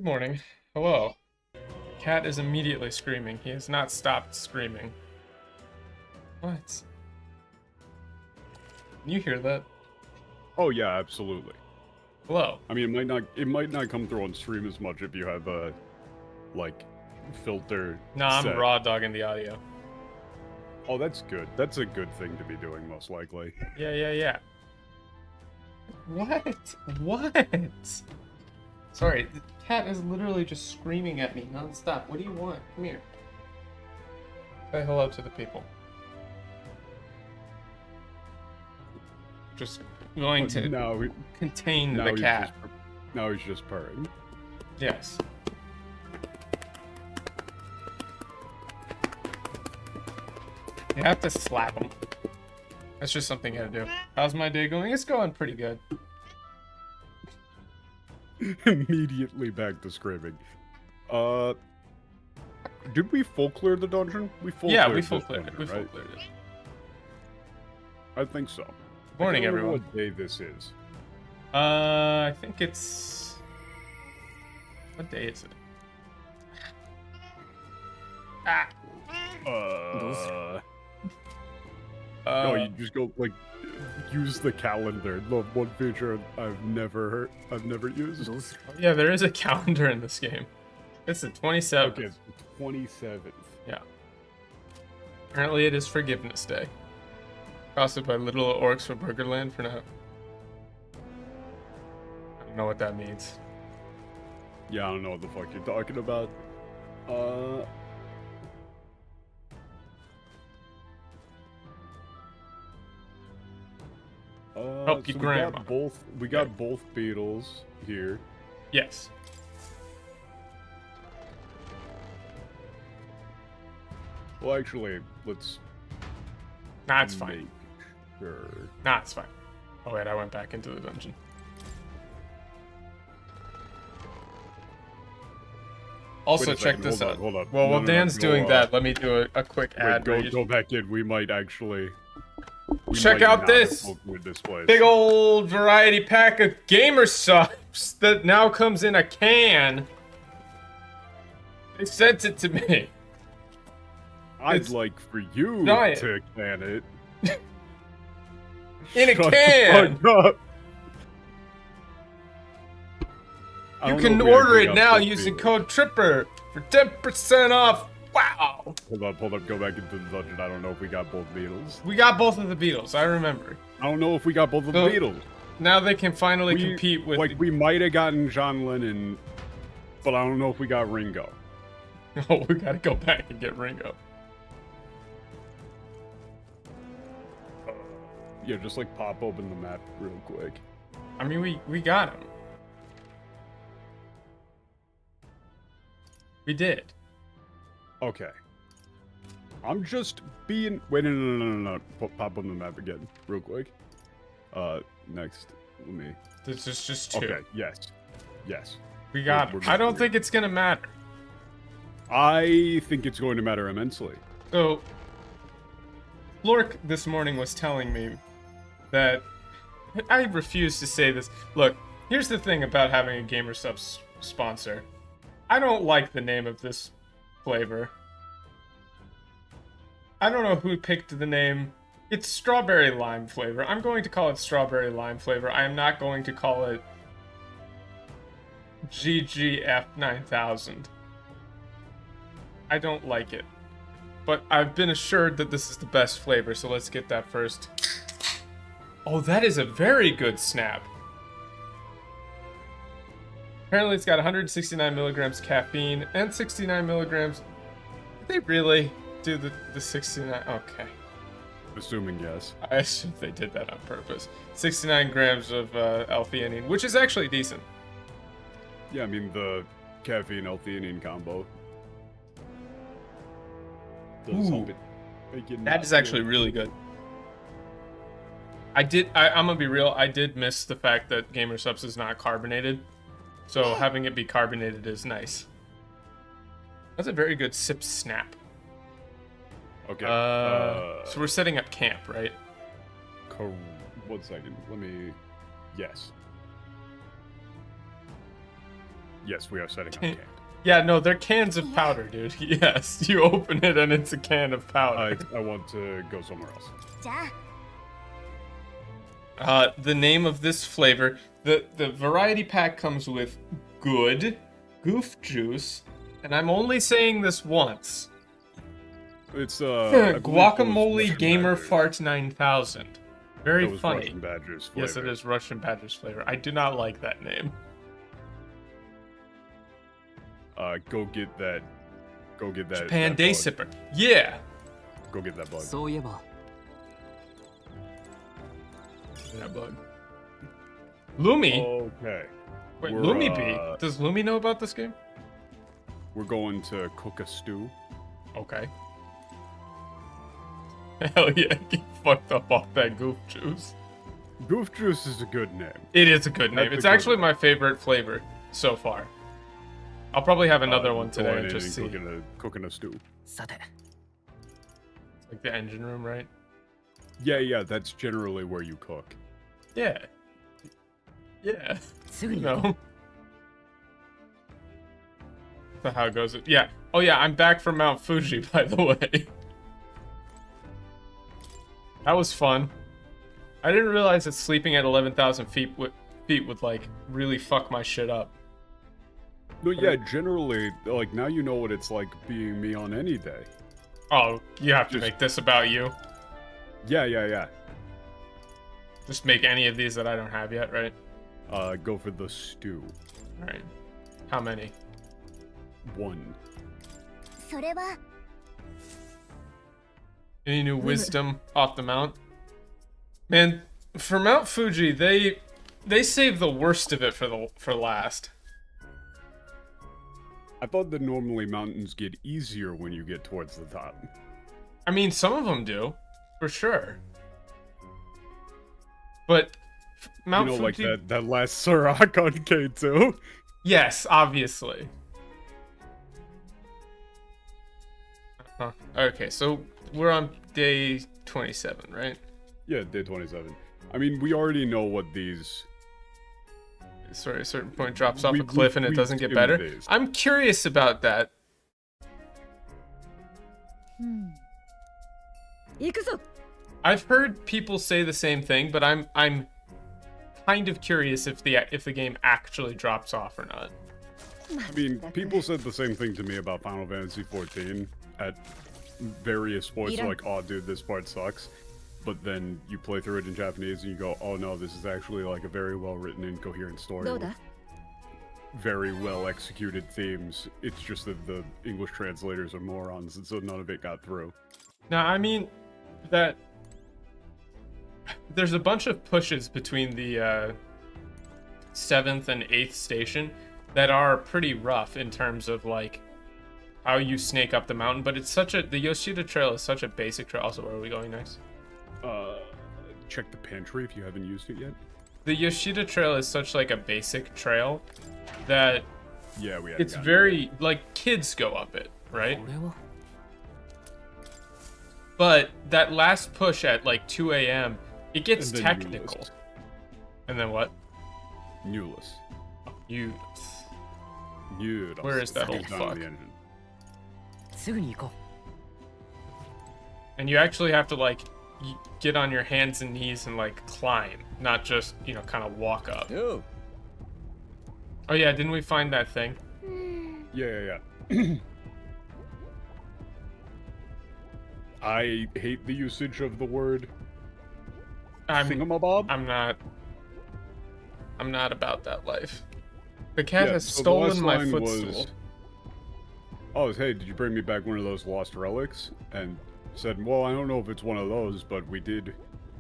morning. Hello. Cat is immediately screaming. He has not stopped screaming. What? Can you hear that? Oh yeah, absolutely. Hello. I mean, it might not come through on stream as much if you have a like filter. No, I'm set. raw dogging the audio. Oh, that's good. That's a good thing to be doing, most likely. Yeah. What? What? Sorry, the cat is literally just screaming at me nonstop. What do you want? Come here. Say hello to the people. Just going to contain the cat. Now he's just purring. Yes. You have to slap him. That's just something you gotta do. How's my day going? It's going pretty good. Immediately back to screaming. Did we full clear the dungeon? We full cleared it. We full cleared it. I think so. Morning, everyone. What day this is? I think it's... What day is it? Ah! No, you just go, like, use the calendar. The one feature I've never used. Yeah, there is a calendar in this game. It's the 27th. Okay, it's the 27th. Yeah. Apparently it is Forgiveness Day. Crossed by Little Orcs for Burgerland for now. I don't know what that means. Yeah, I don't know what the fuck you're talking about. Help your grandma. We got both beetles here. Yes. Well, actually, let's. Nah, it's fine. Sure. Nah, it's fine. Oh wait, I went back into the dungeon. Also, check this out. Hold on. Well, while Dan's doing that, let me do a quick ad. Go back in. We might actually. Check out this big old variety pack of gamer subs that now comes in a can. They sent it to me. I'd like for you to can it. In a can! You can order it now using code TRIPPER for 10% off. Wow! Hold up, go back into the dungeon. I don't know if we got both beetles. We got both of the beetles, I remember. I don't know if we got both of the beetles. Now they can finally compete with... Like, we might have gotten John Lennon, but I don't know if we got Ringo. Oh, we gotta go back and get Ringo. Yeah, just like pop open the map real quick. I mean, we got him. We did. Okay. I'm just being... Wait, no. Pop on the map again, real quick. Next, let me... This is just two. Okay, yes. We got him. I don't think it's gonna matter. I think it's going to matter immensely. So, Lork this morning was telling me that... I refuse to say this. Look, here's the thing about having a Gamer Subs sponsor. I don't like the name of this flavor. I don't know who picked the name. It's strawberry lime flavor. I'm going to call it strawberry lime flavor. I am not going to call it GGF 9000. I don't like it. But I've been assured that this is the best flavor, so let's get that first. Oh, that is a very good snap. Apparently it's got 169 milligrams caffeine and 69 milligrams. Did they really do the 69? Okay. Assuming yes. I assume they did that on purpose. 69 grams of L-theanine, which is actually decent. Yeah, I mean, the caffeine L-theanine combo. Ooh, that is actually really good. I'm gonna be real, I did miss the fact that Gamer Subs is not carbonated. So having it be carbonated is nice. That's a very good sip snap. Okay. So we're setting up camp, right? 1 second. Let me... Yes. Yes, we are setting up Can- camp. Yeah, no, they're cans of powder, dude. Yes, you open it and it's a can of powder. I want to go somewhere else. じゃあ The name of this flavor, the variety pack comes with good, goof juice, and I'm only saying this once. It's I believe Guacamole those Gamer Russian Fart 9000. Very Badgers. Those funny. Russian Badgers Yes, it flavor. is Russian Badgers flavor. I do not like that name. Go get that. Go get that. Japan that Day bug. Sipper. Yeah. Go get that bug. そういえば That bug. Lumi? Okay. Wait, we're, Lumi B? Does Lumi know about this game? We're going to cook a stew. Okay. Hell yeah, get fucked up off that goof juice. Goof juice is a good name. It is a good name. That's a It's good actually one. my favorite flavor so far. I'll probably have another one Going today and in just see. cooking a stew. さて Like the engine room, right? Yeah, that's generally where you cook. Yeah. Yeah. すぐ You に行こう know. That's how it goes. Yeah. Oh yeah, I'm back from Mount Fuji, by the way. That was fun. I didn't realize that sleeping at 11,000 feet would like really fuck my shit up. No, yeah, generally, like, now you know what it's like being me on any day. Oh, you have to Just- make this about you. Yeah. Just make any of these that I don't have yet, right? Go for the stew. Alright. How many? 1. それは Any new wisdom off the mount? Man, for Mount Fuji, they save the worst of it for last. I thought that normally mountains get easier when you get towards the top. I mean, some of them do, for sure. But Mount you know, Fuji, like that last Sirach on K2. yes, obviously. Okay, so we're on day 27, right? Yeah, day 27. I mean, we already know what these... Sorry, a certain point drops off We- a cliff and it we doesn't get skimmed better. these. I'm curious about that. 行くぞ I've heard people say the same thing, but I'm kind of curious if the game actually drops off or not. I mean, people said the same thing to me about Final Fantasy XIV at various points, Mira. like, oh, dude, this part sucks. But then you play through it in Japanese and you go, oh no, this is actually like a very well written and coherent story どう with だ very well executed themes. It's just that the English translators are morons, and so none of it got through. Now, I mean that there's a bunch of pushes between the 7th and 8th station that are pretty rough in terms of like how you snake up the mountain, but it's such a the Yoshida Trail is such a basic trail. Also, where are we going next? Check the pantry if you haven't used it yet. The Yoshida Trail is such like a basic trail that Yeah, we haven't it's gotten very like kids go up it, right? これは But that last push at like 2 a.m. it it. gets And then technical. Newless. And then what? Newless. You Newless. Where is that Hands old down on fuck? the engine. すぐに行こ and you actually have to like get on your hands and knees and like climb, not just, you know, kind of walk up.う Oh yeah, didn't we find that thing? Yeah. I hate the usage of the word thingamabob. I'm not about that life. The cat Yeah, has so the stolen last my line footstool. Oh, hey, did you bring me back one of those lost relics? And said, well, I don't know if it's one of those, but we did,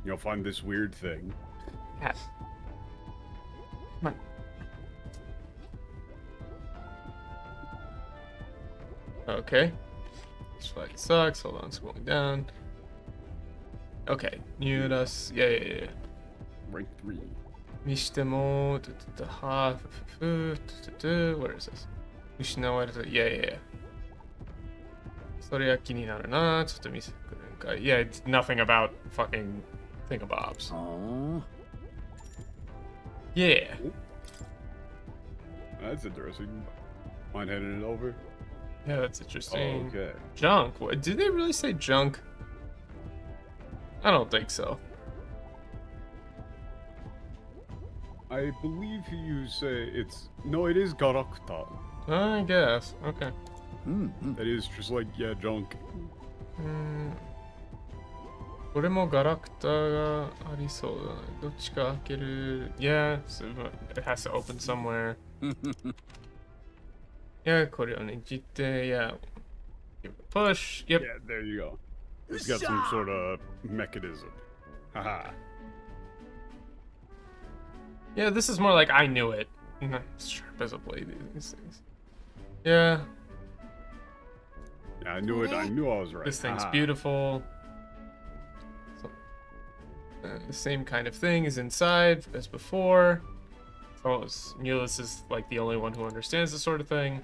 you know, find this weird thing. Cat. Come on. Okay. This flight sucks. Hold on, scrolling down. Okay, new us. Yeah. Rank 3. にしても、where is this? 失われた、yeah. それは気になるな。ちょっと見せてくれんかい。Yeah, it's nothing about fucking thingamabobs. うあ Yeah. That's interesting. Mind handing it over? Yeah, that's interesting. Okay. Junk. What, did they really say junk? I don't think so. I believe you say it's... No, it is garakta. I guess. Okay. That is just like, yeah, junk. これもガラクタがありそうだね。どっちか開ける。Yeah, so it has to open somewhere. Yeah, これをねじって、yeah. Give it a push. Yep. Yeah, there you go. It's got some sort of mechanism. Haha. Yeah, this is more like I knew it. Not as sharp as a blade, these things. Yeah. Yeah, I knew it. I knew I was right. This thing's beautiful. So, the same kind of thing is inside as before. So Mulus is like the only one who understands this sort of thing.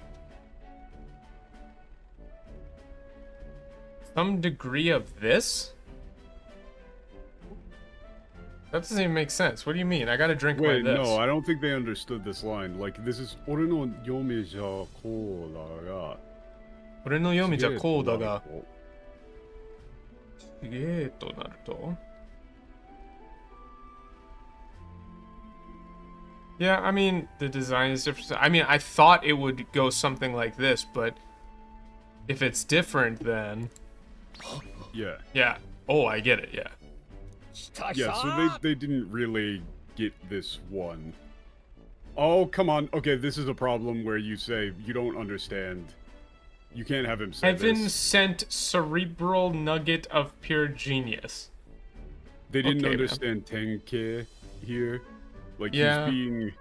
Some degree of this? That doesn't even make sense. What do you mean? I gotta drink Wait, my this. no, I don't think they understood this line. Like, this is... 俺の読みじゃこうだが。俺の読みじゃこうだが。すげえとなると。Yeah, I mean, the design is different. I mean, I thought it would go something like this, but if it's different, then... Yeah. Yeah. Oh, I get it, yeah. Yeah, so they didn't really get this one. Oh, come on. Okay, this is a problem where you say you don't understand. You can't have him say Heaven this. sent cerebral nugget of pure genius. They didn't Okay, understand Tenke here. Like, Yeah. he's being...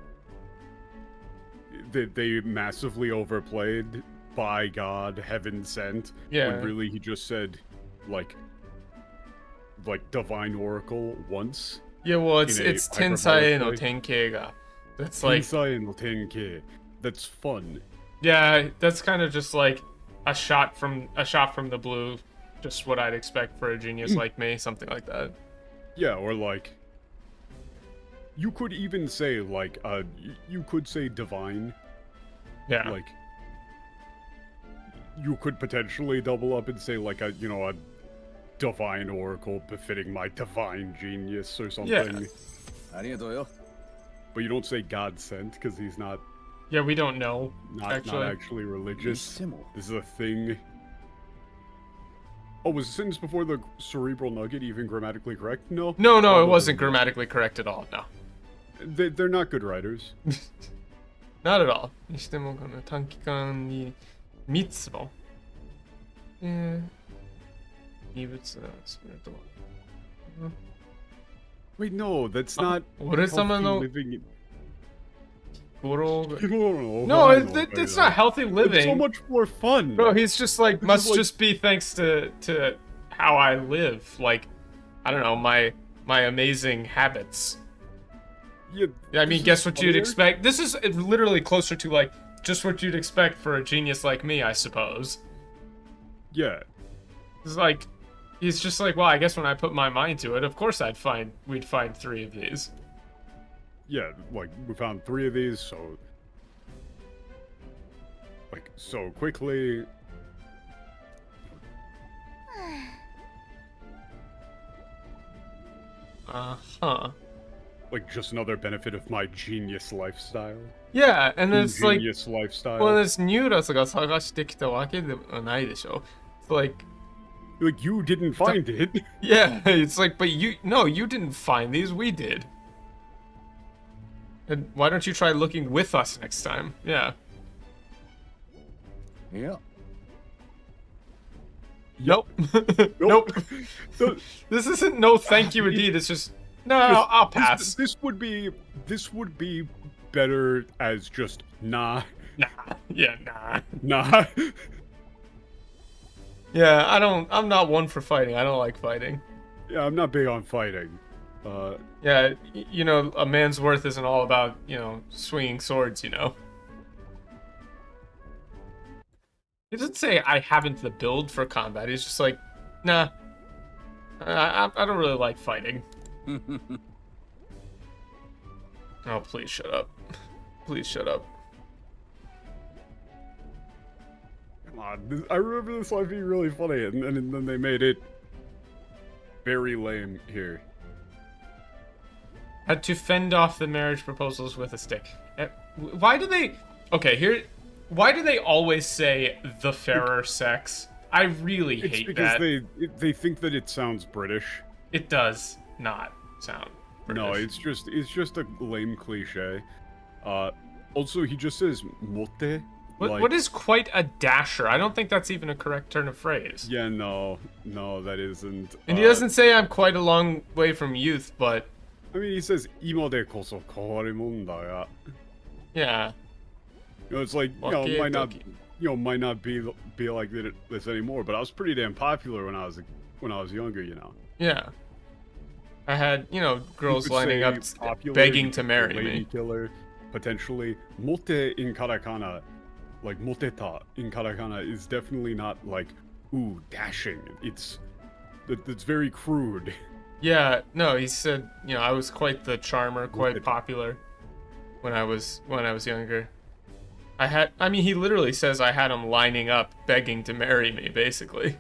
They massively overplayed by God, heaven sent. Yeah. When really he just said, like divine oracle once. Yeah, well, it's in a Tensai no hyperbolic way. Tenkei ga. That's like, Inside no Tenke. That's fun. yeah, that's kind of just like a shot from the blue, just what I'd expect for a genius like me, something like that. Yeah, or like... You could even say, like, you could say divine. Yeah. Like, you could potentially double up and say, like, a divine oracle befitting my divine genius or something. Yeah. But you don't say God sent, because he's not Yeah, we don't know. not actually religious. This is a thing. Oh, was the sentence before the cerebral nugget even grammatically correct? No. No, it Probably wasn't not. grammatically correct at all. No, They're not good writers. not at all. にしてもこの短期間に3つも。異物だ。それと。 Wait, no, that's not. 俺様の healthy living. 心が No, No, it's not healthy living. It's so much more fun. Bro, he's just like, This must is like- just be thanks to how I live. Like, I don't know, my amazing habits. Yeah, Yeah, I mean, this guess is what you'd funnier. expect. This is literally closer to like just what you'd expect for a genius like me, I suppose. Yeah. It's like, he's just like, well, I guess when I put my mind to it, of course we'd find 3 of these. Yeah, like, we found 3 of these, so... Like, so quickly... Uh-huh. Like, just another benefit of my genius lifestyle. Yeah, and it's like, Genius lifestyle. well, it's Newrasが探してきたわけではないでしょ. It's like, Like, you didn't find it. yeah, it's like, but you didn't find these, we did. And why don't you try looking with us next time? Yeah. Yeah. Nope. Nope. So, This isn't no thank you indeed. It's just no. I'll pass. This would be better as just nah. Nah. Yeah. Nah. Nah. Yeah. I'm not one for fighting. I don't like fighting. Yeah, I'm not big on fighting. Yeah. You know, a man's worth isn't all about swinging swords. You know. He doesn't say I haven't the build for combat. He's just like, nah. I don't really like fighting. Oh, please shut up. Please shut up. come on. I remember this line being really funny, and then they made it very lame here. Had to fend off the marriage proposals with a stick. Why do they... Okay, here... Why do they always say the fairer sex? I really hate that. It's because they think that it sounds British. It does not sound British. No, it's just a lame cliche. Also, he just says mote. What is quite a dasher? I don't think that's even a correct turn of phrase. Yeah, no, that isn't. And he doesn't say I'm quite a long way from youth, but... I mean, he says, "Imo de koso kawarimon da ga." Yeah. You know, it's like, might not be like this anymore, but I was pretty damn popular when I was younger, you know. Yeah. I had, girls lining up popular, begging to marry lady me. Killer, potentially. Mote in katakana, like moteta in katakana, is definitely not like, ooh, dashing. It's very crude. Yeah, no, he said, I was quite the charmer, quite popular when I was younger. He literally says I had him lining up begging to marry me, basically.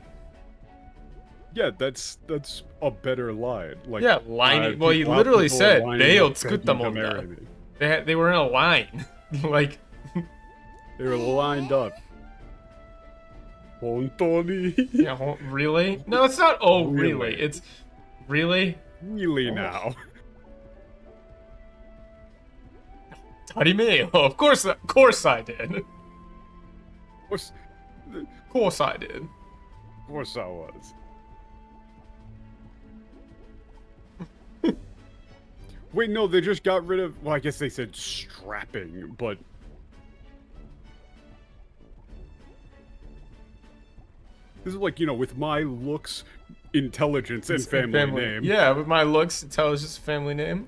Yeah, that's a better line. Like, yeah, lining. Well, he literally said they were in a line. Like they were lined up. Hontoni. Yeah, really? No, it's not really. It's really? Really now. Tarime. Of course I did. Of course I did. Of course I was. Wait, no, they just got rid of... Well, I guess they said strapping, but... This is like, with my looks, intelligence, and family name. Yeah, with my looks, intelligence, family name.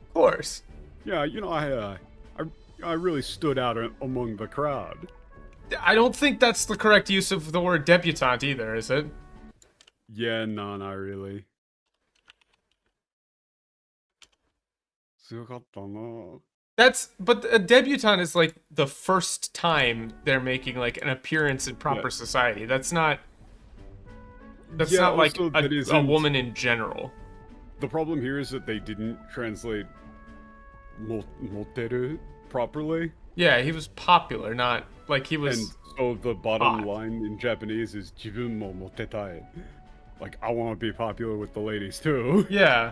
Of course. Yeah, I really stood out among the crowd. I don't think that's the correct use of the word debutante either, is it? Yeah, no, not really. But a debutante is like the first time they're making like an appearance in proper society. That's not like a woman in general. The problem here is that they didn't translate moteru properly. Yeah, he was popular, not like he was. And so the bottom line in Japanese is jibun mo motetai. Like, I want to be popular with the ladies too. Yeah.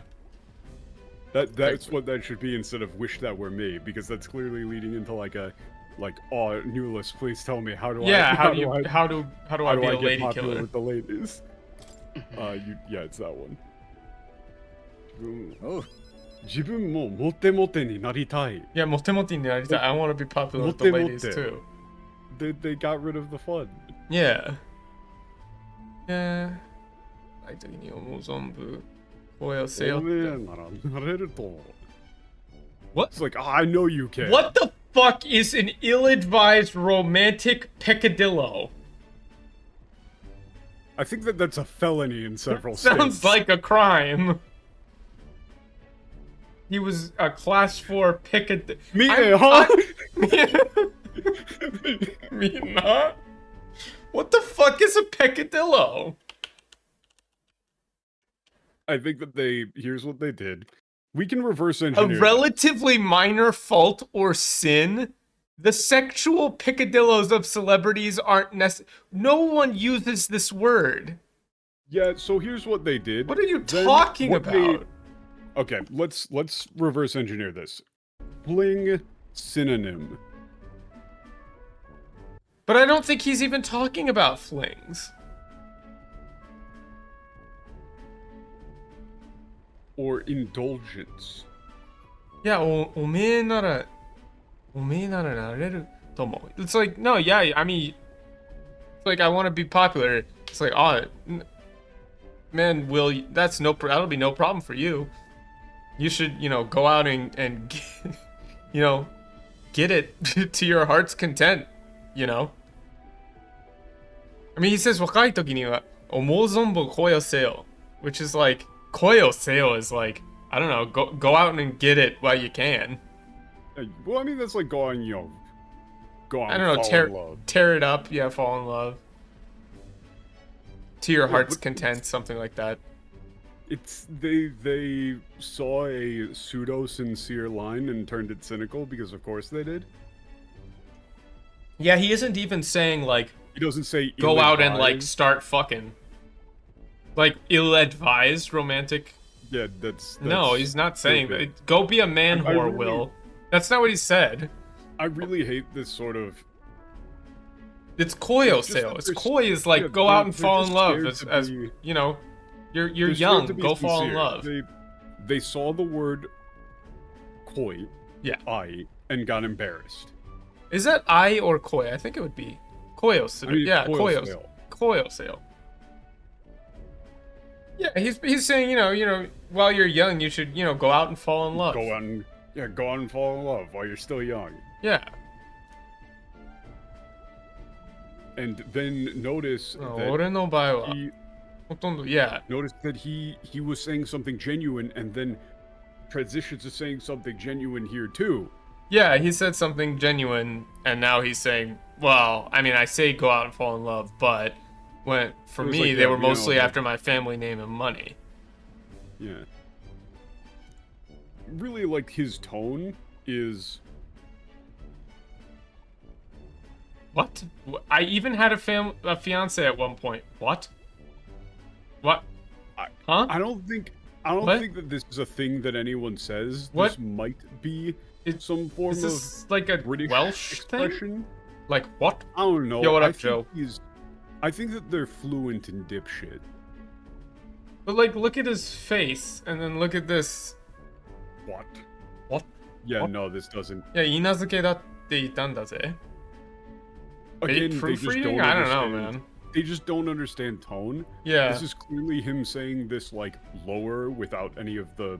That's what that should be instead of wish that were me, because that's clearly leading into like oh, Newless, please tell me how do I be a lady killer with the ladies? It's that one. Oh. Jibun mo mote ni naritai. Yeah, mote ni naritai. I want to be popular with the ladies too. They got rid of the fun. Yeah. Yeah. はい時に思う存分声をせよって。What? It's like, I know you can. What the fuck is an ill-advised romantic peccadillo? I think that's a felony in several states. Sounds like a crime. He was a class 4 peccadillo. Me not? What the fuck is a peccadillo? I think that here's what they did. We can reverse engineer. A relatively minor fault or sin? The sexual peccadillos of celebrities aren't necessary. No one uses this word. Yeah, so here's what they did. What are you talking about? Okay, let's reverse engineer this. Fling synonym. But I don't think he's even talking about flings. Or indulgence. Yeah, おめえならなれると思う. It's like, no, yeah, I mean, it's like, I want to be popular. It's like, oh, man, that'll be no problem for you. You should, go out and get it to your heart's content, I mean, he says, 若い時には思う存分恋をせよ, which is like, 恋をせよ is like, I don't know, go out and get it while you can. Well, I mean, that's like going go out I and don't know, fall in love. tear it up, yeah, fall in love. To your heart's content, something like that. It's they saw a pseudo-sincere line and turned it cynical because of course they did. Yeah, he isn't even saying like he doesn't say go out and like start fucking. Like ill-advised romantic. Yeah, that's no, he's not saying that. Go be a man whore, really, Will. That's not what he said. I really hate this sort of. It's koyo sale. It's koi is like go out and fall in love as you know, you're young. Go fall in love. They saw the word koi, and got embarrassed. Is that I or koi? I think it would be koyo sale. Yeah, koyo sale. Yeah, he's saying, you know, while you're young, you should, go out and fall in love. Go out and fall in love while you're still young. Yeah. And then notice that notice that he was saying something genuine and then transitions to saying something genuine here too. Yeah, he said something genuine and now he's saying, well, I mean, I say go out and fall in love, but for me, like, they were mostly after my family name and money. Yeah. Really, like, his tone is... What? I even had a fiance at one point. What? What? Huh? I don't think that this is a thing that anyone says. What? This might be some form is this of like a British Welsh expression. Thing? Like what? I don't know. Yo, what up, Joe? I think that they're fluent in dipshit. But like, look at his face, and then look at this. What? What? Yeah, what? no, this doesn't. Yeah, 稲付けだって言ったんだぜ. Again, proofreading? I don't know, man. They just don't understand tone. Yeah. This is clearly him saying this like lower without any of the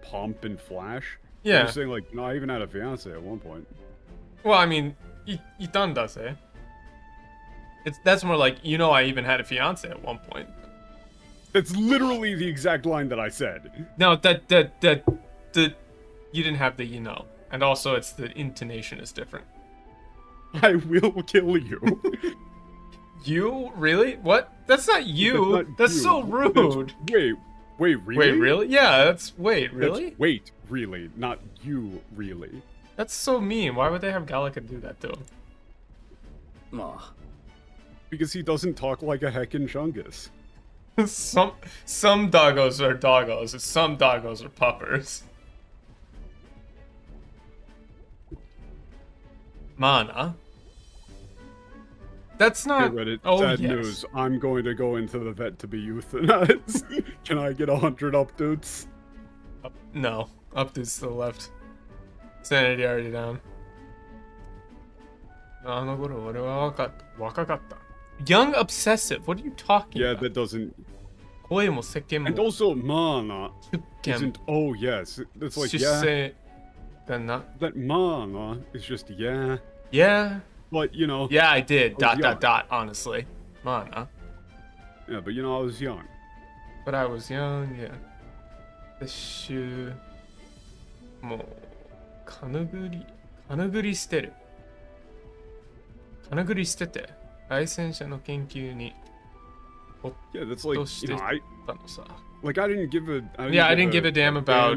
pomp and flash. Yeah. He's saying like, no, I even had a fiance at one point. Well, I mean, 言ったんだぜ. That's more like, I even had a fiance at one point. It's literally the exact line that I said. No, that you didn't have the and also it's the intonation is different. I will kill you. You really? What? That's not you. That's so rude. Wait, really? Wait, really? Yeah, that's wait, really? That's wait, really, not you, really. That's so mean. Why would they have Gallica do that to him? Because he doesn't talk like a heckin' Chungus. Some doggos are doggos, and some doggos are puppers. Mana. That's not. Hey Reddit, oh, sad yes. news. I'm going to go into the vet to be euthanized. Can I get 100 updates? No, updates to the left. Sanity already down. Young obsessive. What are you talking about? Yeah, that doesn't. 声も世間も And also, mana isn't. Oh yes, that's like yeah. That mana is just yeah. Yeah. But Yeah, I did. Dot. Honestly, mana. Yeah, but I was young. But I was young. Yeah. 私もう金繰りしてる。金繰りしてて、来戦者の研究に Yeah, that's like like I didn't give a damn about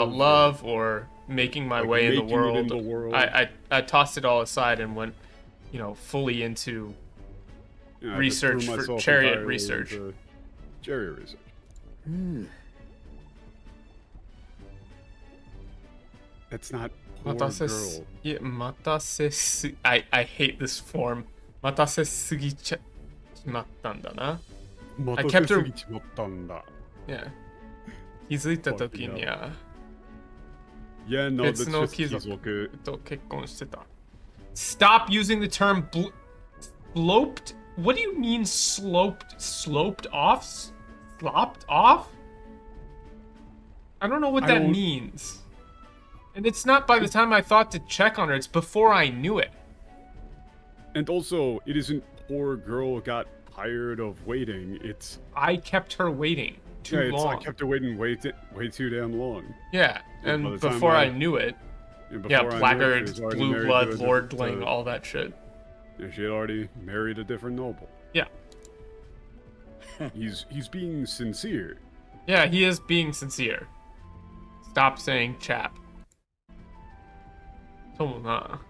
love or making my way in the world. I tossed it all aside and went, fully into research for chariot research. Chariot research. That's not poor girl. Yeah, 待たせす I hate this form. 待たせすぎちまったんだな. I kept her. Yeah. 気づいた時には Yeah, no, that's 別の just 貴 貴族 族. と結婚してた. Stop using the term sloped? What do you mean sloped? Sloped off? Slopped off? I don't know what that means. And it's not by the time I thought to check on her, it's before I knew it. And also, it isn't poor girl got tired of waiting, it's... I kept her waiting too long. I kept her waiting way too damn long. Yeah, and before I knew it, Yeah, blackguard, blue blood, lordling, all that shit. Yeah, she had already married a different noble. Yeah. He's being sincere. Yeah, he is being sincere. Stop saying chap. そうもな。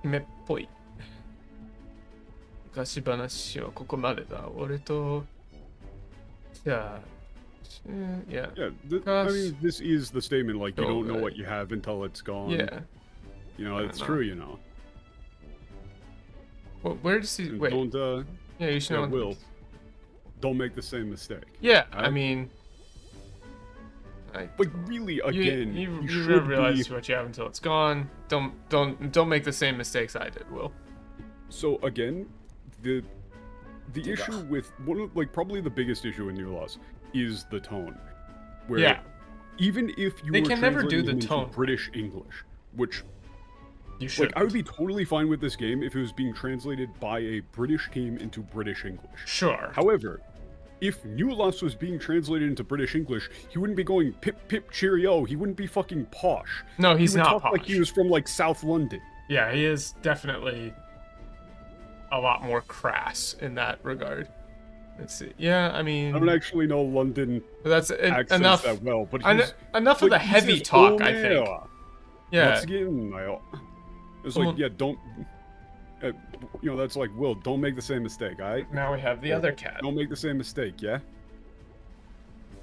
姫っぽい。昔話はここまでだ。俺と。じゃあ。Yeah. Yeah, I mean, this is the statement, like, you don't know what you have until it's gone. Yeah. You know, it's true, you know. Well, where does he... Wait. Don't, yeah, you should know. Will. Don't make the same mistake. Yeah, right? I mean... Like, really, again, you never realize what you have until it's gone. Don't make the same mistakes I did, Will. So, again, the issue with... one of, like, probably the biggest issue in New Laws is the tone. Where even if you they were can never do the into tone. British English, which you should. Like, I would be totally fine with this game if it was being translated by a British team into British English. Sure. However, if New Lost was being translated into British English, he wouldn't be going pip pip cheerio. He wouldn't be fucking posh. No, he's not talk posh. Like he was from like South London. Yeah, he is definitely a lot more crass in that regard. Let's see. Yeah, I mean, I don't actually know London accents enough that well, but enough of the heavy talk, I think. Yeah. It's like, yeah, don't. You know, that's like, Will, don't make the same mistake, alright? Now we have the other cat. Don't make the same mistake, yeah?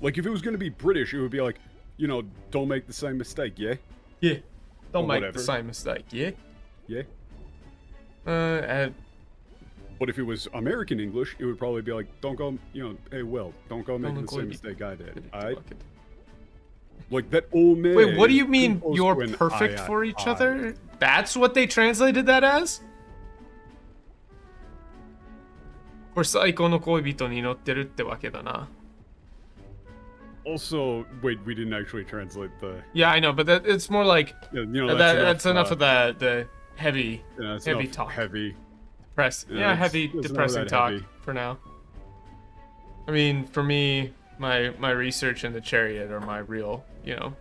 Like, if it was gonna be British, it would be like, you know, don't make the same mistake, yeah? Yeah. Don't make the same mistake, yeah? Yeah? But if it was American English, it would probably be like, don't go, you know, hey, Will, don't go make the same mistake I did, alright? Like that old man. Wait, what do you mean you're perfect for each other? That's what they translated that as? Or 最高の恋人に乗ってるってわけだな。 Also, wait, we didn't actually translate the... Yeah, I know, but it's more like... Yeah, you know, that's enough of the heavy, heavy talk. Heavy. Heavy, depressing talk for now. I mean, for me, my research in the chariot are my real, you know...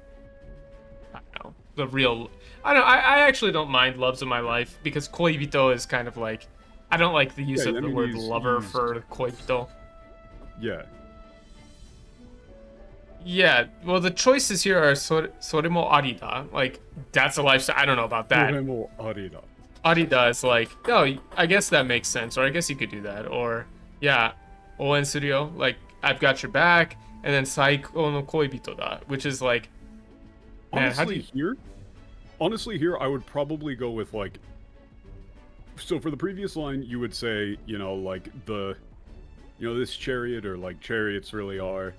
I don't know. The real... I don't know, I actually don't mind loves of my life, because koibito is kind of like... I don't like the use of the word lover for koibito. Yeah. Yeah, well, the choices here are soremo arida. Like, that's a lifestyle. I don't know about that. Soremo arida. Arida is like, oh, I guess that makes sense, or I guess you could do that. Or, yeah, oen suryo, like, I've got your back, and then saiko no koibito da, which is like, man, honestly, here, I would probably go with, like, so for the previous line, you would say, you know, like, this chariot, or, like, chariots really are,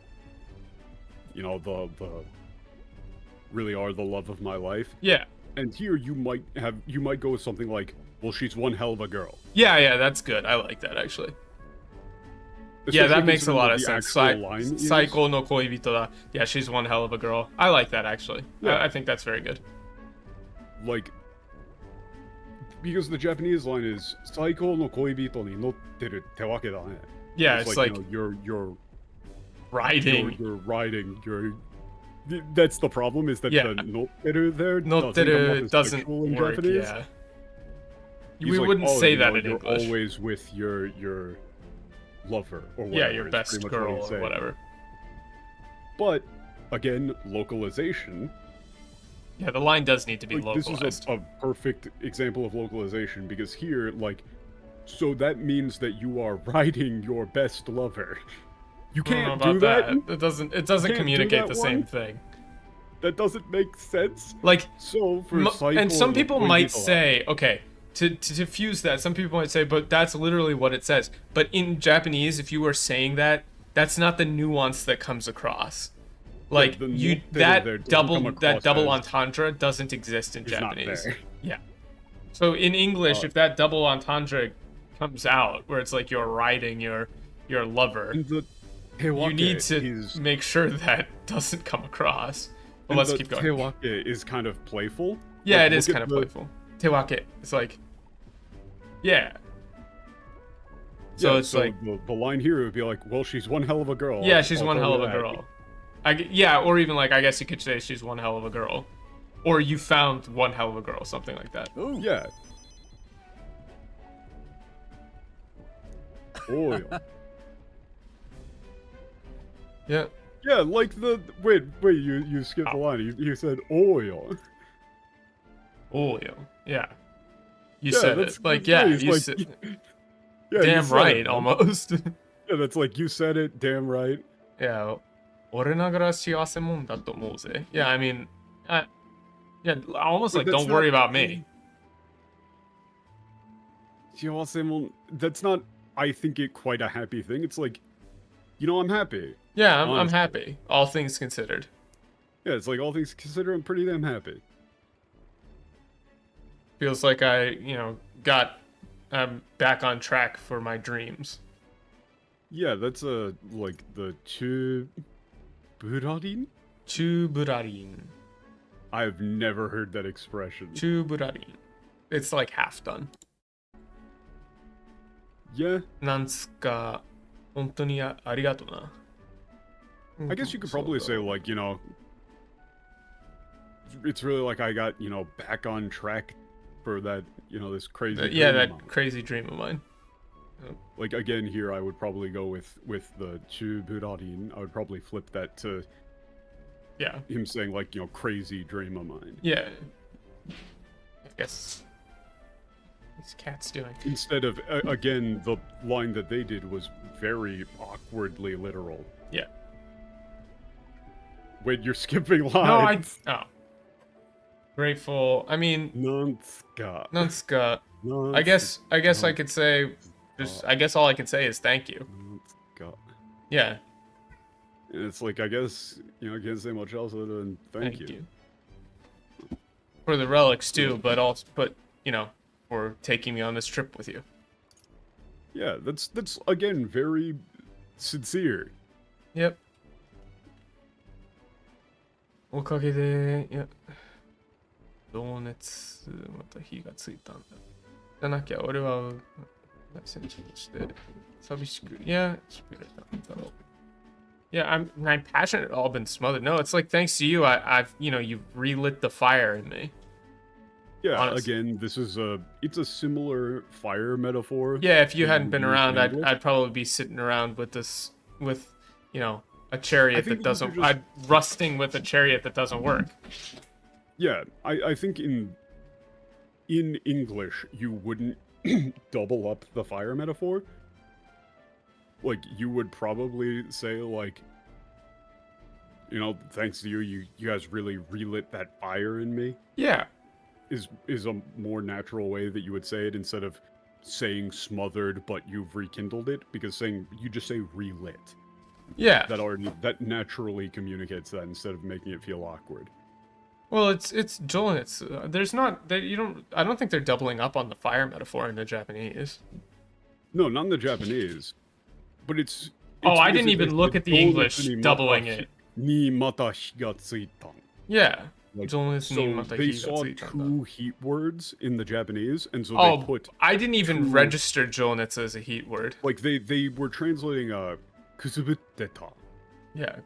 you know, really are the love of my life. Yeah. And here you might go with something like, well, she's one hell of a girl. Yeah, that's good. I like that, actually. Yeah, that makes a lot of sense. Saiko no koibito da. Yeah, she's one hell of a girl. I like that, actually. Yeah. I think that's very good. Like, because the Japanese line is Saiko no koibito ni notteru te wake da ne. Yeah, it's like you know, you're riding. You're riding. That's the problem, is that the notteru there doesn't work. Japanese. Yeah. We wouldn't say that in you're English. Always with your lover or whatever. Yeah, your best girl or whatever. But again, localization. Yeah, the line does need to be localized. This is a perfect example of localization, because here, like, so that means that you are riding your best lover. You can't do that. It doesn't communicate the same thing. That doesn't make sense. Like, so for and some people might say, okay, to fuse that, some people might say, but that's literally what it says. But in Japanese, if you were saying that, that's not the nuance that comes across. Like, that double entendre doesn't exist in Japanese. Yeah. So in English, if that double entendre comes out, where it's like you're riding your lover, you need to make sure that doesn't come across. Well, let's keep going. Tewake is kind of playful. Yeah, like, it is kind of playful. Tewake, it's like, yeah. So it's like the line here would be like, well, she's one hell of a girl. Yeah, she's one hell of a girl. Yeah, or even like, I guess you could say she's one hell of a girl. Or you found one hell of a girl, something like that. Oh yeah. Oh yeah. Yeah, like the wait, you skipped the line. You said oil. Oil. Yeah. You said it. Like, yeah, nice. you like, said yeah, damn right, it, almost. Yeah, that's like, you said it, damn right. Yeah. 俺ながら幸せもんだと思うぜ. Yeah, I mean, yeah, almost like, don't worry about me. 幸せもん, that's not, I think, it quite a happy thing. It's like, you know, I'm happy. Yeah, I'm happy. All things considered. Yeah, it's like, all things considered, I'm pretty damn happy. Feels like I, I'm back on track for my dreams. Yeah, that's like the Chuburarin? Chuburarin. I've never heard that expression. Chuburarin. It's like half done. Yeah. なんつか、本当にありがとな。I guess you could probably say, like, it's really like I got, back on track for that, this crazy yeah, that crazy dream of mine. Like, again, here I would probably go with the Chuburarin. I would probably flip that to him saying, like, crazy dream of mine. Yeah. I guess. What's cats doing? Instead of, again, the line that they did was very awkwardly literal. Yeah. Wait, you're skipping lines. No, grateful. I mean, Nunska. I guess I could say, I guess all I could say is thank you. Yeah. And it's like, I guess, I can't say much else other than thank you. For the relics too, but for taking me on this trip with you. Yeah, that's again very sincere. Yep. おかげで、情熱また火がついたんだ。じゃなきゃ俺は戦地として寂しく、yeah, my passion had all been smothered. No, it's like thanks to you, I've you've relit the fire in me. Yeah, honestly. Again, it's a similar fire metaphor. Yeah, if you hadn't been around, I'd probably be sitting around with a chariot that doesn't. I'm rusting with a chariot that doesn't work. Yeah, I think in English you wouldn't double up the fire metaphor. Like, you would probably say, like, thanks to you, you guys really relit that fire in me. Yeah. Is a more natural way that you would say it, instead of saying smothered but you've rekindled it, because you just say relit. Yeah. That naturally communicates that instead of making it feel awkward. Well, it's Joel. There's not I don't think they're doubling up on the fire metaphor in the Japanese. No, not in the Japanese. But it's I didn't even look at the English doubling it. Ni mata higa tsuita. Yeah. Like, so they saw two heat words in the Japanese, and so they put. I didn't even register Jonetsu as a heat word. Like they were translating kusubutteta. Yeah.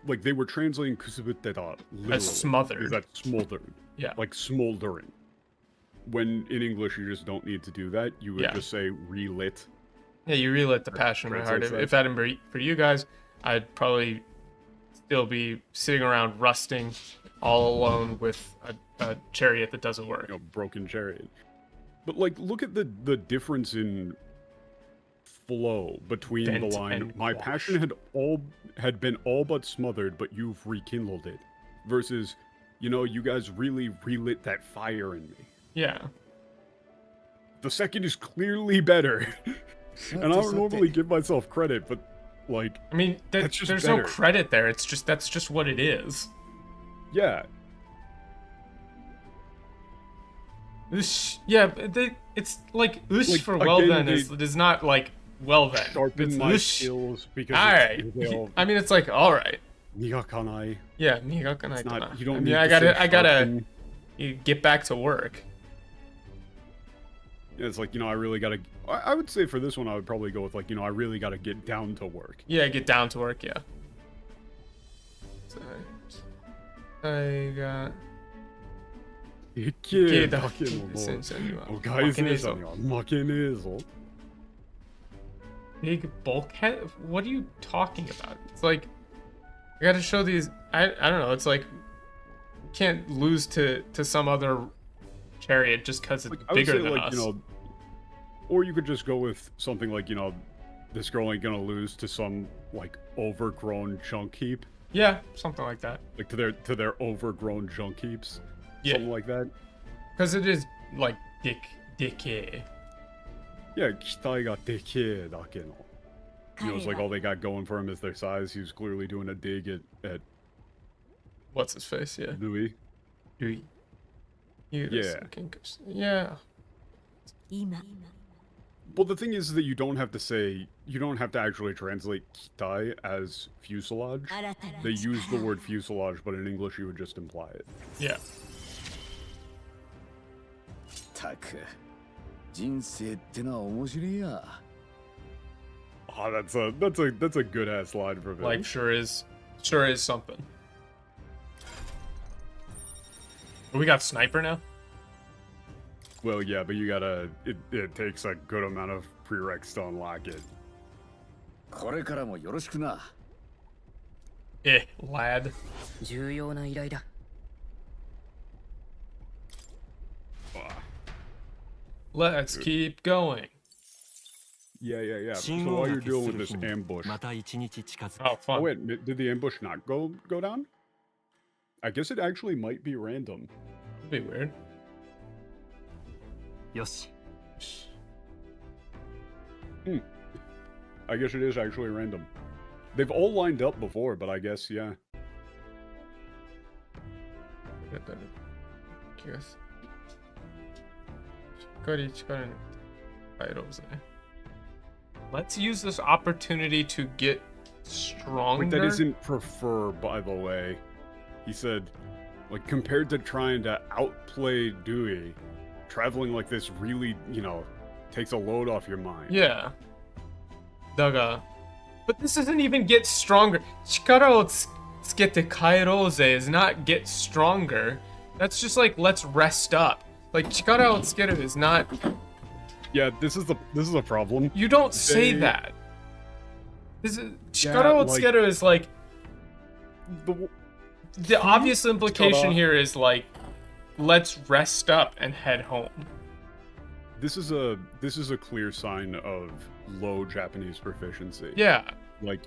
Like they were translating kusubutteta literally as smothered. Is that smoldered? Yeah. Like smoldering. When in English you just don't need to do that. You would just say relit. Yeah, you relit the passion in my heart. If that had been for you guys, I'd probably still be sitting around rusting all alone with a chariot that doesn't work. Broken chariot. But like, look at the difference in flow between the line. My passion had been all but smothered, but you've rekindled it. Versus, you guys really relit that fire in me. Yeah. The second is clearly better. And I don't normally give myself credit, but like, I mean, there's no credit there. That's just what it is. Yeah. Yeah, it's like ush for well then is not like well then. Sharpen my skills because alright. I mean, it's like alright. Nigakanai. Yeah, nigakanai. You don't need I gotta get back to work. Yeah, it's like, I really gotta. I would say for this one, I would probably go with like, I really gotta get down to work. Yeah, get down to work. Yeah. I got でけえだけのもう外星者には負けねえぞ。Big bulkhead? What are you talking about? It's like, I gotta show these. I don't know. It's like, you can't lose to some other chariot just because it's bigger than us. Or you could just go with something like, this girl ain't gonna lose to some like overgrown junk heap. Yeah, something like that. Like to their overgrown junk heaps. Yeah. Something like that. Because it is like deke. Yeah, kitai ga deke dake no. It's like all they got going for him is their size. He was clearly doing a dig at what's his face, yeah. Louis. Yeah. Yeah. Well, the thing is that you don't have to actually translate kitai as fuselage. They use the word fuselage, but in English you would just imply it. Yeah. Oh, that's a good ass line from him. Life sure is something. We got sniper now? Well, yeah, but you gotta. It takes a good amount of prereqs to unlock it. Lad. Let's keep going. Yeah. So while you're dealing with this ambush. Oh, fun. Oh, wait, did the ambush not go down? I guess it actually might be random. That'd be weird. Yoshi. I guess it is actually random. They've all lined up before, but I guess, yeah. Let's use this opportunity to get stronger. Wait, that isn't prefer, by the way. He said, like, compared to trying to outplay Dewey, traveling like this really, takes a load off your mind. Yeah. Daga. But this doesn't even get stronger. Chikara o tsukete kaerouze is not get stronger. That's just like, let's rest up. Like, chikara o tsukeru is not... Yeah, this is a problem. You don't say that. Chikara o tsukeru is like... The obvious implication here is like, let's rest up and head home. This is a clear sign of low Japanese proficiency. Yeah. Like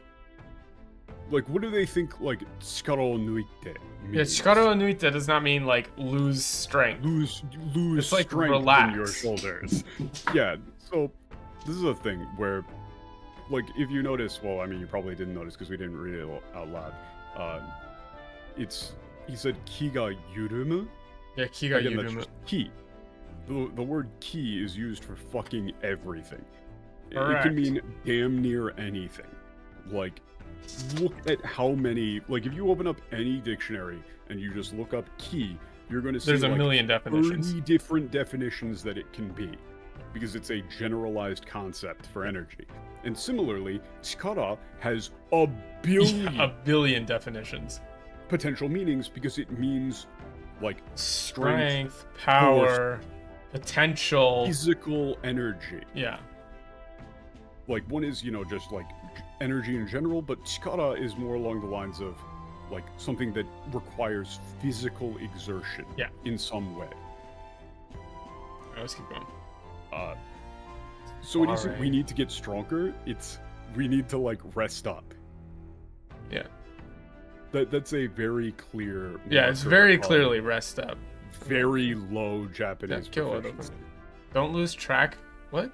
what do they think like chikara o nuite means? Yeah, chikara o nuite does not mean like lose strength. Lose it's like strength relax in your shoulders. Yeah. So this is a thing where, like, if you notice, well, I mean, you probably didn't notice because we didn't read it out loud. He said ki ga yurumu. Yeah, ki ga yurumu. Ki. The word ki is used for fucking everything. Correct. It can mean damn near anything. Like, look at how many, like, if you open up any dictionary and you just look up ki, you're going to see there's a million definitions. 30 different definitions that it can be, because it's a generalized concept for energy. And similarly, chikara has a billion definitions. Potential meanings, because it means, like, strength, power, potential, physical energy. Yeah. Like, one is, just like energy in general, but chikara is more along the lines of like something that requires physical exertion in some way. Alright, let's keep going. So it isn't we need to get stronger, it's we need to like rest up. Yeah. That's a very clear it's very clearly rest up. Very low Japanese proficiency. Don't lose track. What?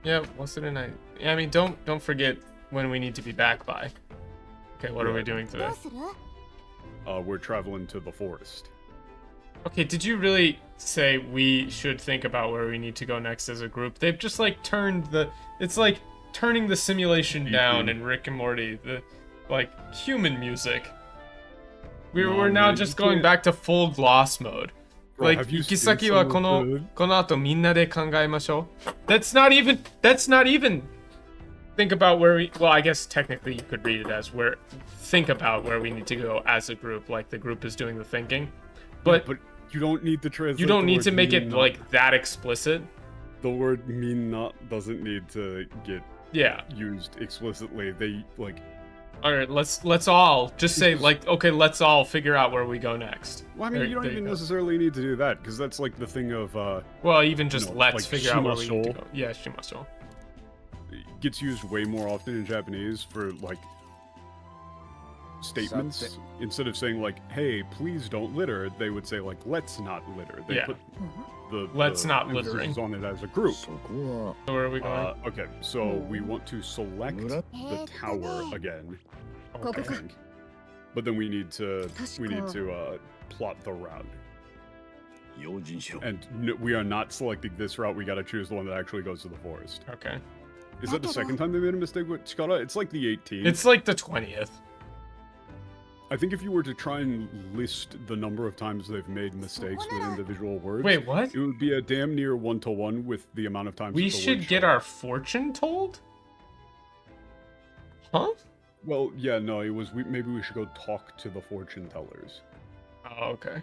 Yeah, what's it tonight? Yeah, I mean, don't forget when we need to be back by. Okay, what are we doing today? We're traveling to the forest. Okay, did you really say we should think about where we need to go next as a group? They've just like turned it's like turning the simulation down in Rick and Morty, the like human music. We're now just going back to full gloss mode. Bro, like, ikisaki wa kono ato minna de kangaemashou. That's not even think about where we, well, I guess technically you could read it as think about where we need to go as a group, like the group is doing the thinking. But You don't need to translate. You don't need to make it like that explicit. The word mean not doesn't need to get used explicitly. They like. All right, let's all just say like, okay, let's all figure out where we go next. Well, I mean, you don't even necessarily need to do that because that's like the thing of. Well, even just let's like figure out where we need to go. Yeah, shimasou. It gets used way more often in Japanese for like statements. Instead of saying like, "Hey, please don't litter," they would say like, "Let's not litter." They put the let's not littering on it as a group. So where are we going? Okay, so we want to select the tower again. Okay. But then we need to plot the route. And we are not selecting this route. We got to choose the one that actually goes to the forest. Okay. Is that the second time they made a mistake with Chikara? It's like the 18th. It's like the 20th. I think if you were to try and list the number of times they've made mistakes with individual words, wait, what? It would be a damn near 1-to-1 with the amount of times. We should get our fortune told? Huh? Well, yeah, no, it was. Maybe we should go talk to the fortune tellers. Oh, okay.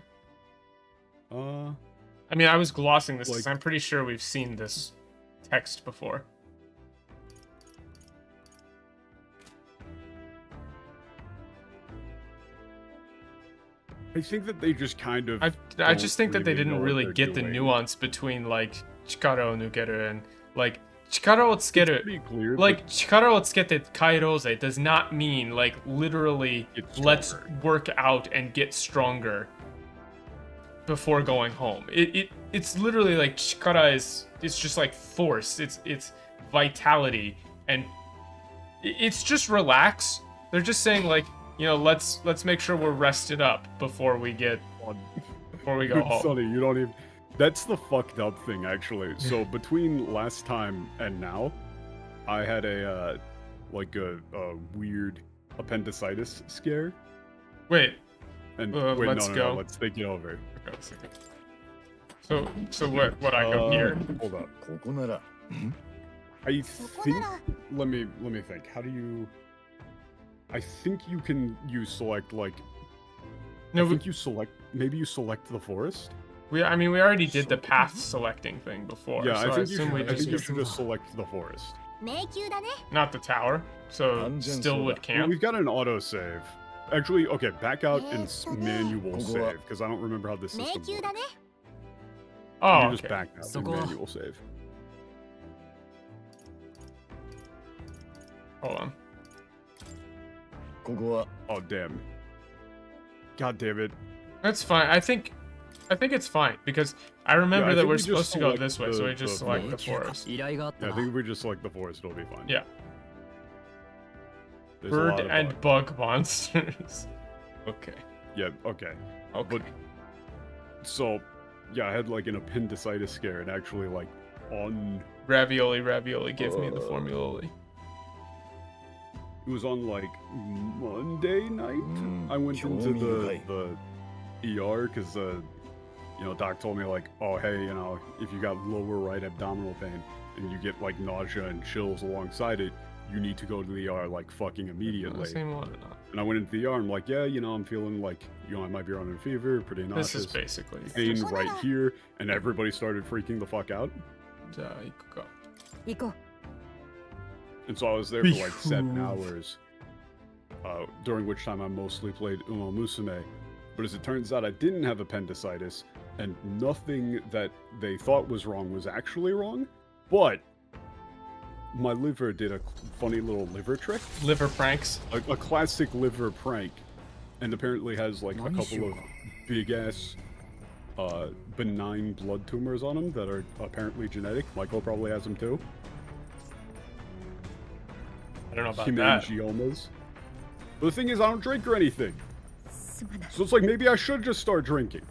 I mean, I was glossing this because I'm pretty sure we've seen this text before. I think that they just kind of. I just think that they didn't really get the nuance between like chikara o nukeru and like chikara o tsukeru. Like chikara o tsukete kairoze does not mean like literally let's work out and get stronger before going home. It's literally like chikara it's just like force. It's vitality, and it's just relax. They're just saying like, you know, let's make sure we're rested up before we go home. Sonny, you don't even. That's the fucked up thing, actually. So between last time and now, I had a weird appendicitis scare. Wait. And let's go. No, let's think it over. Okay, so what I go here? Hold up. I think. Let me think. How do you? I think you can use select like. No, I think you select. Maybe you select the forest. I mean, we already did the path selecting thing before. Yeah, so I think you should just select the forest. Not the tower. So Stillwood Camp. Well, we've got an autosave. Actually, okay, back out and manual save because I don't remember how this system works. Oh, you just back out and manual save. Hold on. Oh damn. God damn it. That's fine. I think it's fine because I remember that we're supposed to go this way, so we just select the forest. Yeah, I think if we just select the forest, it'll be fine. Yeah. There's Bird and bug monsters. Okay. Yeah, okay. Okay. But, so, yeah, I had like an appendicitis scare and actually like on... Ravioli, give me the formula. It was on like Monday night. I went into the ER because you know, doc told me like, oh hey, you know, if you got lower right abdominal pain and you get like nausea and chills alongside it, you need to go to the ER like fucking immediately. Same one or not? And I went into the ER. I'm like, yeah, you know, I'm feeling like, you know, I might be running a fever, pretty nauseous. This is basically pain right here, and everybody started freaking the fuck out. And so I was there for like 7 hours, during which time I mostly played Uma Musume. But as it turns out, I didn't have appendicitis, and nothing that they thought was wrong was actually wrong. But my liver did a funny little liver trick. Liver pranks? A classic liver prank. And apparently has like a couple of big-ass benign blood tumors on them that are apparently genetic. Michael probably has them too. I don't know about that. Hemangiomas. But the thing is, I don't drink or anything. So it's like, maybe I should just start drinking.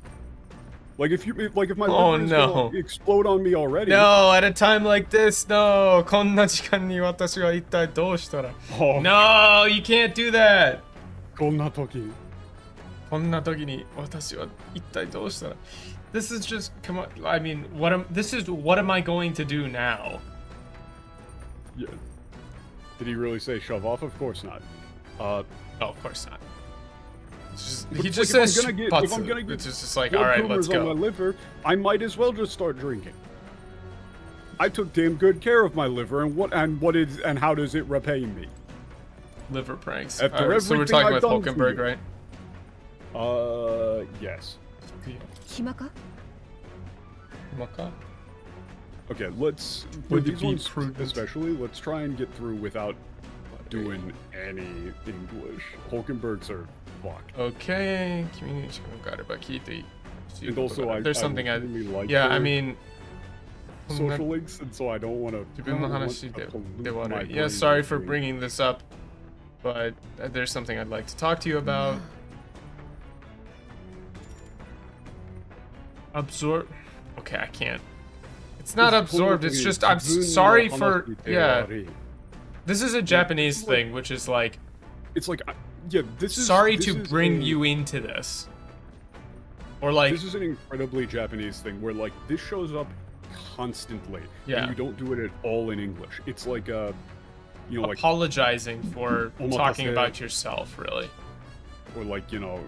Like if my liver is gonna explode on me already. No, at a time like this, no. こんな時間に私は一体どうしたら。No, you can't do that. こんな時に私は一体どうしたら。This is just, come on, I mean, what am I going to do now? Yeah. Did he really say shove off? Of course not. Oh, of course not. He just says if I'm gonna get it's just like, all right, let's go. On my liver, I might as well just start drinking. I took damn good care of my liver, and how does it repay me? Liver pranks. After so we're talking about Hulkenberg, right? Yes. Himaka? Himaka? Okay, let's for these ones especially, let's try and get through without doing any English. Hulkenbergs are fucked. Okay. And also, there's something I really like. Yeah, I mean. Social links, and so I don't want to. Yeah, sorry for bringing this up, but there's something I'd like to talk to you about. Absorb. Okay, I can't. It's not absorbed. It's just I'm sorry for. Yeah. This is a Japanese thing, which is like. It's like, yeah. This is sorry to bring you into this. Or like. This is an incredibly Japanese thing where like this shows up constantly. Yeah. And you don't do it at all in English. It's like you know, like apologizing for talking about yourself, really. Or like, you know,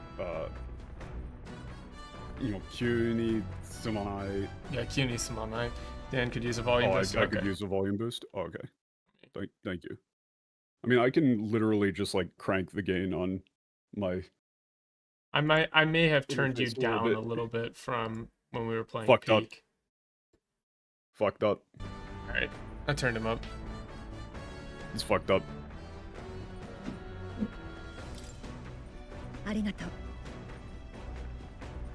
kyuni sumanai. Yeah, kyuni sumanai. Dan could use a volume boost. I could use a volume boost. Oh, okay. Thank you. I mean, I can literally just like crank the gain on my. I may have turned you down a little bit from when we were playing Peak. Fucked up. Alright, I turned him up. He's fucked up.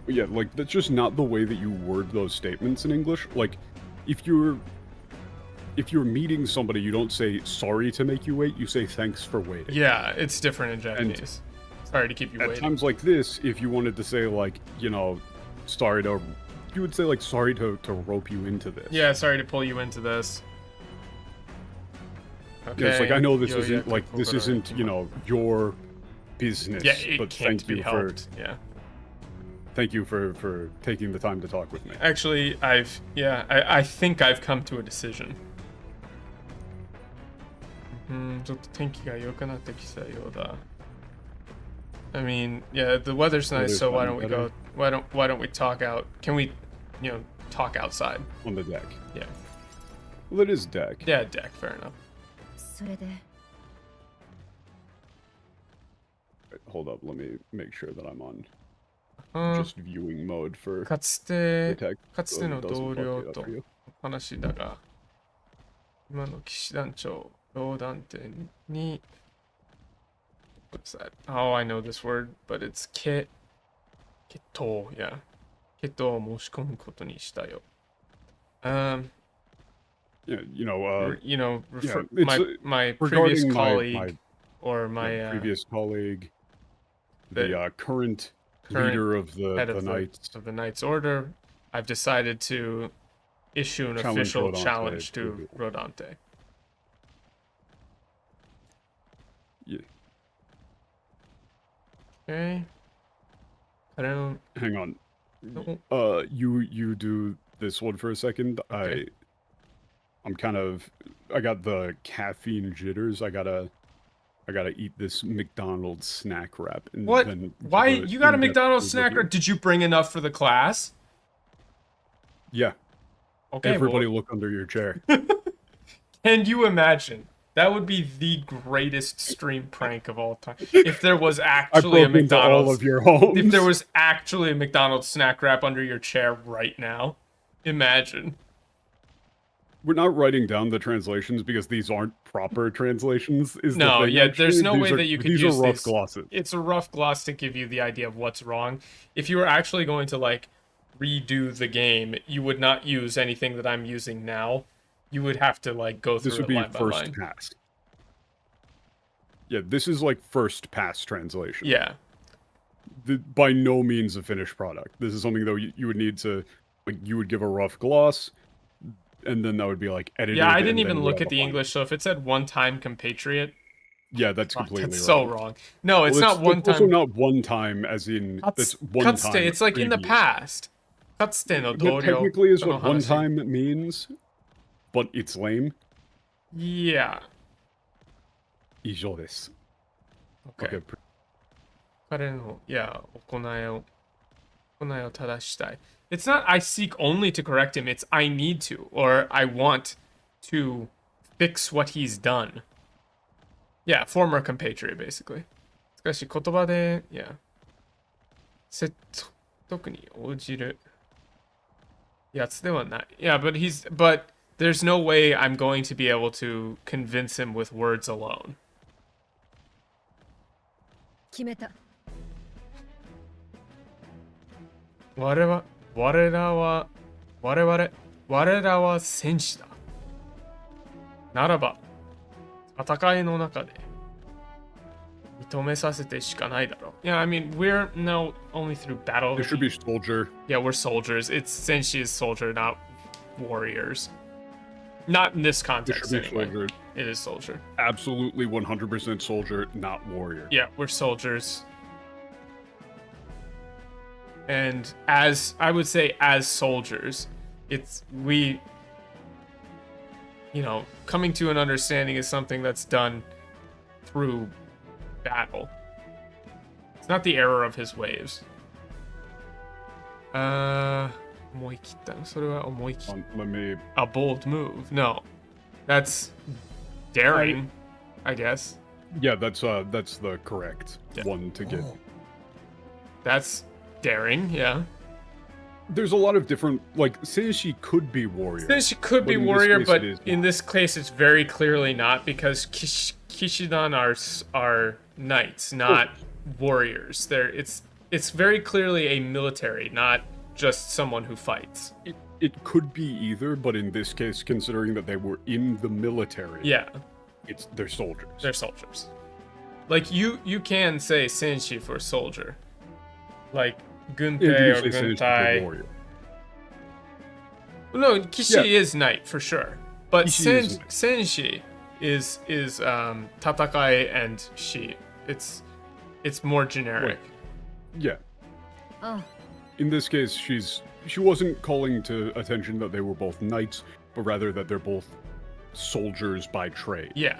Yeah, like, that's just not the way that you word those statements in English. Like, if you're meeting somebody, you don't say sorry to make you wait, you say thanks for waiting. Yeah, it's different in Japanese. Sorry to keep you waiting. At times like this, if you wanted to say, like, you know, sorry to... You would say, like, sorry to rope you into this. Yeah, sorry to pull you into this. Okay. Yeah, it's like, I know this isn't, like, this isn't, you know, your business. Yeah, it but can't thank be you helped. Yeah. Thank you for taking the time to talk with me. Actually, I think I've come to a decision. I mean, yeah, the weather's nice, so why don't we go? Why don't we talk out? Can we, you know, talk outside on the deck? Yeah. Well, it is deck. Yeah, deck. Fair enough. Hold up, let me make sure that I'm on just viewing mode for. かつての同僚と話だが、今の騎士団長ローダンテに。What's that? Oh, I know this word, but it's keto, yeah. Keto を申し込むことにしたよ. Yeah, you know, my previous colleague, or my previous colleague, the current leader of the Knights of the Knights Order, I've decided to issue an official challenge to Rodante. Yeah. Okay. I don't. Hang on. No. You do this one for a second. Okay. I got the caffeine jitters. I gotta eat this McDonald's snack wrap. And what? Then why you got a McDonald's snack wrap? Did you bring enough for the class? Yeah. Okay. Everybody look under your chair. Can you imagine? That would be the greatest stream prank of all time. If there was actually a McDonald's, all of your homes. If there was actually a McDonald's snack wrap under your chair right now, imagine. We're not writing down the translations because these aren't proper translations. There's no way that you could use these. These are rough glosses. It's a rough gloss to give you the idea of what's wrong. If you were actually going to like redo the game, you would not use anything that I'm using now. You would have to like go through it line by line. This would be first pass. Yeah, this is like first pass translation. Yeah. By no means a finished product. This is something though you would need to, like, you would give a rough gloss, and then that would be like edited. Yeah, I didn't even look at the English, so if it said one-time compatriot. Yeah, that's completely that's so wrong. No, it's not one time. It's also not one time, as in that's one time. It's like in the past. Katsute no doryo. That technically is what one time means. But it's lame. Yeah. 以上です. Okay. 彼の、yeah, 行いを正したい. It's not I seek only to correct him, it's I need to, or I want to fix what he's done. Yeah, former compatriot, basically. しかし言葉で、yeah. 説得に応じるやつではない. Yeah, but there's no way I'm going to be able to convince him with words alone. 決めた。我らは戦士だ。ならば、戦いの中で認めさせてしかないだろう. Yeah, I mean, we're now only through battle. There should be soldier. Yeah, we're soldiers. It's Senshi is soldier, not warriors. Not in this context, anyway. Soldier. It is soldier. Absolutely 100% soldier, not warrior. Yeah, we're soldiers. And as, I would say, as soldiers, we, you know, coming to an understanding is something that's done through battle. It's not the error of his waves. 思い切った。それは思い切った。Let me... A bold move. No. That's daring, I guess. Yeah, that's the correct one to get. That's daring, yeah. There's a lot of different, like, Senshi could be warrior. Senshi could be warrior, but in this case it's very clearly not, because Kishidan are knights, not warriors. It's very clearly a military, not just someone who fights. It could be either, but in this case, considering that they were in the military, yeah, they're soldiers. They're soldiers. Like you can say Senshi for soldier, like Gunpei or Guntai. No, Kishi is knight for sure, but Senshi is Tatakai and Shi. It's more generic. Wait. Yeah. Oh. In this case, she wasn't calling to attention that they were both knights, but rather that they're both soldiers by trade. Yeah.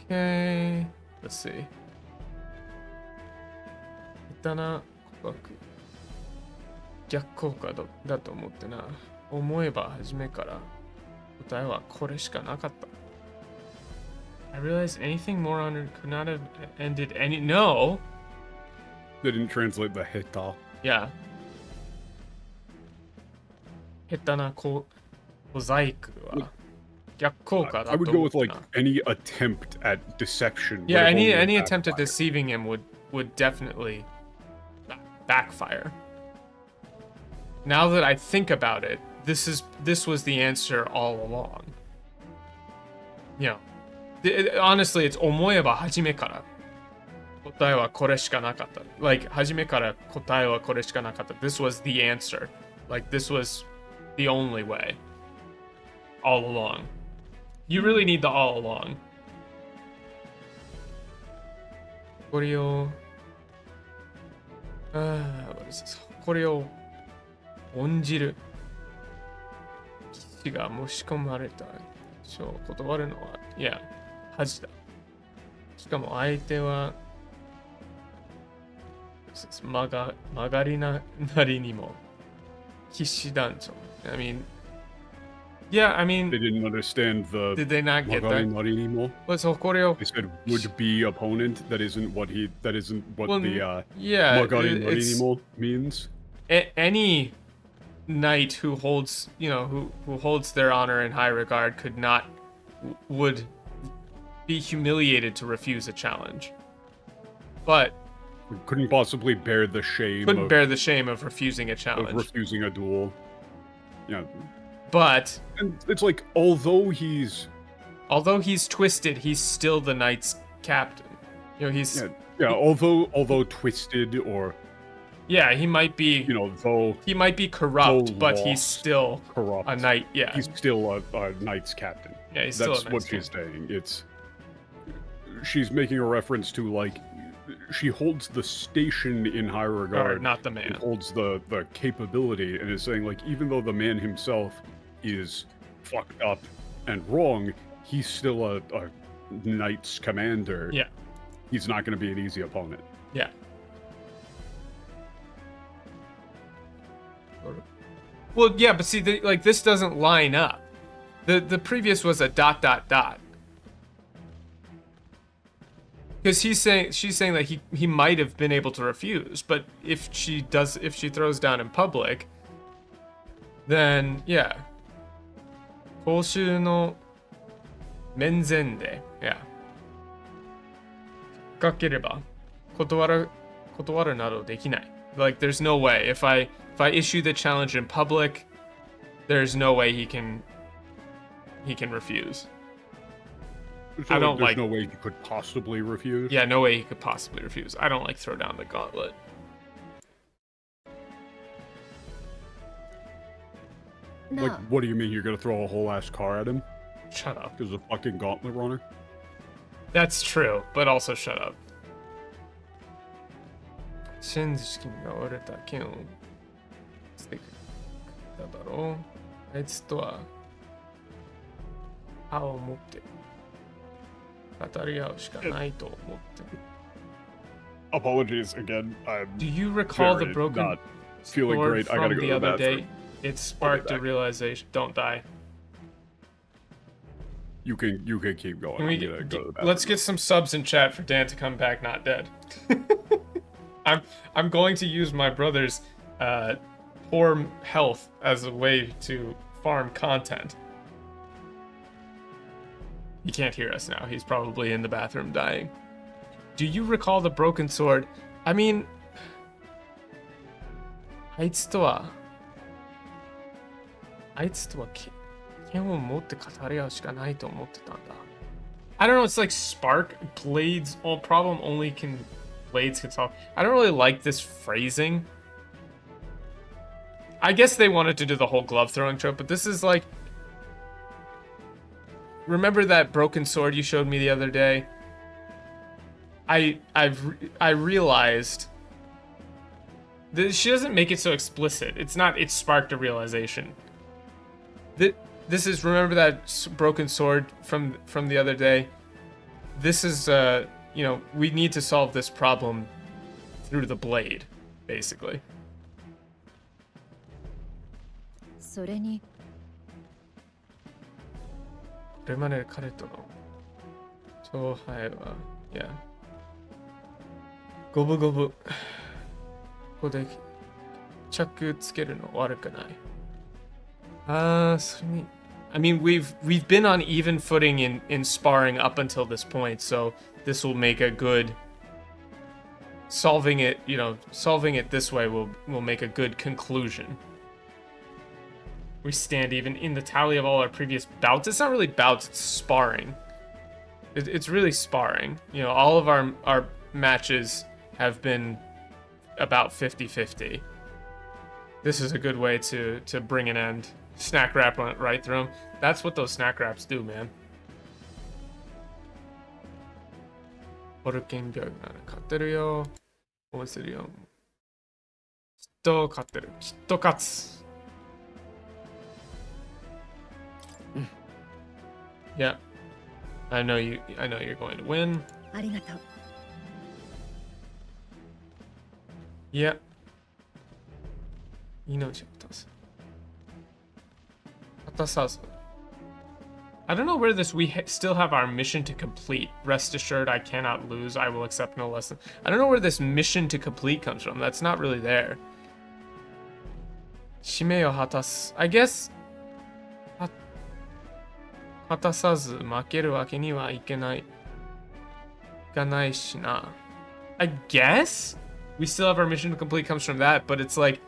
Okay. Let's see. だな、告白。逆効果だと思ってな。思えば初めから答えはこれしかなかった。I realized anything more honored could not have ended any. No! They didn't translate the heta. Yeah. 下手な小細工は逆効果だと思った。 I would go with like any attempt at deception. Yeah, any attempt at deceiving him would definitely backfire. Now that I think about it, this was the answer all along. You know, honestly, it's 思えば初めから答えはこれしかなかった。Like 初めから答えはこれしかなかった。This was the answer. Like this was the only way. All along. You really need the all along. これをwhat is this? これを恩じる。騎士が申し込まれた書を断るのは、いや、恥だ。しかも相手は、曲がりなりにも、騎士団長。I mean, yeah, I mean... They didn't understand the... Did they not get that? What's They said would-be opponent. That isn't what the Magari Narinimo means. Any knight who holds, who holds their honor in high regard would be humiliated to refuse a challenge. But... Couldn't possibly bear the shame of refusing a challenge. Of refusing a duel. Yeah. But... And it's like, although he's twisted, he's still the knight's captain. He's... Yeah, although twisted or... Yeah, he might be... though... He might be corrupt, but he's still corrupt. A knight, yeah. He's still a knight's captain. Yeah, he's still a knight's captain. That's what she's saying. She's making a reference to, like... She holds the station in high regard. Or not the man. She holds the capability, and is saying, like, even though the man himself is fucked up and wrong, he's still a knight's commander. Yeah. he's not going to be an easy opponent. Yeah. Well, yeah, but see, like, this doesn't line up. The previous was a ... Because she's saying that he might have been able to refuse, but if she throws down in public, then yeah. 公衆の面前で yeah. かければ断るなどできない. Like, there's no way. If I issue the challenge in public, there's no way he can refuse. So I don't like. There's no way he could possibly refuse. Yeah, no way he could possibly refuse. I don't like throw down the gauntlet. No. Like, what do you mean you're gonna throw a whole ass car at him? Shut up. Because a fucking gauntlet runner. That's true, but also shut up. 真実君が折れた剣を捨てただろう。あいつとは歯を持って語り合うしかないと思ってる。Apologies again. Do you recall the broken not feeling sword great. I gotta from go the to the other bathroom. day? It sparked a realization. Don't die. You can keep going. Can go to the bathroom. Let's get some subs in chat for Dan to come back not dead. I'm going to use my brother's poor health as a way to farm content. He can't hear us now. He's probably in the bathroom dying. Do you recall the broken sword? I mean, あいつとは剣を持って語り合うしかないと思ってたんだ. I don't know, it's like spark blades. Blades can solve. I don't really like this phrasing. I guess they wanted to do the whole glove throwing trope, but this is like, remember that broken sword you showed me the other day? I realized that she doesn't make it so explicit. It's not, it sparked a realization. This is, remember that broken sword from the other day? This is, you know, we need to solve this problem through the blade, basically. それにこれまで彼との勝敗は、いや、五分五分。ここで着つけるの悪くない。それに I mean, we've been on even footing in sparring up until this point, so this will make a good solving it this way will make a good conclusion. We stand even in the tally of all our previous bouts. It's not really bouts, it's sparring. It's really sparring. You know, all of our matches have been about 50-50. This is a good way to bring an end. Snack wrap went right through him. That's what those snack wraps do, man. ボルケン病院なら勝ってるよ。応援するよ。きっと勝ってる。きっと勝つ。Yeah. I know you're going to win. ありがとう。Yeah. 命を渡す。渡さず。I don't know where this we still have our mission to complete. Rest assured I cannot lose. I will accept no less than. I don't know where this mission to complete comes from. That's not really there. 使命を果たす. I guess 果たさず負けるわけにはいけない。いかないしな. I guess we still have our mission to complete comes from that, but it's like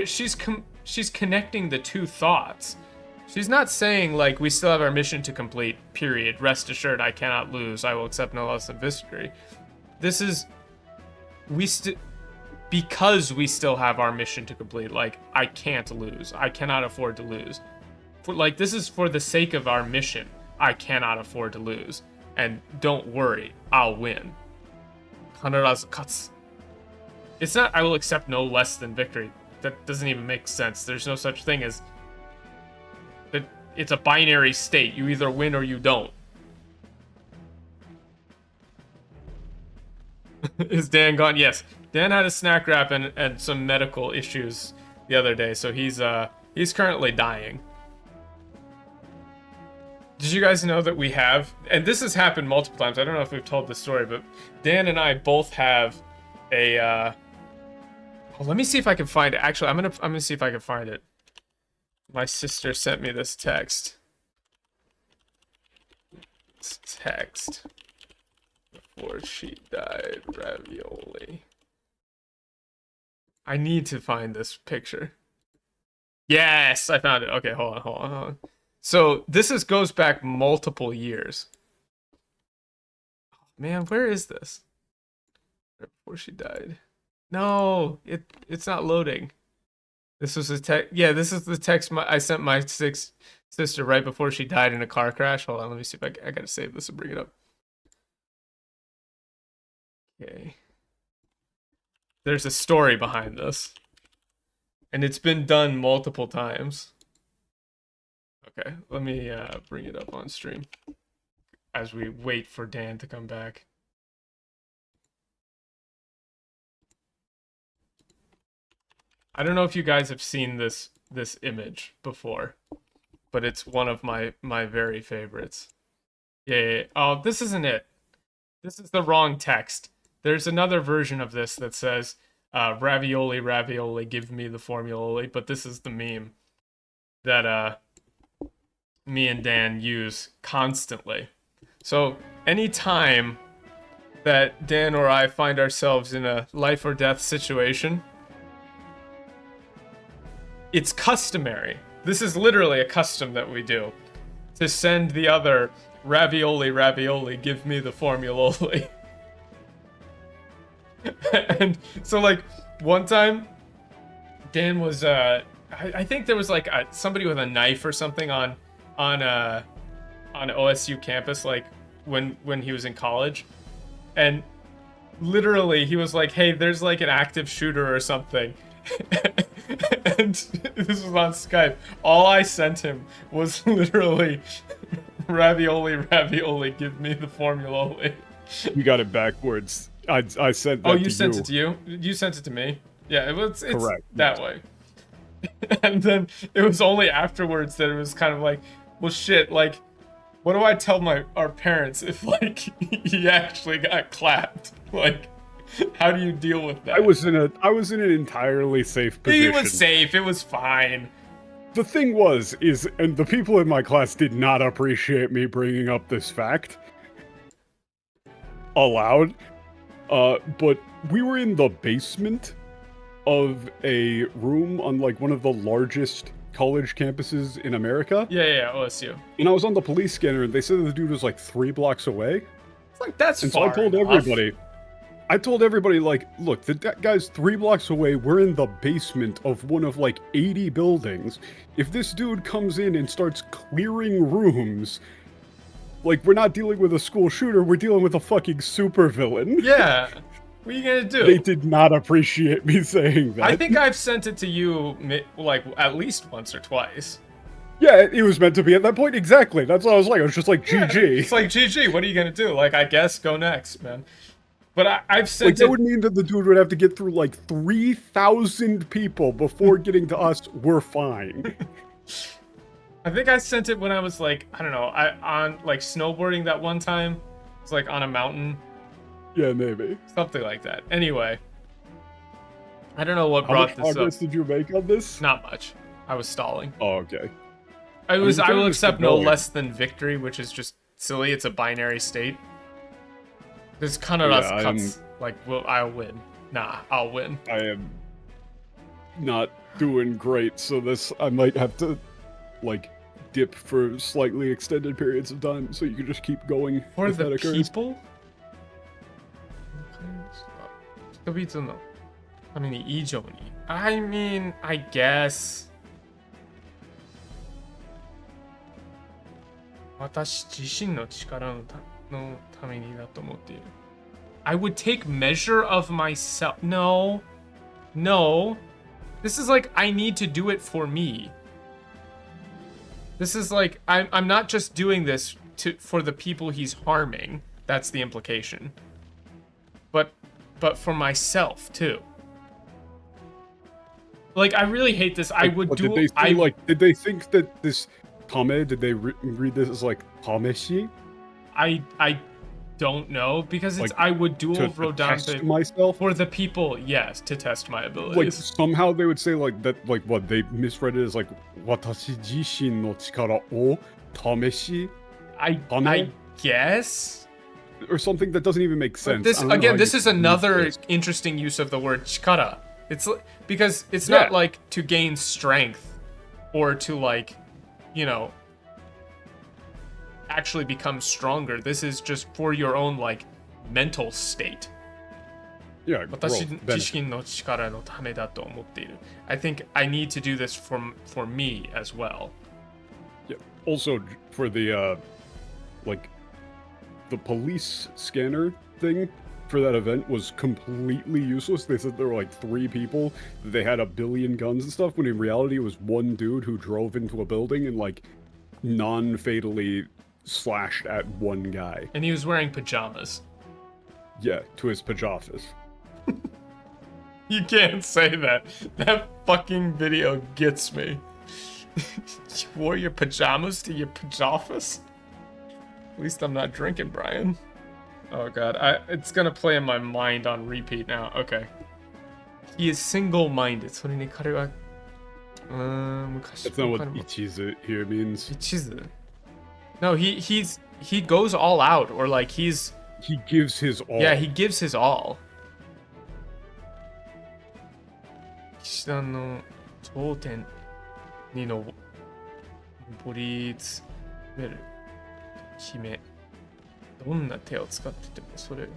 she's connecting the two thoughts. She's not saying, like, we still have our mission to complete, period. Rest assured, I cannot lose. I will accept no less than victory. This is... because we still have our mission to complete. Like, I can't lose. I cannot afford to lose. This is for the sake of our mission. I cannot afford to lose. And don't worry, I'll win. 必ず勝つ. It's not, I will accept no less than victory. That doesn't even make sense. There's no such thing as... It's a binary state. You either win or you don't. Is Dan gone? Yes. Dan had a snack wrap and some medical issues the other day, so he's currently dying. Did you guys know that we have, and this has happened multiple times, I don't know if we've told this story, but Dan and I both have a, oh, let me see if I can find it. Actually, I'm gonna see if I can find it. My sister sent me this text. This text. Before she died, ravioli. I need to find this picture. Yes, I found it. Okay, hold on. So this goes back multiple years. Man, where is this? Before she died. No, it's not loading. This was a text. Yeah, this is the text I sent my sister right before she died in a car crash. Hold on, let me see if I gotta save this and bring it up. Okay. There's a story behind this. And it's been done multiple times. Okay, let me bring it up on stream as we wait for Dan to come back. I don't know if you guys have seen this image before, but it's one of my very favorites. Yeah. Oh, this isn't it. This is the wrong text. There's another version of this that says, ravioli, ravioli, give me the formuloli, but this is the meme that me and Dan use constantly. So anytime that Dan or I find ourselves in a life or death situation, it's customary. This is literally a custom that we do to send the other ravioli, ravioli, give me the formuloli. And so, like, one time, Dan was, I think there was, like, somebody with a knife or something on OSU campus, like, when he was in college. And literally, he was like, hey, there's, like, an active shooter or something. And this was on Skype. All I sent him was literally, ravioli, ravioli, give me the formuloli. You got it backwards. I sent that to you. Oh, you sent it to you? You sent it to me? Yeah, it's correct. That way. And then it was only afterwards that it was kind of like, well, shit, like, what do I tell our parents if, like, he actually got clapped? Like, how do you deal with that? I was in an entirely safe position. He was safe. It was fine. The thing is, and the people in my class did not appreciate me bringing up this fact aloud. But we were in the basement of a room on, like, one of the largest college campuses in America. Yeah, OSU. And I was on the police scanner, and they said the dude was, like, 3 blocks away. It's like, that's and far so I told everybody, like, look, that guy's 3 blocks away. We're in the basement of one of, like, 80 buildings. If this dude comes in and starts clearing rooms, like, we're not dealing with a school shooter, we're dealing with a fucking supervillain. Yeah. What are you gonna do? They did not appreciate me saying that. I think I've sent it to you, like, at least once or twice. Yeah, it was meant to be at that point, exactly. That's what I was like. I was just like, GG. Yeah, it's like, GG, what are you gonna do? Like, I guess, go next, man. But I've sent like, that would mean that the dude would have to get through, like, 3,000 people before getting to us. We're fine. I think I sent it when I was, like, I don't know, on, like, snowboarding that one time. It was, like, on a mountain. Yeah, maybe. Something like that. Anyway. I don't know what brought this up. How much progress did you make on this? Not much. I was stalling. Oh, okay. I will accept no less than victory, which is just silly. It's a binary state. This kind of cuts, like, I'll win. Nah, I'll win. I am not doing great, so I might have to, like, dip for slightly extended periods of time, so you can just keep going. For the people? I mean, I guess. I would take measure of myself. No. This is like, I need to do it for me. This is like, I'm not just doing this for the people he's harming. That's the implication. But but for myself too. Like, I really hate this. I would do. Did they think that this tame? Did they read this as like tameshi? I don't know, because it's I would dual rodante myself for the people. Yes, to test my abilities. Like somehow they would say like that. Like what they misread it as like watashi jishin no chikara o tameshi. I guess. Or something that doesn't even make sense. This is another interesting use of the word chikara. It's because it's not like to gain strength or to like, you know, actually become stronger. This is just for your own like mental state. Yeah. I think I need to do this for me as well. Yeah. Also for the like the police scanner thing for that event was completely useless. They said there were like 3 people, they had 1 billion guns and stuff, when in reality it was one dude who drove into a building and like non-fatally slashed at one guy. And he was wearing pajamas. Yeah, to his pajamas. You can't say that. That fucking video gets me. You wore your pajamas to your pajamas? At least I'm not drinking, Brian. Oh god, it's gonna play in my mind on repeat now. Okay. He is single-minded. That's not what ichizu here means. Ichizu. No, he goes all out, or like he gives his all. Yeah, he gives his all. 岸田の頂点に登り詰める姫。どんな手を使っててもそれ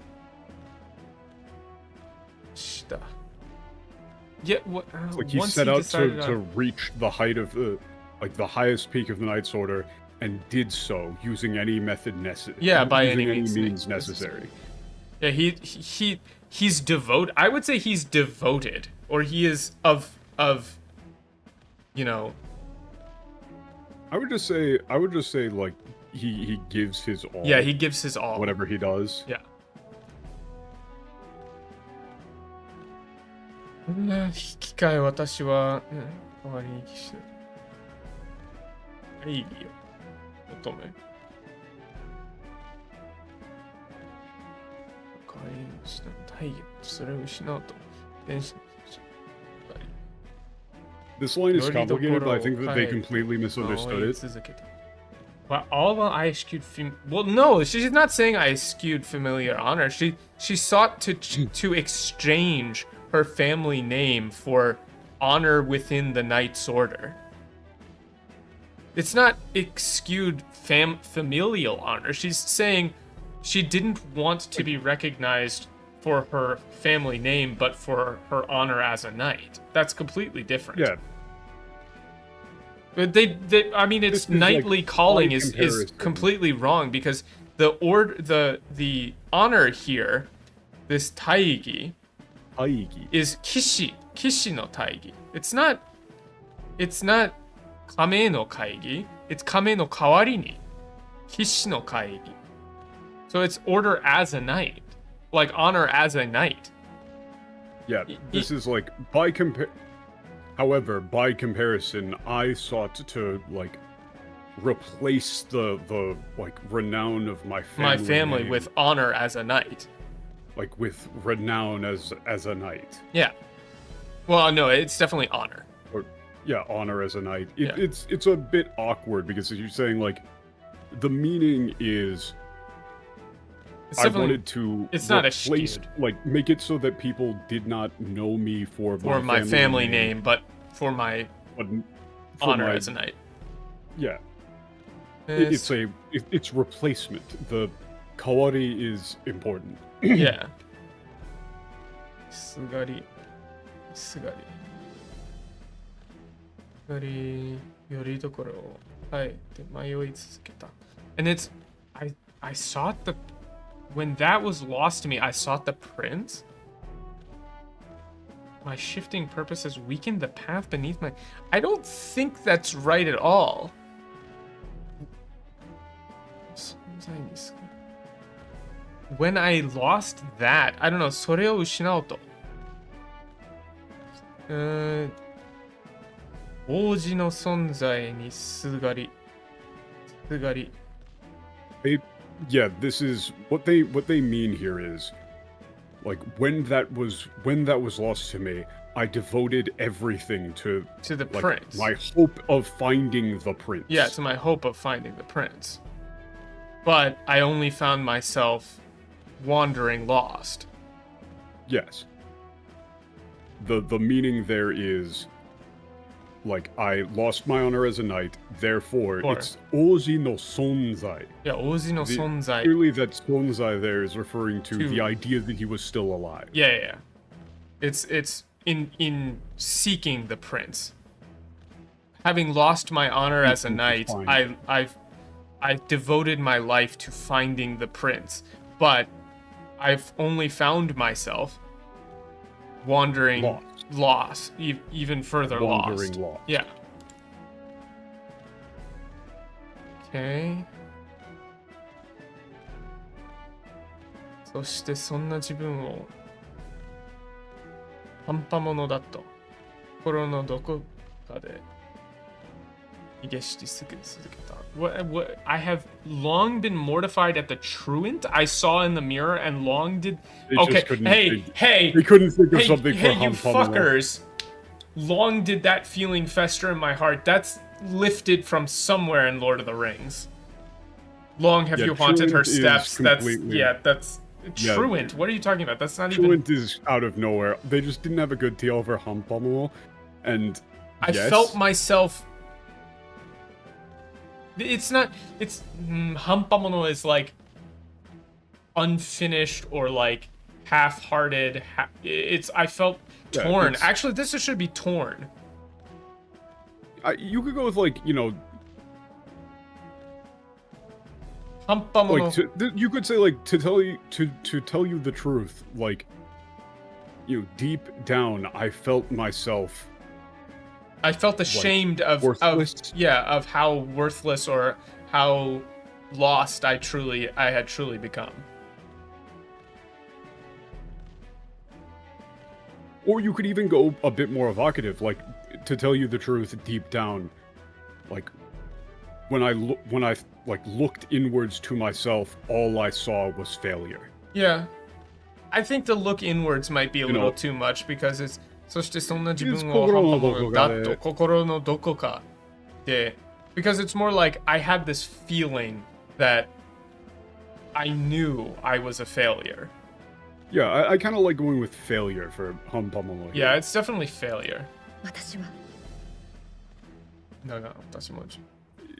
した。Yeah, what? Like he set out to reach the height of the highest peak of the Knight's Order, and did so using any method necessary. Yeah, by any means necessary. Yeah, he's devoted. I would say he's devoted, or he is of you know. I would just say like he gives his all. Yeah, he gives his all. Whatever he does. Yeah. 機会私は、代わりに騎士大義を求め代わりに失う大義それを失うと電子 This line is complicated, but I think that they completely misunderstood it. Well, all while I eschewed well, no, she's not saying I eschewed familiar honor. She sought to exchange her family name for honor within the Knight's Order. It's not eschewed familial honor. She's saying she didn't want to be recognized for her family name, but for her honor as a knight. That's completely different. Yeah. But I mean, it's knightly like calling is completely wrong, because the honor here, this taigi, is kishi no taigi. It's not kame no kaigi. It's kame no kawari ni kishi no kaigi. So it's order as a knight, like honor as a knight. Yeah, this is like However, by comparison, I sought to like replace the like renown of my family with honor as a knight. Like with renown as a knight. Yeah. Well, no, it's definitely honor. Or yeah, honor as a knight. It's a bit awkward, because you're saying like the meaning is I wanted to replace, like, make it so that people did not know me for my family name, but for my honor as a knight. Yeah. It's replacement. The kawari is important. Yeah. Sugari. And it's I sought the when that was lost to me, I sought the prince. My shifting purpose has weakened the path beneath my... I don't think that's right at all. when I lost that, I don't know, それを失うと。王子の存在にすがり。Yeah, this is what they mean here is like when that was lost to me, I devoted everything to the like, prince. My hope of finding the prince. Yeah, to my hope of finding the prince. But I only found myself wandering lost. Yes. The meaning there is like I lost my honor as a knight, therefore it's Oji no sonzai. Yeah, Oji no sonzai. Clearly that sonzai there is referring to the idea that he was still alive. Yeah. It's in seeking the prince. Having lost my honor as a knight, I've devoted my life to finding the prince, but I've only found myself wandering lost, even further lost. Yeah. Okay. そしてそんな自分を半端者だと心のどこかで卑下し続けた。What I have long been mortified at the truant I saw in the mirror and long did. Okay, hey, they couldn't think of something for you fuckers. Long did that feeling fester in my heart. That's lifted from somewhere in Lord of the Rings. Long have you haunted her steps. That's truant. What are you talking about? That's not truant is out of nowhere. They just didn't have a good deal for Hampamulo, and I felt myself. Hampamono is like unfinished or like half-hearted. I felt torn. Actually, this should be torn. You could go with like, you know, Hampamono. Like you could say like to tell you the truth. Like, you know, deep down, I felt myself. I felt ashamed of how worthless or how lost I had truly become. Or you could even go a bit more evocative, like to tell you the truth deep down, like when I looked inwards to myself, all I saw was failure. Yeah, I think the look inwards might be a little too much because it's. そしてそんな自分を半端者だと心のどこかで because it's more like I had this feeling that I knew I was a failure. Yeah, I kind of like going with failure for Hampamono. Yeah, it's definitely failure. 私は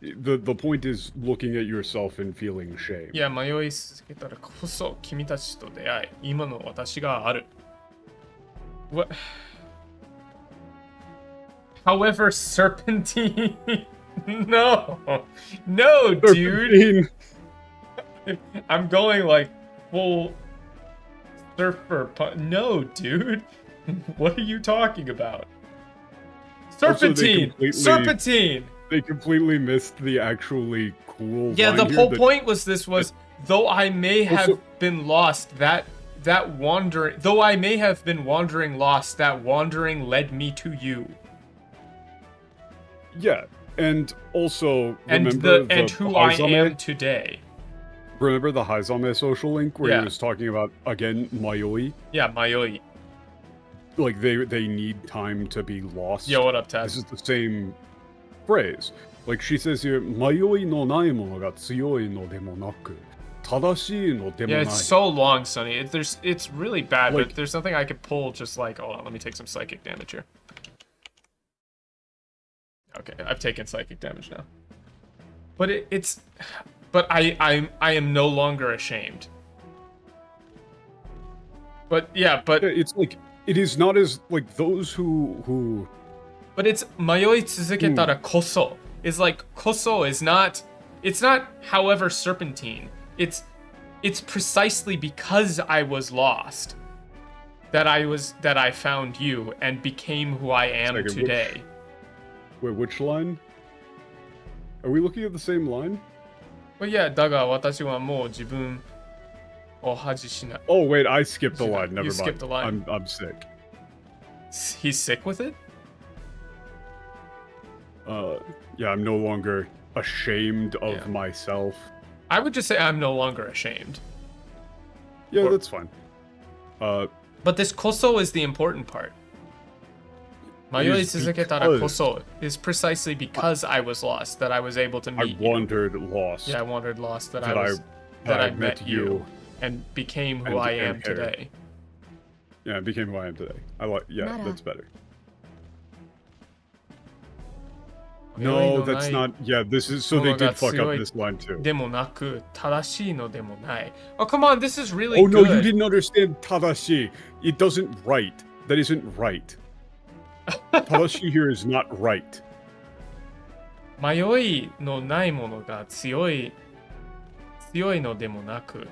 The point is looking at yourself and feeling shame. Yeah, 迷い続けたらこそ君たちと出会い今の私がある What? However, Serpentine. No, dude. I'm going like full surfer. No, dude. What are you talking about? Serpentine. Serpentine. They completely missed the actually cool. Yeah, the whole point was though I may have been lost, that wandering. Though I may have been wandering lost, that wandering led me to you. Yeah, and also remember who I am today. Remember the Haizame social link where he was talking about again Mayoi? Yeah, Mayoi. Like they need time to be lost. Yo, what up, Taz? This is the same phrase. Like she says here, Mayoi no nai mono ga tsuyoi no demo naku. Tadashii no demo nai. Yeah, it's so long, Sonny. It's really bad, but there's nothing I could pull just like, hold on, let me take some psychic damage here. Okay, I've taken psychic damage now. But I am no longer ashamed. But it's like it is not as like those who But it's mayoi tsuzuketara koso. Is like koso is not however serpentine. It's precisely because I was lost that I found you and became who I am today. Wait, which line? Are we looking at the same line? Well, yeah, だが私はもう自分 Oh wait, I skipped the line. Never mind. You skipped the line. I'm sick. He's sick with it? Yeah, I'm no longer ashamed of myself. I would just say I'm no longer ashamed. Yeah, that's fine. But this koso is the important part. Mayoi tsuzuketara koso is precisely because I was lost that I was able to meet you. I wandered lost. Yeah, I wandered lost that I met you and became who I am today. Yeah, I became who I am today. That's better. No, that's not. Yeah, this is so they did fuck up this line too. Oh, come on, this is really good. Oh no, you didn't understand tadashi. It doesn't right. That isn't right. Tadashi here is not right. 迷いのないものが強いのでもなく、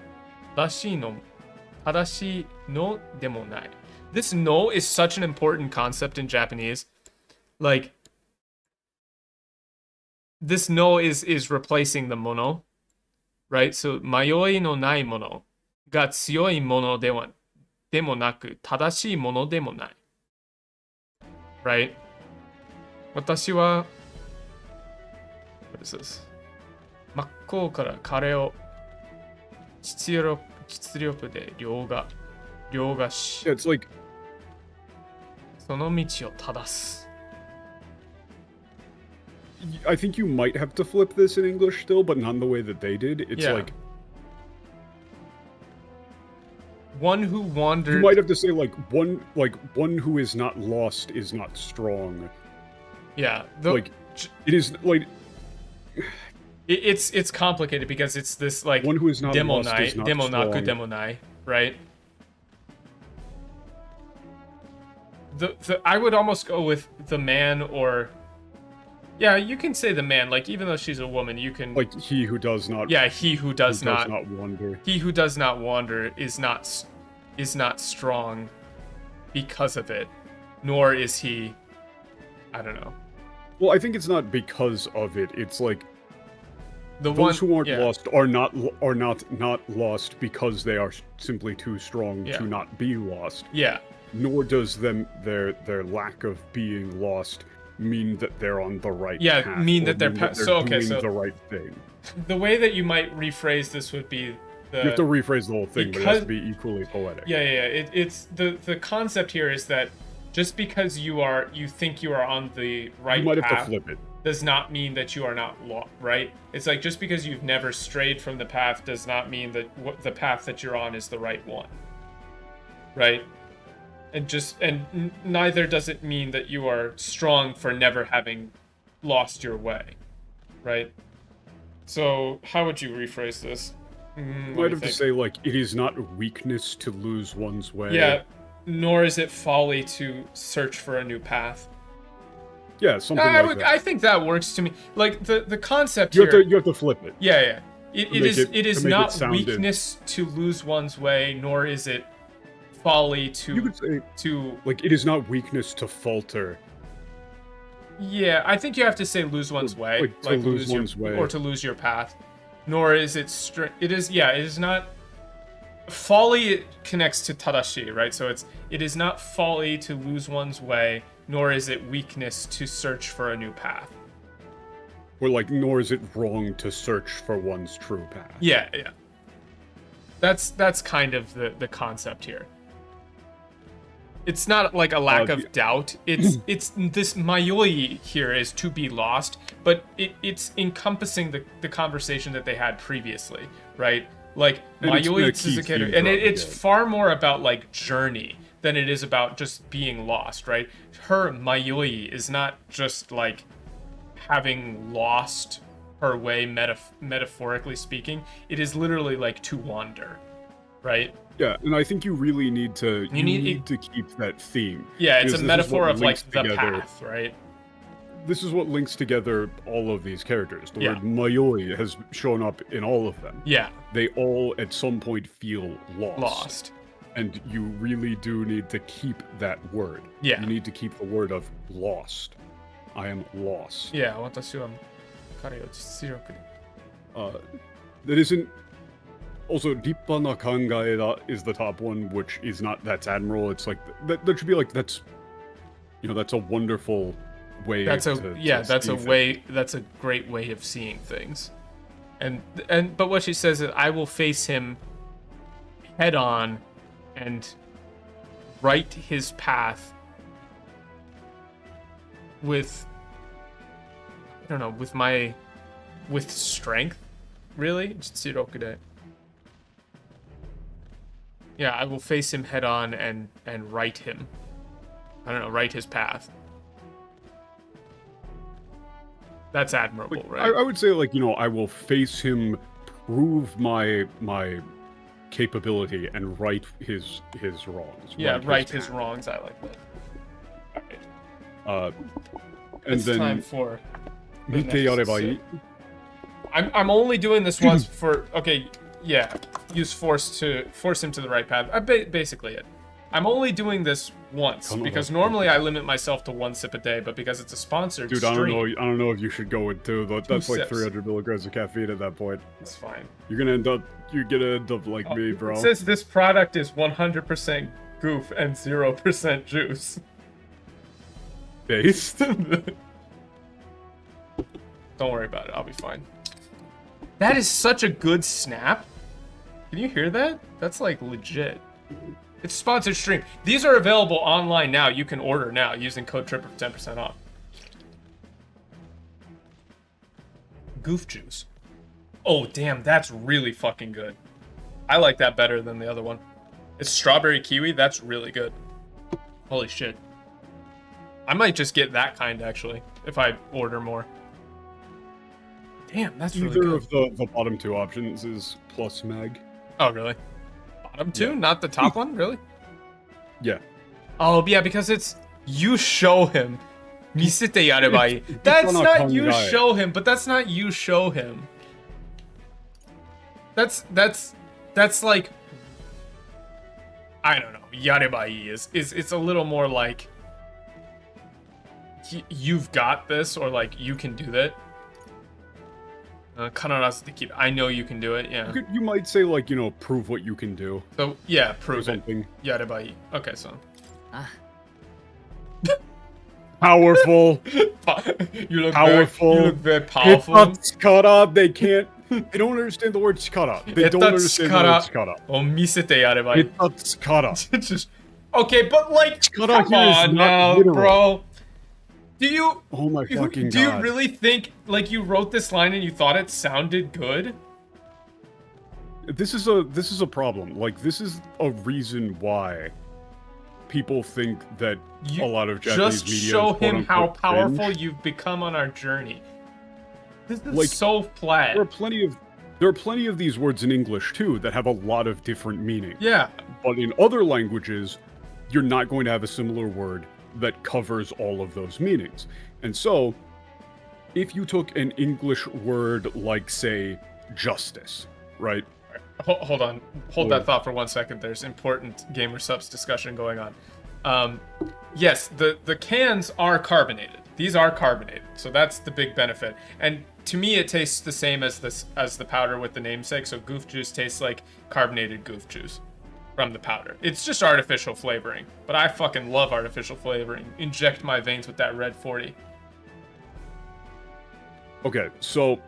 正しいのでもない。This no is such an important concept in Japanese. Like, this no is replacing the mono, right? So, 迷いのないものが強いものでもなく、正しいものでもない。Right? 私は What is this? 真っ向から彼を実力で凌駕し Yeah, it's like その道を正す I think you might have to flip this in English still, but not in the way that they did. It's like one who wandered. You might have to say one who is not lost is not strong. Yeah, it is like it's complicated because it's this like one who is not lost is not demonaku strong. demonai, right? I would almost go with the man or yeah, you can say the man. Like even though she's a woman, you can like he who does not. Yeah, he who does not wander. He who does not wander is not strong because of it, nor is he. I don't know. Well, I think it's not because of it. It's like those who aren't lost are not lost because they are simply too strong to not be lost. Yeah. Nor does their lack of being lost mean that they're on the right path. Yeah, mean that they're doing the right thing. The way that you might rephrase this would be you have to rephrase the whole thing, but it has to be equally poetic. Yeah. It's the concept here is that just because you think you are on the right path, you might have to flip it. Does not mean that you are not right. It's like just because you've never strayed from the path does not mean that the path that you're on is the right one. Right? And neither does it mean that you are strong for never having lost your way. Right? So how would you rephrase this? You might have to say like it is not weakness to lose one's way. Yeah. Nor is it folly to search for a new path. Yeah, something like that. I think that works to me. Like the concept you here. You have to flip it. Yeah. It is not weakness to lose one's way, nor is it folly to. You could say like it is not weakness to falter. Yeah, I think you have to say lose one's way, like to lose one's way, or to lose your path. Nor is it it is not. Folly connects to tadashi, right? So it is not folly to lose one's way, nor is it weakness to search for a new path. Or like, nor is it wrong to search for one's true path. Yeah. That's kind of the concept here. It's not like a lack of doubt. It's this mayoi here is to be lost, but it's encompassing the conversation that they had previously, right? Like mayoi tsuzukeru, and it's far more about like journey than it is about just being lost, right? Her mayoi is not just like having lost her way metaphorically speaking. It is literally like to wander, right? Yeah, and I think you really need to need to keep that theme. Yeah, it's a metaphor of like the path, right? This is what links together all of these characters. The word mayoi has shown up in all of them. Yeah. They all at some point feel lost. And you really do need to keep that word. Yeah. You need to keep the word of lost. I am lost. Yeah, 私は彼を実力で。That isn't Also, Dippa na kangae is the top one, which is not, that's admirable. It's like, that should be like, that's, you know, that's a wonderful way that's a great way of seeing things. But what she says is, I will face him head on and right his path with, I don't know, with strength, really? Jitsuroku. Yeah, I will face him head on and right him. I don't know, right his path. That's admirable, like, right? I would say, like, you know, I will face him, prove my capability, and right his wrongs. Yeah, right his wrongs. I like that. All right. And it's then time for. I'm only doing this once for. Okay, yeah. Use force him to the right path. Basically it. I'm only doing this once because normally I limit myself to 1 sip a day, but because it's a sponsored stream, I don't know if you should go with 2. That's like sips. 300 milligrams of caffeine at that point. It's fine. You're gonna end up like me, bro. It says this product is 100% goof and 0% juice. Based? Don't worry about it. I'll be fine. That is such a good snap. Can you hear that? That's like legit. It's a sponsored stream. These are available online now. You can order now using code TRIPPER for 10% off. Goof juice. Oh, damn. That's really fucking good. I like that better than the other one. It's strawberry kiwi. That's really good. Holy shit. I might just get that kind, actually, if I order more. Damn, that's really good. Either of the bottom 2 options is plus mag. Oh, really? Bottom 2? Yeah. Not the top one? Really? Yeah. Oh, yeah, because it's you show him. Misete yarebai. That's not you show him, but that's not you show him. That's like, I don't know. Yarebai is it's a little more like you've got this, or like you can do that. I know you can do it, yeah. You might say, like, you know, prove what you can do. So, yeah, prove something. It. Yarebai. Okay, so. Powerful. You look powerful. Very powerful. They can't. They don't understand the word tsukara. They don't understand the word tsukara. Oh, misete yarebai. Tsukara. Just, okay, but like, tsukara come on now, literal. Bro. Do you? Oh my fucking god! Do you really think like you wrote this line and you thought it sounded good? This is a problem. Like, this is a reason why people think that a lot of Japanese media just show him how powerful cringe. You've become on our journey. This is like, so flat. There are plenty of these words in English too that have a lot of different meanings. Yeah. But in other languages, you're not going to have a similar word that covers all of those meanings. And so, if you took an English word like, say, justice, right? Hold on. Hold that thought for 1 second. There's important gamer subs discussion going on. Yes, the cans are carbonated. These are carbonated, so that's the big benefit. And to me, it tastes the same as the powder with the namesake. So goof juice tastes like carbonated goof juice from the powder. It's just artificial flavoring, but I fucking love artificial flavoring. Inject my veins with that red 40. Okay, so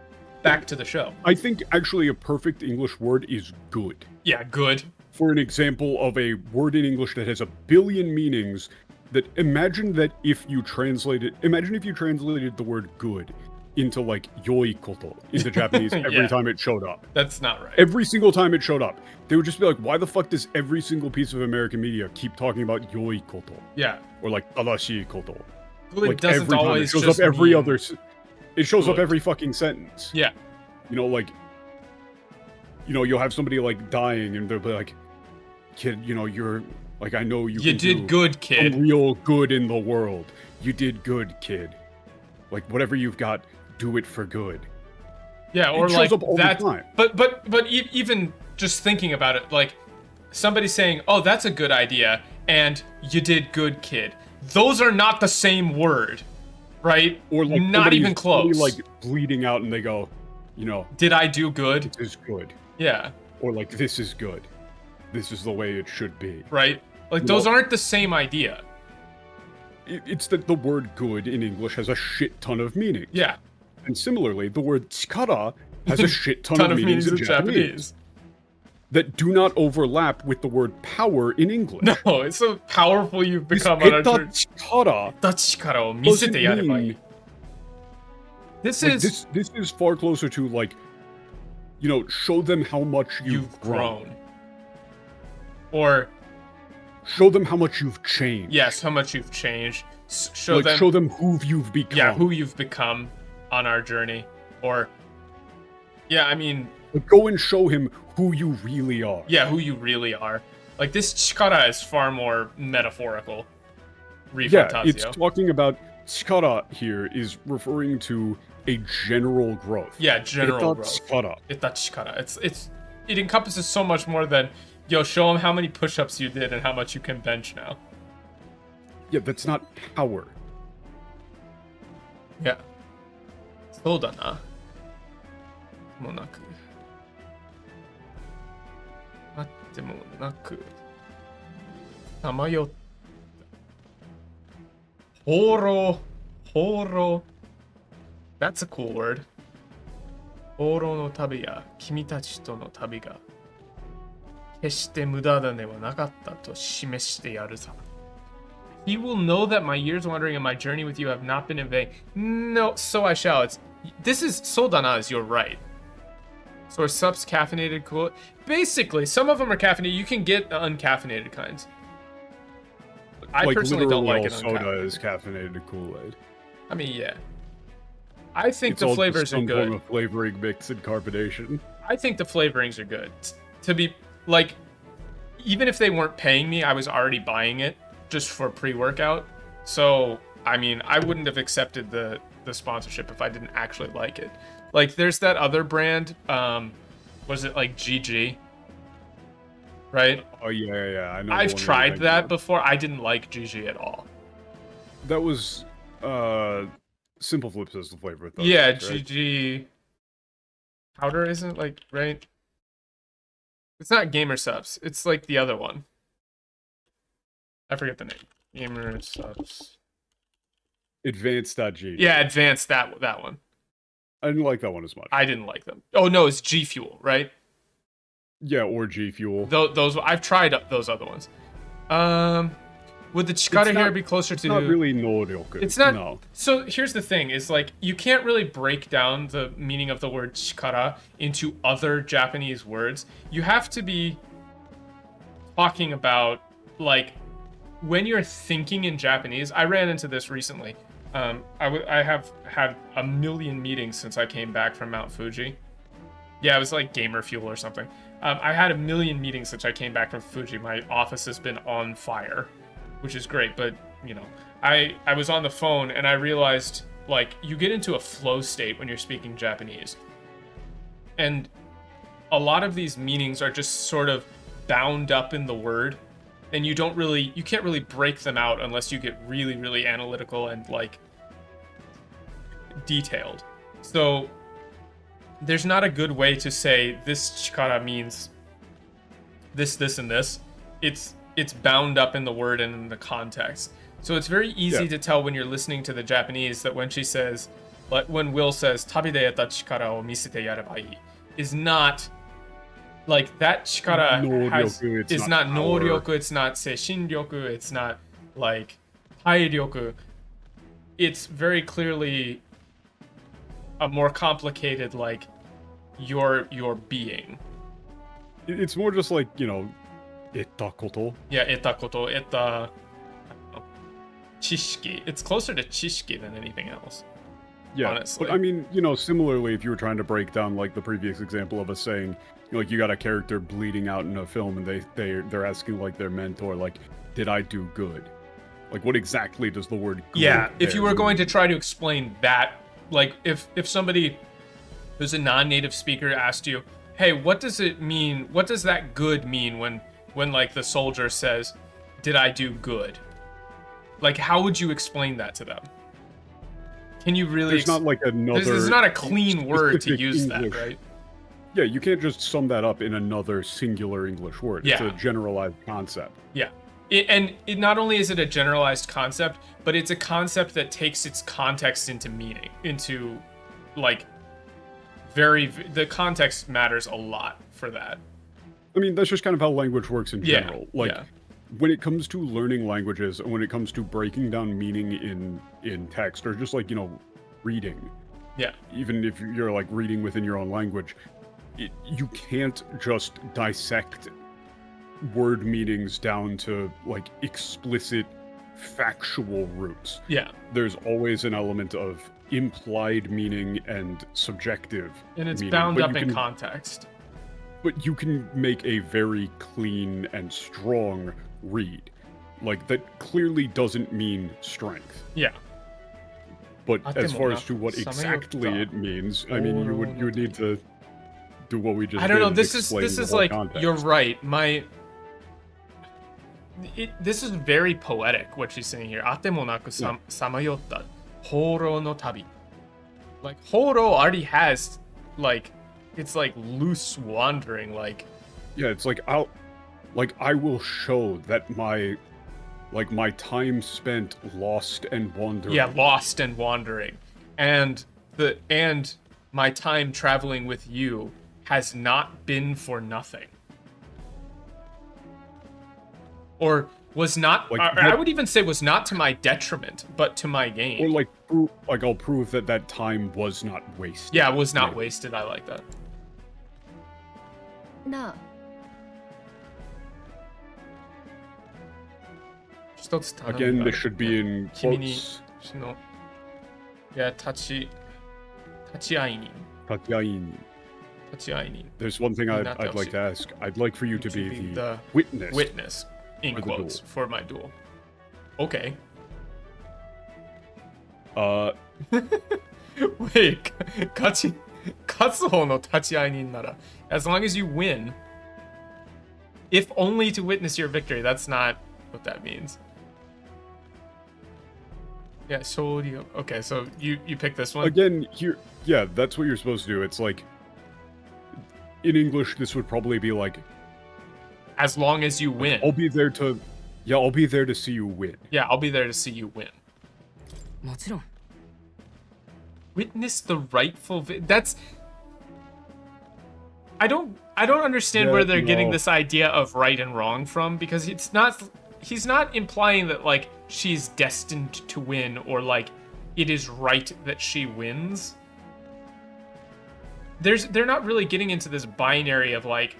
back to the show. I think actually a perfect English word is good. Yeah, good. For an example of a word in English that has a billion meanings, imagine if you translated the word good into like yoi koto into Japanese every time it showed up. That's not right. Every single time it showed up. They would just be like, why the fuck does every single piece of American media keep talking about yoi koto? Yeah. Or like tadashi koto. Good like doesn't every always time. It shows just up every mean other it shows good. Up every fucking sentence. Yeah. You know, like, you know, you'll have somebody like dying and they'll be like, kid, you know, you're like, I know you did good, kid. Real good in the world. You did good, kid. Like, whatever you've got, do it for good. Yeah, or it like shows up all that. The time. But even just thinking about it, like somebody saying, "Oh, that's a good idea," and "You did good, kid." Those are not the same word, right? Or like not even close. Like bleeding out, and they go, you know, "Did I do good?" It is good. Yeah. Or like, this is good. This is the way it should be. Right? Like, those aren't the same idea. It's that the word good in English has a shit ton of meanings. Yeah. And similarly, the word chikara has a shit ton of meanings in Japanese. That do not overlap with the word power in English. No, it's so powerful you've become on our journey. This is far closer to, like, you know, show them how much you've grown. Or show them how much you've changed. Yes, how much you've changed. Show them who you've become. Yeah, who you've become on our journey. Or, yeah, I mean... But go and show him who you really are. Yeah, who you really are. Like, this chikara is far more metaphorical. ReFantazio. Yeah, it's talking about... Chikara here is referring to a general growth. Yeah, general growth. Chikara. It encompasses so much more than, yo, show him how many push-ups you did and how much you can bench now. Yeah, that's not power. Yeah. そうだな。もなく。あってもなく。さまよった。放浪。放浪。That's a cool word. 放浪の旅や君たちとの旅が決して無駄種はなかったと示してやるさ。He will know that my years wandering and my journey with you have not been in vain. No, so I shall. This is Soldana is you're right. So are subs caffeinated cool? Basically, some of them are caffeinated. You can get uncaffeinated kinds. I like personally don't like it. Soda is caffeinated Kool-Aid. I mean, yeah. I think it's the flavors are good. Form of flavoring mix and carbonation. I think the flavorings are good. To be like, even if they weren't paying me, I was already buying it just for pre-workout. So, I mean, I wouldn't have accepted the sponsorship if I didn't actually like it. Like, there's that other brand, was it like GG? Right? Oh, yeah. I know. I've tried that before. I didn't like GG at all. That was, Simple Flips as the flavor with those. Yeah, things, right? GG powder isn't like, right? It's not Gamer Subs. It's like the other one. I forget the name. Gamer Subs. Advanced.g. Yeah, Advanced, that one. I didn't like that one as much. I didn't like them. Oh no, it's G Fuel, right? Yeah, or G Fuel. Those I've tried those other ones. Would the chikara here be closer to? It's not really noryoku. It's not. No. So here's the thing: is like you can't really break down the meaning of the word chikara into other Japanese words. You have to be talking about like when you're thinking in Japanese. I ran into this recently. I have had a million meetings since I came back from Mount Fuji. Yeah, it was like Gamer Fuel or something. I had a million meetings since I came back from Fuji. My office has been on fire, which is great. But, you know, I was on the phone and I realized, like, you get into a flow state when you're speaking Japanese. And a lot of these meanings are just sort of bound up in the word. And you can't really break them out unless you get really, really analytical and, like, detailed. So there's not a good way to say this chikara means this, and this. It's bound up in the word and in the context. So it's very easy to tell when you're listening to the Japanese that when she says, like when Will says, "Tabi de eta chikara o misete yarebai," is not like that chikara is not noryoku, it's not seishinryoku, it's not like tairyoku. It's very clearly a more complicated, like, your being. It's more just like, you know, eta koto. Yeah, eta koto, eta chishiki. It's closer to chishiki than anything else. Yeah, honestly. But I mean, you know, similarly, if you were trying to break down like the previous example of us saying, you know, like you got a character bleeding out in a film and they're asking like their mentor, like, did I do good? Like, what exactly does the word good if you were going to try to explain that, like, if somebody who's a non-native speaker asked you, hey, what does it mean? What does that good mean when like the soldier says, did I do good? Like, how would you explain that to them? Can you really? There's not like another. There's not a clean word to use English. that, right? Yeah, you can't just sum that up in another singular English word. Yeah. It's a generalized concept. Yeah. Not only is it a generalized concept, but it's a concept that takes its context into meaning, into, like, the context matters a lot for that. I mean, that's just kind of how language works in general. When it comes to learning languages, and when it comes to breaking down meaning in text, or just, like, you know, reading. Yeah. Even if you're, like, reading within your own language, you can't just dissect word meanings down to, like, explicit factual roots. Yeah. There's always an element of implied meaning and subjective and it's meaning, bound up in context. But you can make a very clean and strong read. Like, that clearly doesn't mean strength. Yeah. But as far as to what exactly it means, I mean, you would need to do what we just I don't know, did, this is like context. You're right. This is very poetic, what she's saying here. Atemonaku samayotta horo no tabi. Like, horo already has, like, it's like loose wandering, like. Yeah, it's like I will show that my time spent lost and wandering. Yeah, lost and wandering. And my time traveling with you has not been for nothing. Or was not, I would even say was not to my detriment, but to my gain. Or I'll prove that time was not wasted. Yeah, it was not wasted. I like that. No. Again, this should be in quotes. Yeah, tachi aini. There's one thing I'd like to ask. I'd like for you to be the witness. Witness, in quotes, for my duel. Okay. Wait, katsuho no tachiai nara. As long as you win, if only to witness your victory. That's not what that means. Yeah, shōryu. Okay, so you pick this one? Again, here, yeah, that's what you're supposed to do. It's like, in English, this would probably be like, as long as you win. I'll be there to see you win. Yeah, I'll be there to see you win. Witness the rightful that's I don't understand where they're getting this idea of right and wrong from, because he's not implying that, like, she's destined to win, or, like, it is right that she wins. They're not really getting into this binary of, like,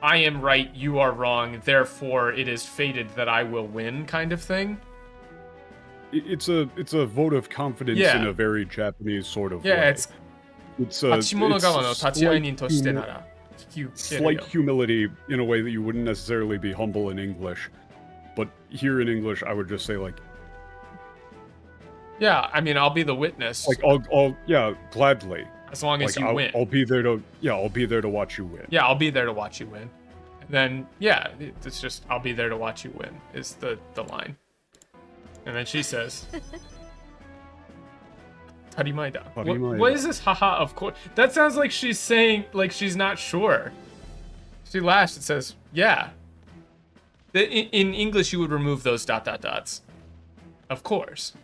I am right, you are wrong, therefore it is fated that I will win kind of thing. It's a vote of confidence in a very Japanese sort of way. It's slight humility in a way that you wouldn't necessarily be humble in English. But here in English, I would just say, like... Yeah, I mean, I'll be the witness. Like, I'll gladly. As long as you win. I'll be there to watch you win. Yeah, I'll be there to watch you win. And then, yeah, it's just, I'll be there to watch you win, is the line. And then she says... Tarimaida. What is this haha, of course? That sounds like she's saying, like, she's not sure. She laughs and says, yeah. In English, you would remove those ... Of course.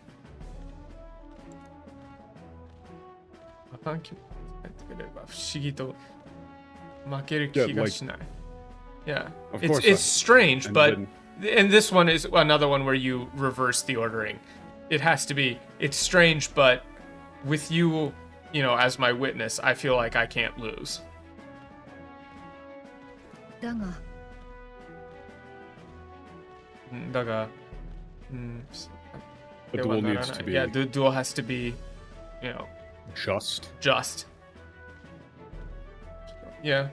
Yeah. It's strange, but... And this one is another one where you reverse the ordering. It has to be... It's strange, but... With you, as my witness, I feel like I can't lose. Daga. The duel needs to be... Yeah, the duel has to be, Just. Yeah.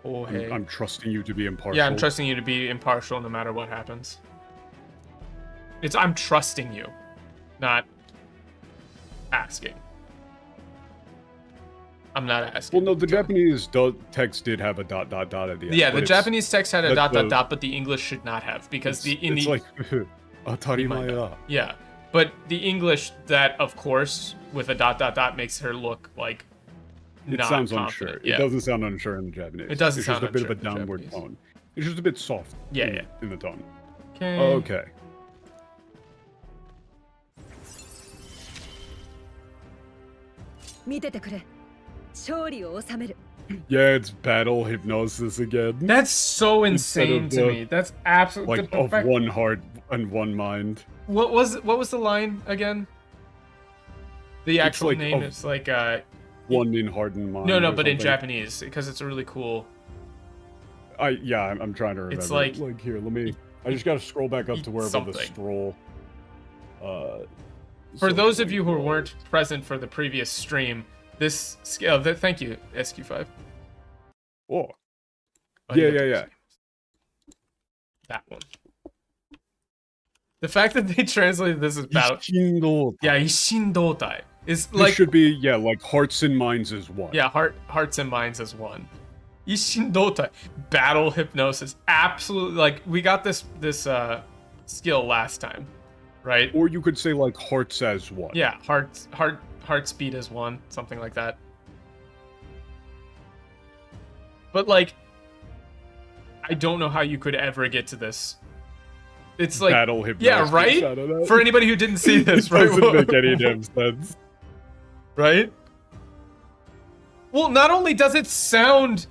Oh, hey. I'm trusting you to be impartial. Yeah, I'm trusting you to be impartial no matter what happens. I'm trusting you, not asking. I'm not asking. Well, no, the Japanese text did have a ... at the end. Yeah, the Japanese text had a ... but the English should not have, because it's like atarimaya. Yeah, but the English that, of course, with a ... makes her look like It sounds unsure. Yeah. It doesn't sound unsure in the Japanese. It doesn't it's sound just a bit of a unsure in the downward Japanese. tone. It's just a bit soft. Yeah, in the tone. Okay. Okay. 見ててくれ。勝利を収める。 Yeah, it's battle hypnosis again. That's so insane to me. That's absolutely like of one heart and one mind. What was the line again? The actual like name is like one in heart and mind. No, but in Japanese because it's a really cool. I'm trying to remember. It's like here, let me. I just gotta scroll back up to wherever the scroll. For those of you who weren't present for the previous stream, this scale. Thank you, SQ5. Oh. Yeah. That one. The fact that they translated this as battle. Yeah, Ishindotai. Is like. It should be, like hearts and minds as one. Yeah, hearts and minds as one. Ishindotai. Battle hypnosis. Absolutely. Like, we got this skill last time, right? Or you could say, like, hearts as one. Yeah, heart speed as one. Something like that. But, like, I don't know how you could ever get to this. It's like battle hypnosis. Yeah, right? For anybody who didn't see this, right? Doesn't make any damn sense. Right? Well, not only does it sound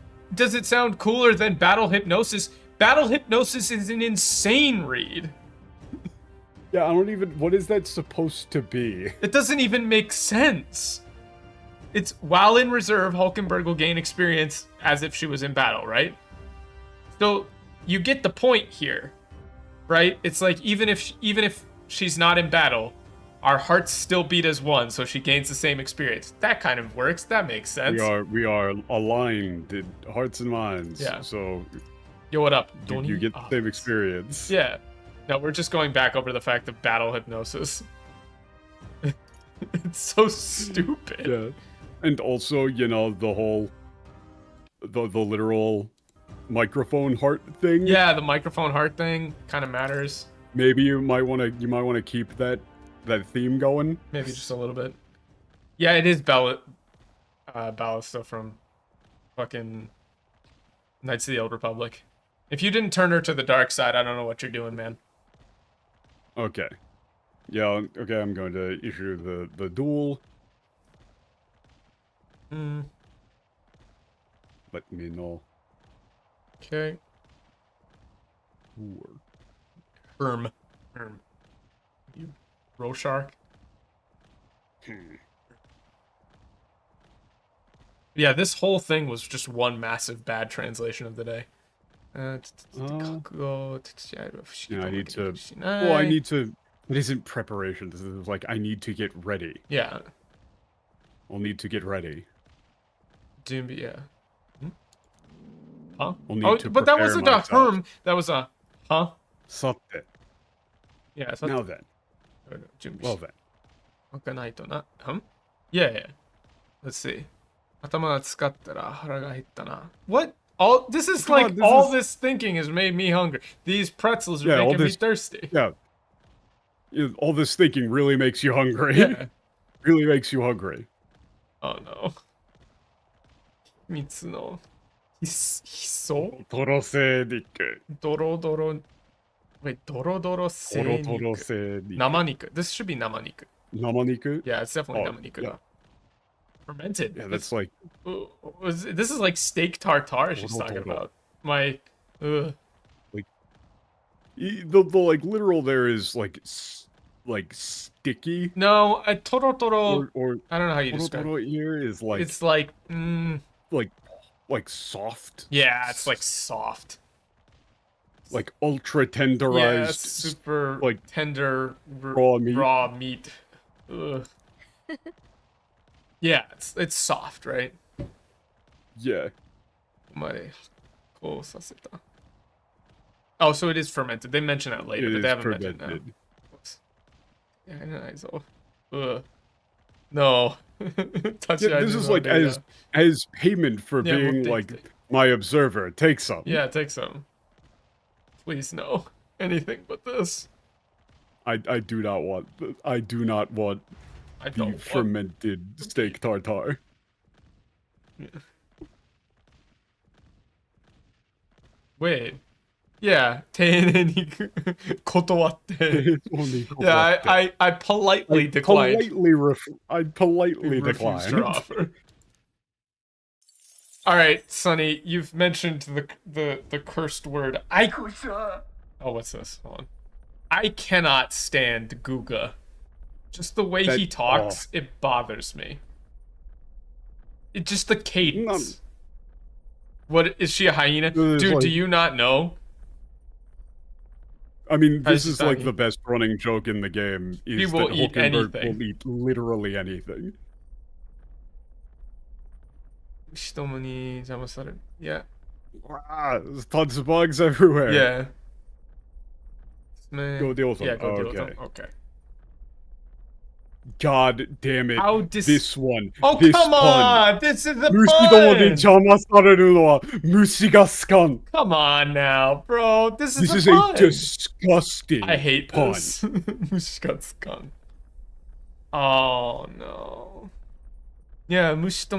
cooler than battle hypnosis is an insane read. Yeah, I don't even. What is that supposed to be? It doesn't even make sense. It's while in reserve, Hulkenberg will gain experience as if she was in battle, right? So you get the point here, right? It's like even if she's not in battle, our hearts still beat as one, so she gains the same experience. That kind of works. That makes sense. We are aligned in hearts and minds. Yeah. So yo, what up? You get the same experience. Yeah. No, we're just going back over the fact of battle hypnosis. It's so stupid. Yeah. And also, the whole the literal microphone heart thing. Yeah, the microphone heart thing kind of matters. Maybe you might want to keep that theme going. Maybe just a little bit. Yeah, it is Ballista from fucking Knights of the Old Republic. If you didn't turn her to the dark side, I don't know what you're doing, man. Okay. Yeah, okay, I'm going to issue the duel. Let me know. Okay. Herm. You Roshark. Yeah, this whole thing was just one massive bad translation of the day. Yeah, I need to. Well, I need to. It isn't preparation. This is like I need to get ready. Yeah. I'll need to get ready. Yeah. Huh? But that wasn't a herm. That was a huh? Sotte. Yeah. Now then. Well then. Yeah. Let's see. What? This is this thinking has made me hungry. These pretzels are making me thirsty. Yeah. All this thinking really makes you hungry. Yeah. Really makes you hungry. Oh no. Mitsuno. Hiso? Doro. Wait, doro seniku. Namaniku. This should be namaniku. Namaniku? Yeah, it's definitely namaniku. Yeah. Fermented. Yeah, that's like. This is like steak tartare she's talking about. Like the like literal there is like sticky. No, a toro or I don't know how you describe it. Here is like it's like like soft. Yeah, it's like soft. Like ultra tenderized. Yeah, super like tender raw meat. Ugh. Yeah, it's soft, right? Yeah. Oh, so it is fermented. They mention that later, but they haven't mentioned that. Yeah, ugh. No. This is like as payment for being like my observer. Take some. Yeah, take some. Please no. Anything but this. I do not want fermented steak tartare. Wait. Yeah. 丁寧に断って。Yeah, I politely declined. I politely refused declined. her offer. All right, Sonny, you've mentioned the cursed word. Oh, what's this? Hold on. I cannot stand Guga. Just the way he talks, it bothers me. It just the cadence. What is she a hyena? Dude, like, do you not know? I mean, this is like the best running joke in the game. Is he will that eat Hulkenberg anything. will eat literally anything. Yeah. There's tons of bugs everywhere. Yeah. Go deal with them. Yeah, go deal with them. Okay. God damn it. This one. Oh, this come on! Pun. This is the pun! Come on now, bro. This is a disgusting I hate pun. This. Mushigatsukan. Oh, no. Yeah, this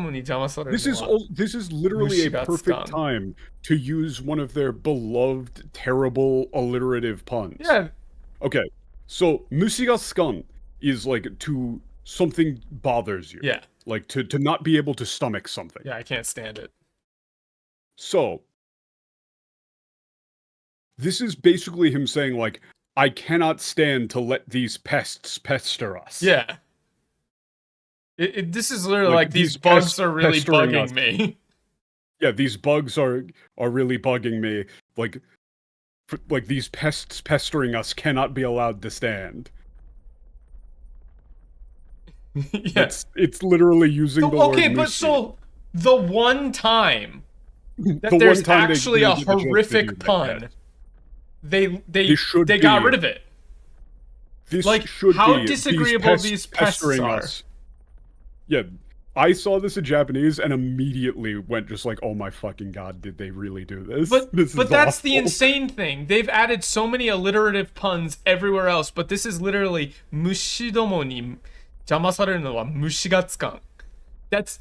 is literally a perfect time to use one of their beloved, terrible, alliterative puns. Yeah. Okay, so mushigaskan is like to something bothers you. Yeah. Like to not be able to stomach something. Yeah, I can't stand it. So this is basically him saying like, I cannot stand to let these pests pester us. Yeah. This is literally like these bugs are really bugging me. Yeah, these bugs are really bugging me. Like these pests pestering us cannot be allowed to stand. Yeah. It's literally using the word okay, but so the one time that there's actually a horrific pun, they got rid of it. This like should how be disagreeable these pests are. Us. Yeah, I saw this in Japanese and immediately went just like, oh my fucking god, did they really do this? But that's awful. The insane thing. They've added so many alliterative puns everywhere else, but this is literally mushidomo ni jamasareru no wa mushi ga tsukan. That's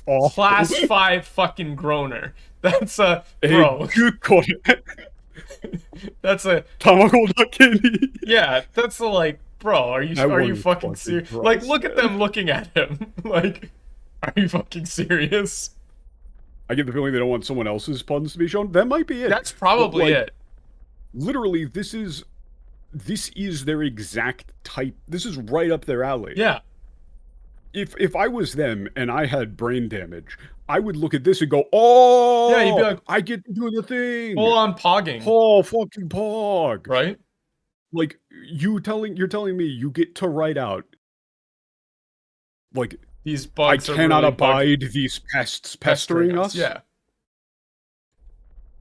awful. Class 5 fucking groaner. That's a bro. That's a tamago dake. Yeah, that's a like, bro, are you fucking serious? Like, look at them looking at him. Like, are you fucking serious? I get the feeling they don't want someone else's puns to be shown. That might be it. That's probably it. Literally, this is their exact type. This is right up their alley. Yeah. If I was them and I had brain damage, I would look at this and go, oh, yeah, you'd be like, I get to do the thing. Full on pogging. Oh, fucking pog. Right? Like, you're telling me you get to write out, like, these bugs I cannot really abide these pests pestering us. Yeah.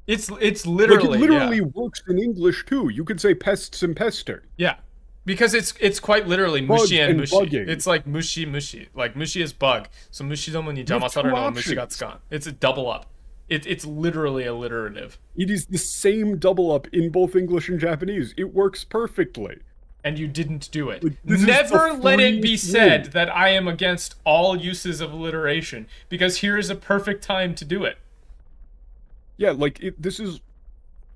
It's literally, like, it literally works in English too. You could say pests and pester. Yeah. Because it's quite literally mushi and mushi. Bugging. It's like mushi. Like mushi is bug. So mushidomo ni jamasareru no mushi ga tsukan. It's a double up. It's literally alliterative. It is the same double up in both English and Japanese. It works perfectly. And you didn't do it. Like, never let it be said that I am against all uses of alliteration, because here is a perfect time to do it. Yeah, like, if this is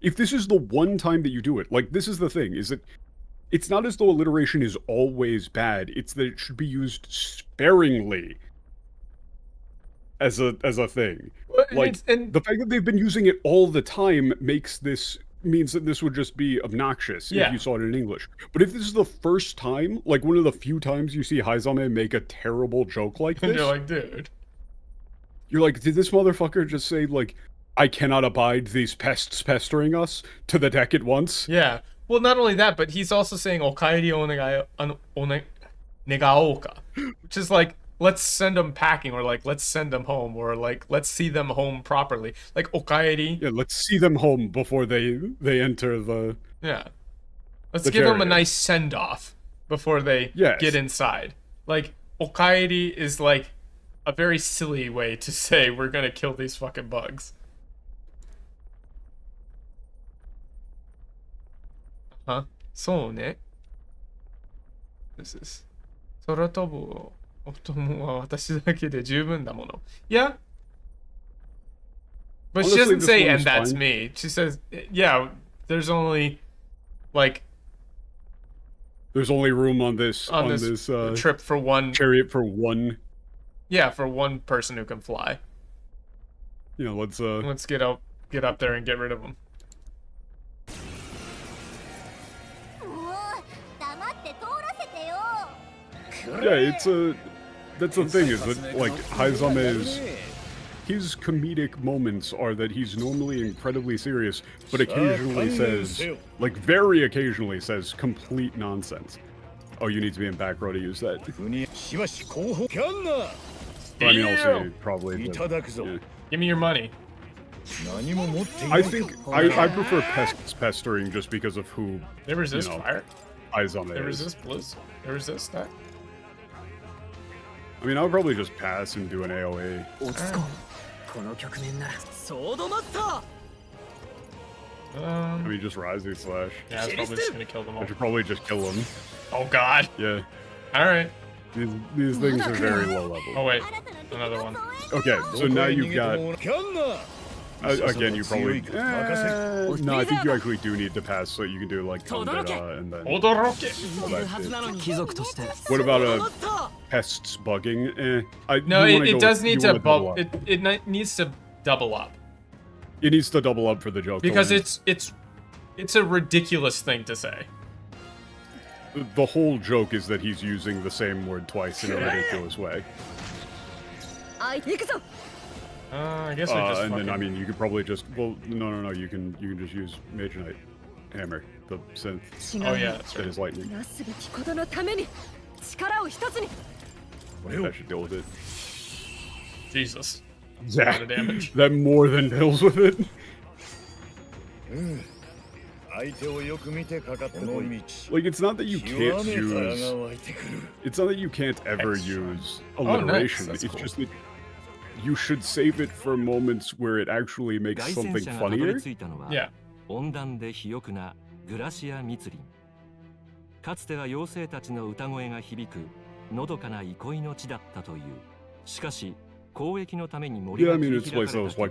the one time that you do it, like, this is the thing, is that it's not as though alliteration is always bad, it's that it should be used sparingly as a thing. Like, and the fact that they've been using it all the time means that this would just be obnoxious if you saw it in English. But if this is the first time, like one of the few times you see Haizame make a terrible joke like this, you're like, dude. You're like, did this motherfucker just say, like, I cannot abide these pests pestering us to the deck at once? Yeah. Well, not only that, but he's also saying okaeri o negaoka, which is like, let's send them packing, or like, let's send them home, or like, let's see them home properly. Like, okaeri. Yeah, let's see them home before they enter the... Yeah. Let's give them a nice send-off before they get inside. Like, okaeri is like a very silly way to say we're gonna kill these fucking bugs. Huh? そうね. This is 空飛ぶを友は私だけで十分だもの. Yeah. But Honestly, she doesn't say, and fine. that's me. She says, yeah, there's only, like... There's only room on this trip for one... Chariot for one... Yeah, for one person who can fly. You know, let's get up there and get rid of him. Yeah, that's the thing, is that, like, Haizame's... His comedic moments are that he's normally incredibly serious, but occasionally says, like, very occasionally says complete nonsense. Oh, you need to be in back row to use that. I mean, also, probably... Yeah. Give me your money. I think I prefer pests pestering just because of who... They resist fire? Aizame They resist bliss? They resist that? I mean, I would probably just pass and do an AoE. I mean, just Rising Slash. Yeah, I was probably just gonna kill them all. I should probably just kill them. Oh god! Yeah. Alright. These things are very low level. Oh wait, another one. Okay, so now you've got... again, you probably... no, I think you actually do need to pass so you can do, like, Kandera and then... What about pests bugging? No, it does need to bubble. It needs to double up. It needs to double up for the joke. Because it's a ridiculous thing to say. The whole joke is that he's using the same word twice in a ridiculous way. I guess I just and then I mean you could probably just no you can just use Mage Knight Hammer, the synth. Oh yeah, that's right. That is lightning. That should deal with it. Jesus. Yeah, the damage. That more than deals with it. Like, it's not that you can't use... It's not that you can't ever use alliteration. Nice. It's just that you should save it for moments where it actually makes something funnier. Yeah. かつては妖精たちの歌声が響くのどかな憩いの地だったという。しかし交易のために森が切り開かれた結果、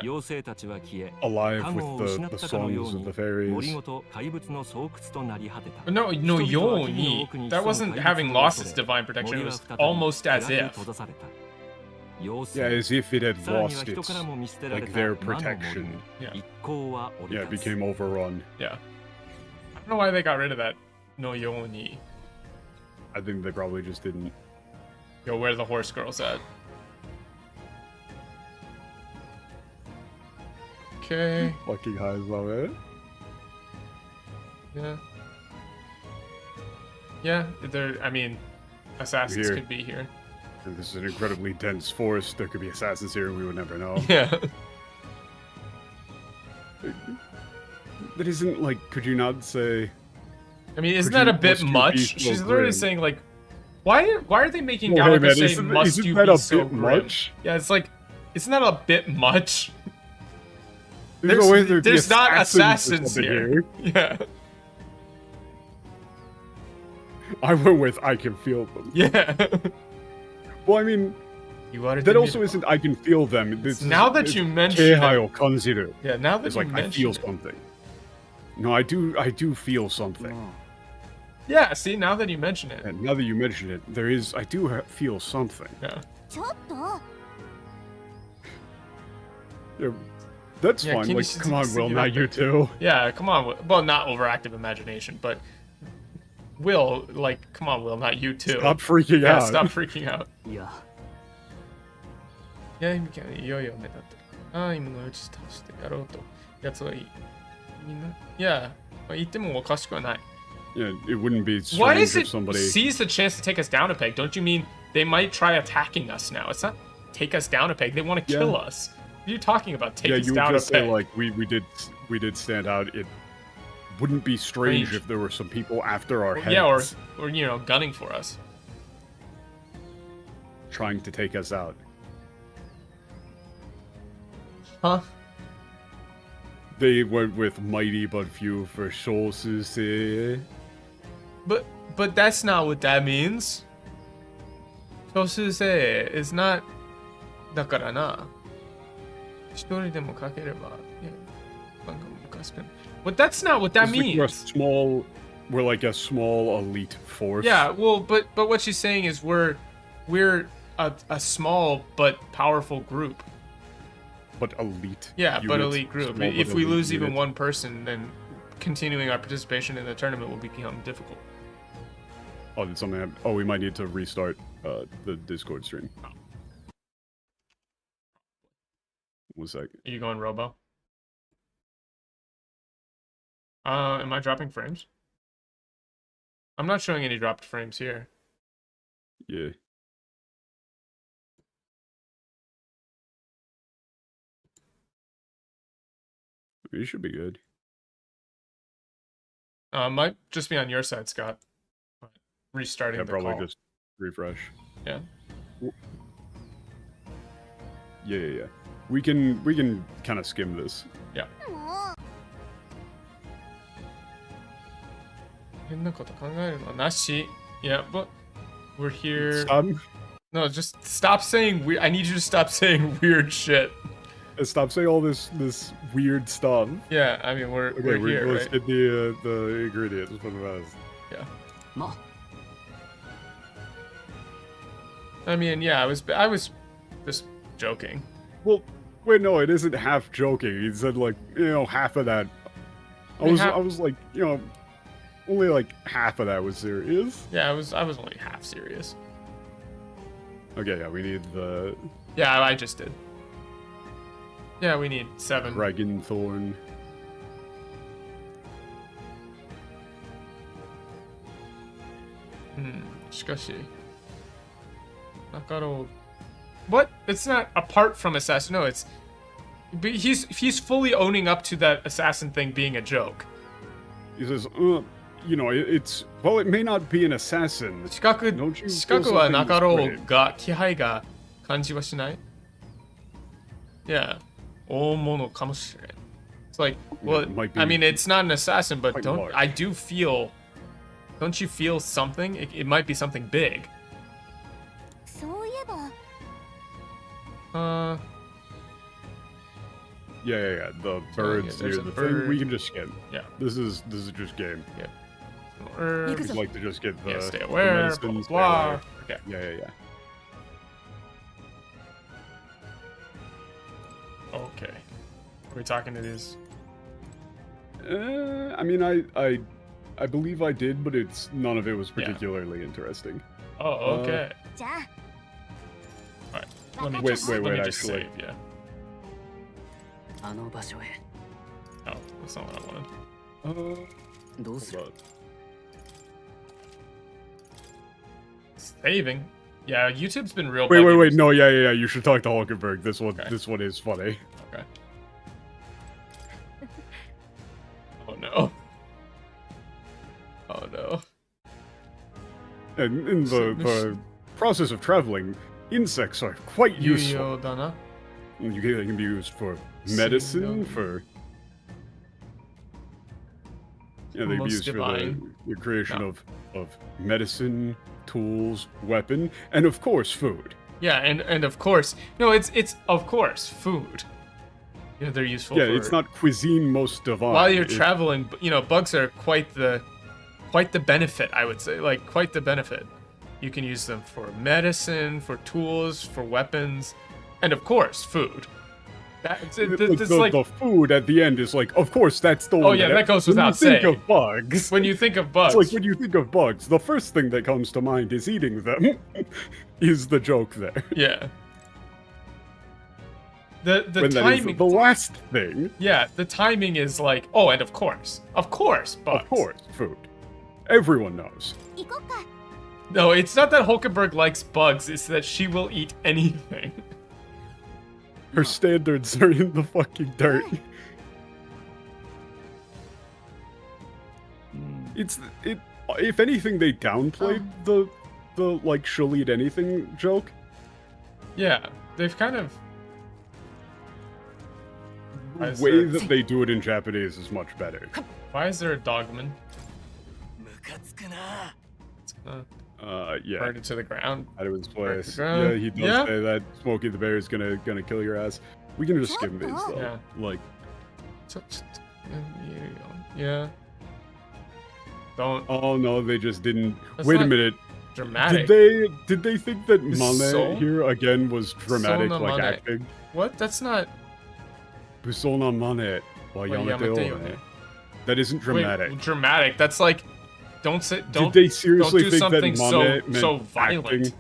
妖精たちは消え、加護を失ったかのように森ごと怪物の巣窟となり果てた。No, Yoni. That wasn't having lost its divine protection. It was almost as if. Yeah, as if it had lost its, like, their protection. Yeah, it became overrun. Yeah. I don't know why they got rid of that no Yoni. I think they probably just didn't. Yo, where the horse girl's at? Okay. Fucking high as well, eh? Yeah. Yeah, I mean, assassins could be here. And this is an incredibly dense forest. There could be assassins here and we would never know. Yeah. That isn't, like, could you not say... I mean, isn't that a bit much? She's literally saying, like, why are they making Galaga say, must you be so grim? Yeah, it's like, isn't that a bit much? There's not assassins here. Yeah. I went with, I can feel them. Yeah. Well, I mean, that also isn't, I can feel them. Now that you mention it. Yeah, now that it's like, I feel something. No, I do feel something. Yeah, see, now that you mention it. And now that you mention it, I do feel something. Yeah. Yeah, that's fine. Like, come on, Will, not you too. Yeah, come on. Well, not overactive imagination, but Will, like, come on, Will, not you too. Stop freaking out. Stop freaking out. Yeah. Yeah, you can. Yo-yo, meだって。ああ、今のうち倒してやろうと。やつはいい。みんな。Yeah, 言ってもおかしくはない。Yeah, it wouldn't be strange Why does if it somebody seize the chance to take us down a peg? Don't you mean they might try attacking us now? It's not take us down a peg. They want to kill us. What are you talking about? Take us down a peg. Yeah, you would just say, like, we did stand out. It wouldn't be strange if there were some people after our heads. Yeah, or you know, gunning for us. Trying to take us out. Huh? They went with mighty but few for sources. But that's not what that means. Shosuse is not だからな。一人でも書ければ。But that's not what that means. We're like a small elite force. Yeah, well, but what she's saying is we're a small but powerful group. But elite. Yeah, units, but elite group. Small, if but we elite lose unit. even one person, then continuing our participation in the tournament will become difficult. Oh, did something happen? Oh, we might need to restart the Discord stream. 1 sec. Are you going Robo? Am I dropping frames? I'm not showing any dropped frames here. Yeah. You should be good. Might just be on your side, Scott. Restarting the probably call. Just refresh. Yeah. Yeah. We can kind of skim this. Yeah. Yeah, but we're here. Stop. No, just stop saying weird. I need you to stop saying weird shit. Stop saying all this weird stuff. Yeah, I mean we're here. Let's right? get the ingredients for the rest. Yeah. I mean, yeah, I was just joking. Well, wait, no, it isn't half joking. He said like, half of that. I was like, only like half of that was serious. Yeah, I was only half serious. Okay, yeah, we need the. Yeah, I just did. Yeah, we need 7. Dragon Thorn. Shikashi. Nakaro. What? It's not apart from assassin. No, it's. But he's fully owning up to that assassin thing being a joke. He says, it's it may not be an assassin. 近くはなかろうが気配が感じはしない? Yeah. 大物かもしれん. It's like, well, I mean, it's not an assassin, but don't you feel something? It might be something big. Yeah. The birds near the thing. We can just skim. Yeah. This is just game. Yeah. We'd like to just get the. Stay aware. The medicine, blah. Okay. Yeah. Okay. Are we talking to these? I mean, I believe I did, but none of it was particularly interesting. Oh, okay. Alright. Let me just actually. Save, yeah. Oh, that's not what I wanted. Saving? Yeah, YouTube's been real. Wait. No, yeah. You should talk to Hulkenberg. This one is funny. Okay. Oh no. Oh no. And in the process of traveling, insects are quite useful. They can be used for medicine, for. Yeah, they can be used for the creation of medicine, tools, weapon, and of course food. Yeah, and of course, no, it's of course food. They're useful. Yeah, it's not cuisine most divine. While you're traveling, bugs are quite the benefit, I would say. Like quite the benefit. You can use them for medicine, for tools, for weapons, and of course food. The food at the end is like, of course, that's the one. Oh yeah, that goes without saying. When you think of bugs. When you think of bugs. It's like when you think of bugs, the first thing that comes to mind is eating them. Is the joke there? Yeah. The timing. The last thing. Yeah, the timing is like, oh, and of course, bugs. Of course, food. Everyone knows. No, it's not that Hulkenberg likes bugs. It's that she will eat anything. Her standards are in the fucking dirt. If anything, they downplayed the like she'll eat anything joke. Yeah, they've kind of. The way that they do it in Japanese is much better. Why is there a dogman? Yeah. Burned it to the ground. Out of his place. Yeah, he does say that Smokey the Bear is gonna kill your ass. We can just skim these though. Yeah. Like. Yeah. Don't. Oh no, they just didn't. Wait a minute. Dramatic. Did they think that Mane here again was dramatic, like acting? What? That's not. Busona Mane. That isn't dramatic. Wait, dramatic. That's like. Don't say. Don't. Did they seriously don't do think that Mane meant so violent? Acting?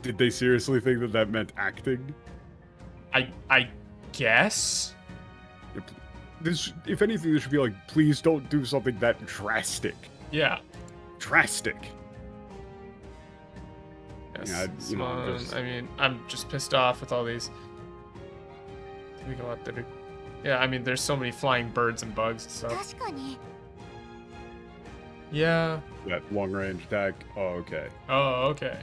Did they seriously think that that meant acting? I guess. If anything, this should be like, please don't do something that drastic. Yeah. Drastic. Yes, yeah, I mean, I'm just pissed off with all these. We go out there. Yeah, I mean, there's so many flying birds and bugs and stuff. Yeah. That long range attack. Oh, okay. Oh, okay.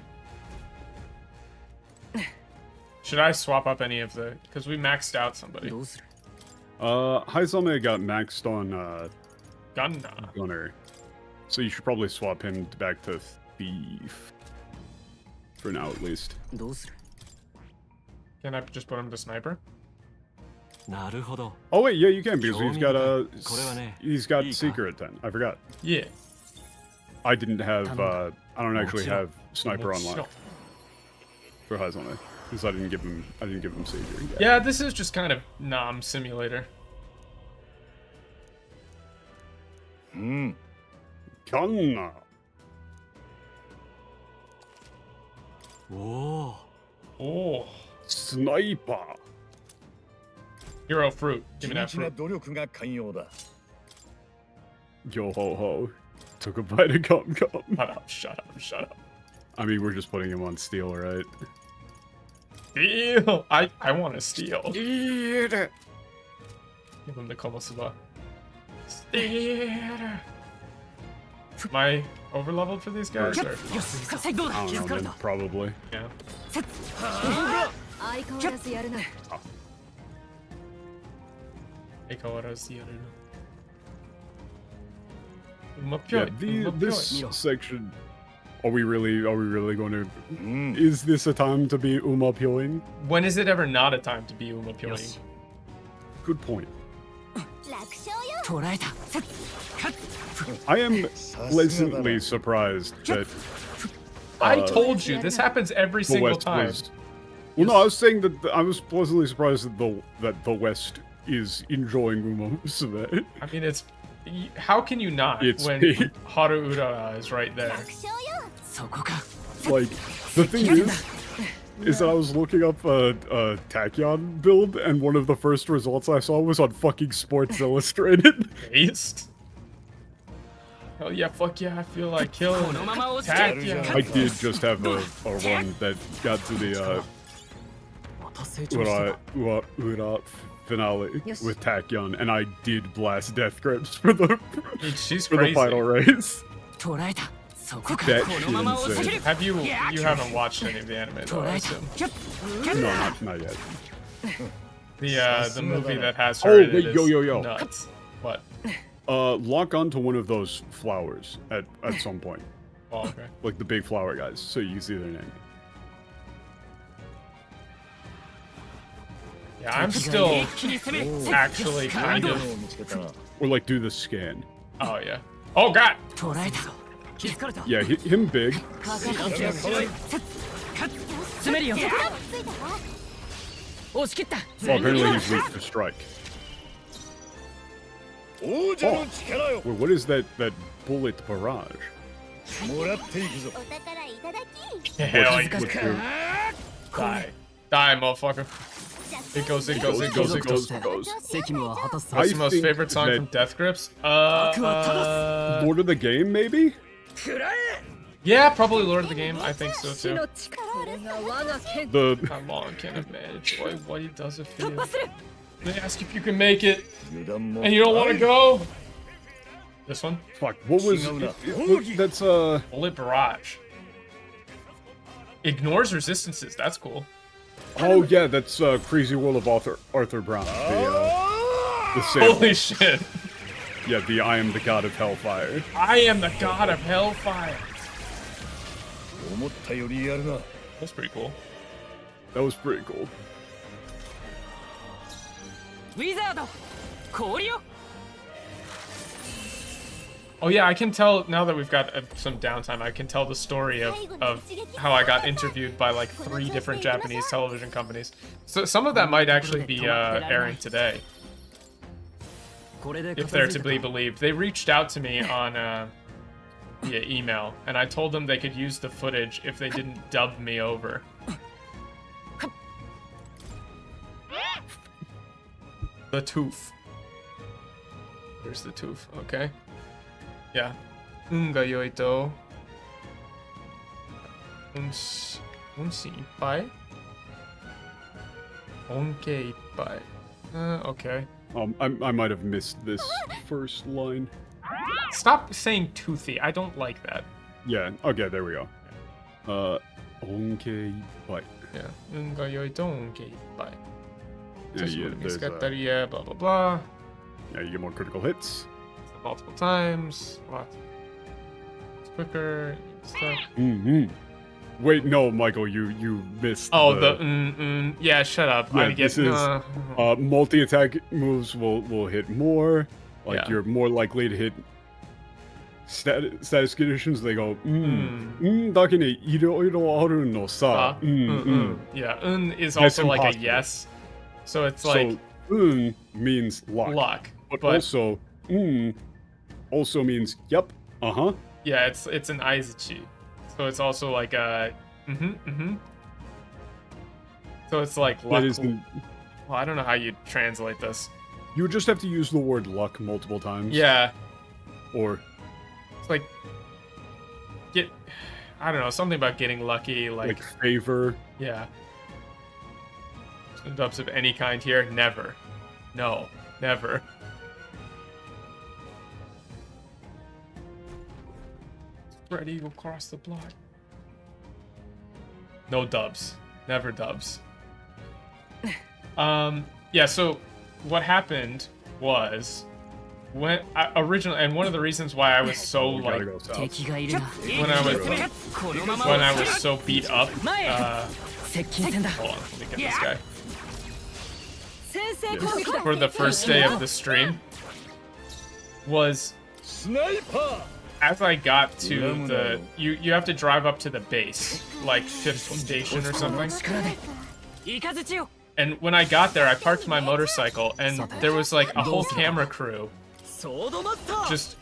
Should I swap up any of the? Because we maxed out somebody. Haizame got maxed on Gunner. So you should probably swap him back to Thief. For now, at least. Can I just put him to Sniper? Oh wait, yeah, you can because he's got Seeker at 10. I forgot. Yeah. I didn't have. I don't actually have Sniper unlocked for Haizame because I didn't give him Seeker yet. Yeah, this is just kind of Nom Simulator. Kanna. Oh. Sniper. Hero fruit. Give me that fruit. Yo ho ho. Took a bite of gum gum. Shut up. I mean, we're just putting him on steel, right? Steal! I want to steal. Steal! Give him the Komosuba. Steal! Am I overleveled for these guys? Or? I don't know, then, probably. Yeah. Yeah, this section. Are we really going to? Is this a time to be Uma-pyoing? When is it ever not a time to be Uma-pyoing? Yes. Good point. I am pleasantly surprised that. I told you this happens every single time. Well, no, I was saying that I was pleasantly surprised that the West is enjoying Uma Musume. I mean, it's. How can you not when Haru Urara is right there? Like, the thing is that I was looking up a Tachyon build, and one of the first results I saw was on fucking Sports Illustrated. Based? Hell yeah, fuck yeah, I feel like killing Tachyon. I did just have a run that got to the Ura finale with Tachyon, and I did blast Death Grips for the the final race. That shit insane. Have you haven't watched any of the anime though, I assume? No, not yet. The movie that has her in it is yo. Nuts. What? Lock onto one of those flowers at some point. Oh, okay. Like the big flower guys, so you can see their name. Yeah, I'm still actually kind of. Or like do the scan. Oh yeah. Oh god. Yeah, him big. Well, apparently he's weak to strike. Oh, wait, what is that bullet barrage? Die, motherfucker. It goes. What's your most favorite song from Death Grips? Lord of the Game, maybe? Yeah, probably Lord of the Game. I think so too. How long can a man enjoy what he doesn't feel? They ask if you can make it, and you don't want to go. This one? Fuck. What was? That's Bullet Barrage. Ignores resistances. That's cool. Oh yeah, that's Crazy World of Arthur Brown. The Holy shit. Yeah, the I am the god of hellfire. I am the god of hellfire. That's pretty cool. That was pretty cool. Oh yeah, I can tell now that we've got some downtime. I can tell the story of how I got interviewed by like 3 different Japanese television companies. So some of that might actually be airing today, if they're to be believed. They reached out to me on via email, and I told them they could use the footage if they didn't dub me over. The tooth. There's the tooth. Okay. Yeah. Unga yoi to. Unshi ippai. Onke ippai. Okay. I might have missed this first line. Stop saying toothy. I don't like that. Yeah. Okay. There we go. Onke ippai. Yeah. Unga yoi to onke ippai. Yeah. There's blah blah blah. Yeah. You get more critical hits. Multiple times. What? It's quicker. Stuff. Wait, no, Michael, you missed. Oh, the yeah. Shut up. Yeah, I get this is multi-attack moves will hit more. Like you're more likely to hit status conditions. They go dakine iroiro aru no sa. Yeah, is also like a yes. So it's like means luck. Luck, but also also means yep. Yeah, it's an aizuchi. So it's also like a So it's like luck. Well, I don't know how you translate this. You would just have to use the word luck multiple times. Yeah. Or it's like I don't know, something about getting lucky, like favor. Yeah. Some dubs of any kind here? Never. No, never. Spread eagle across the block. No dubs. Never dubs. Yeah, so what happened was when originally, and one of the reasons why I was so like when I was so beat up, hold on, let me get this guy. For the first day of the stream was as I got to the you have to drive up to the base, like 5th station or something. And when I got there, I parked my motorcycle, and there was like a whole camera crew just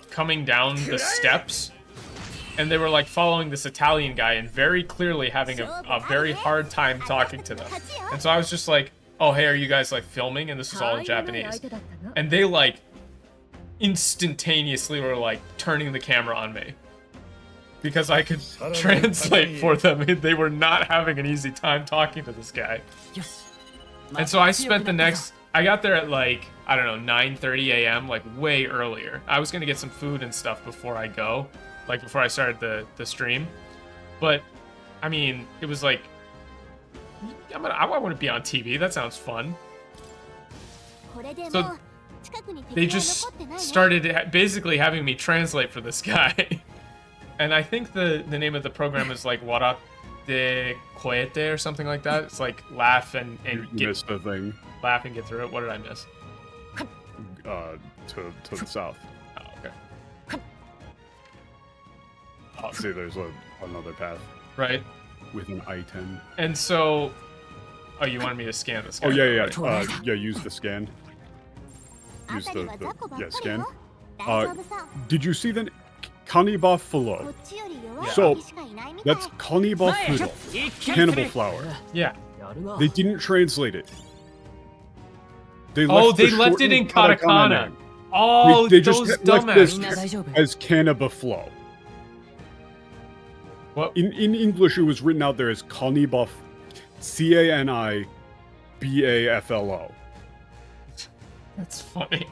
coming down the steps, and they were like following this Italian guy and very clearly having a very hard time talking to them. And so I was just like, oh hey, are you guys like filming? And this was all in Japanese. And they like instantaneously were like turning the camera on me because I could translate for them. They were not having an easy time talking to this guy. And so I spent the next, I got there at like, I don't know, 9:30 a.m., like way earlier. I was gonna get some food and stuff before I go, like before I started the stream. But I mean, it was like, I want to be on TV. That sounds fun. So they just started basically having me translate for this guy. And I think the name of the program is like Warate Koete or something like that. It's like laugh and get missed the thing. Laugh and get through it. What did I miss? To the south. Oh, okay. Oh, see, there's another path. Right. With an I-10. And so, oh, you wanted me to scan this guy? Oh yeah. Yeah, use the scan. Use the scan. Did you see the Kaniba Fulo? Yeah. So that's Kaniba Fulo, cannibal flower. Yeah. They didn't translate it. They left it in katakana. Oh, they those just dumbass. left this as Kaniba Flow. What? In English, it was written out there as Kaniba, Canibaflo. That's funny.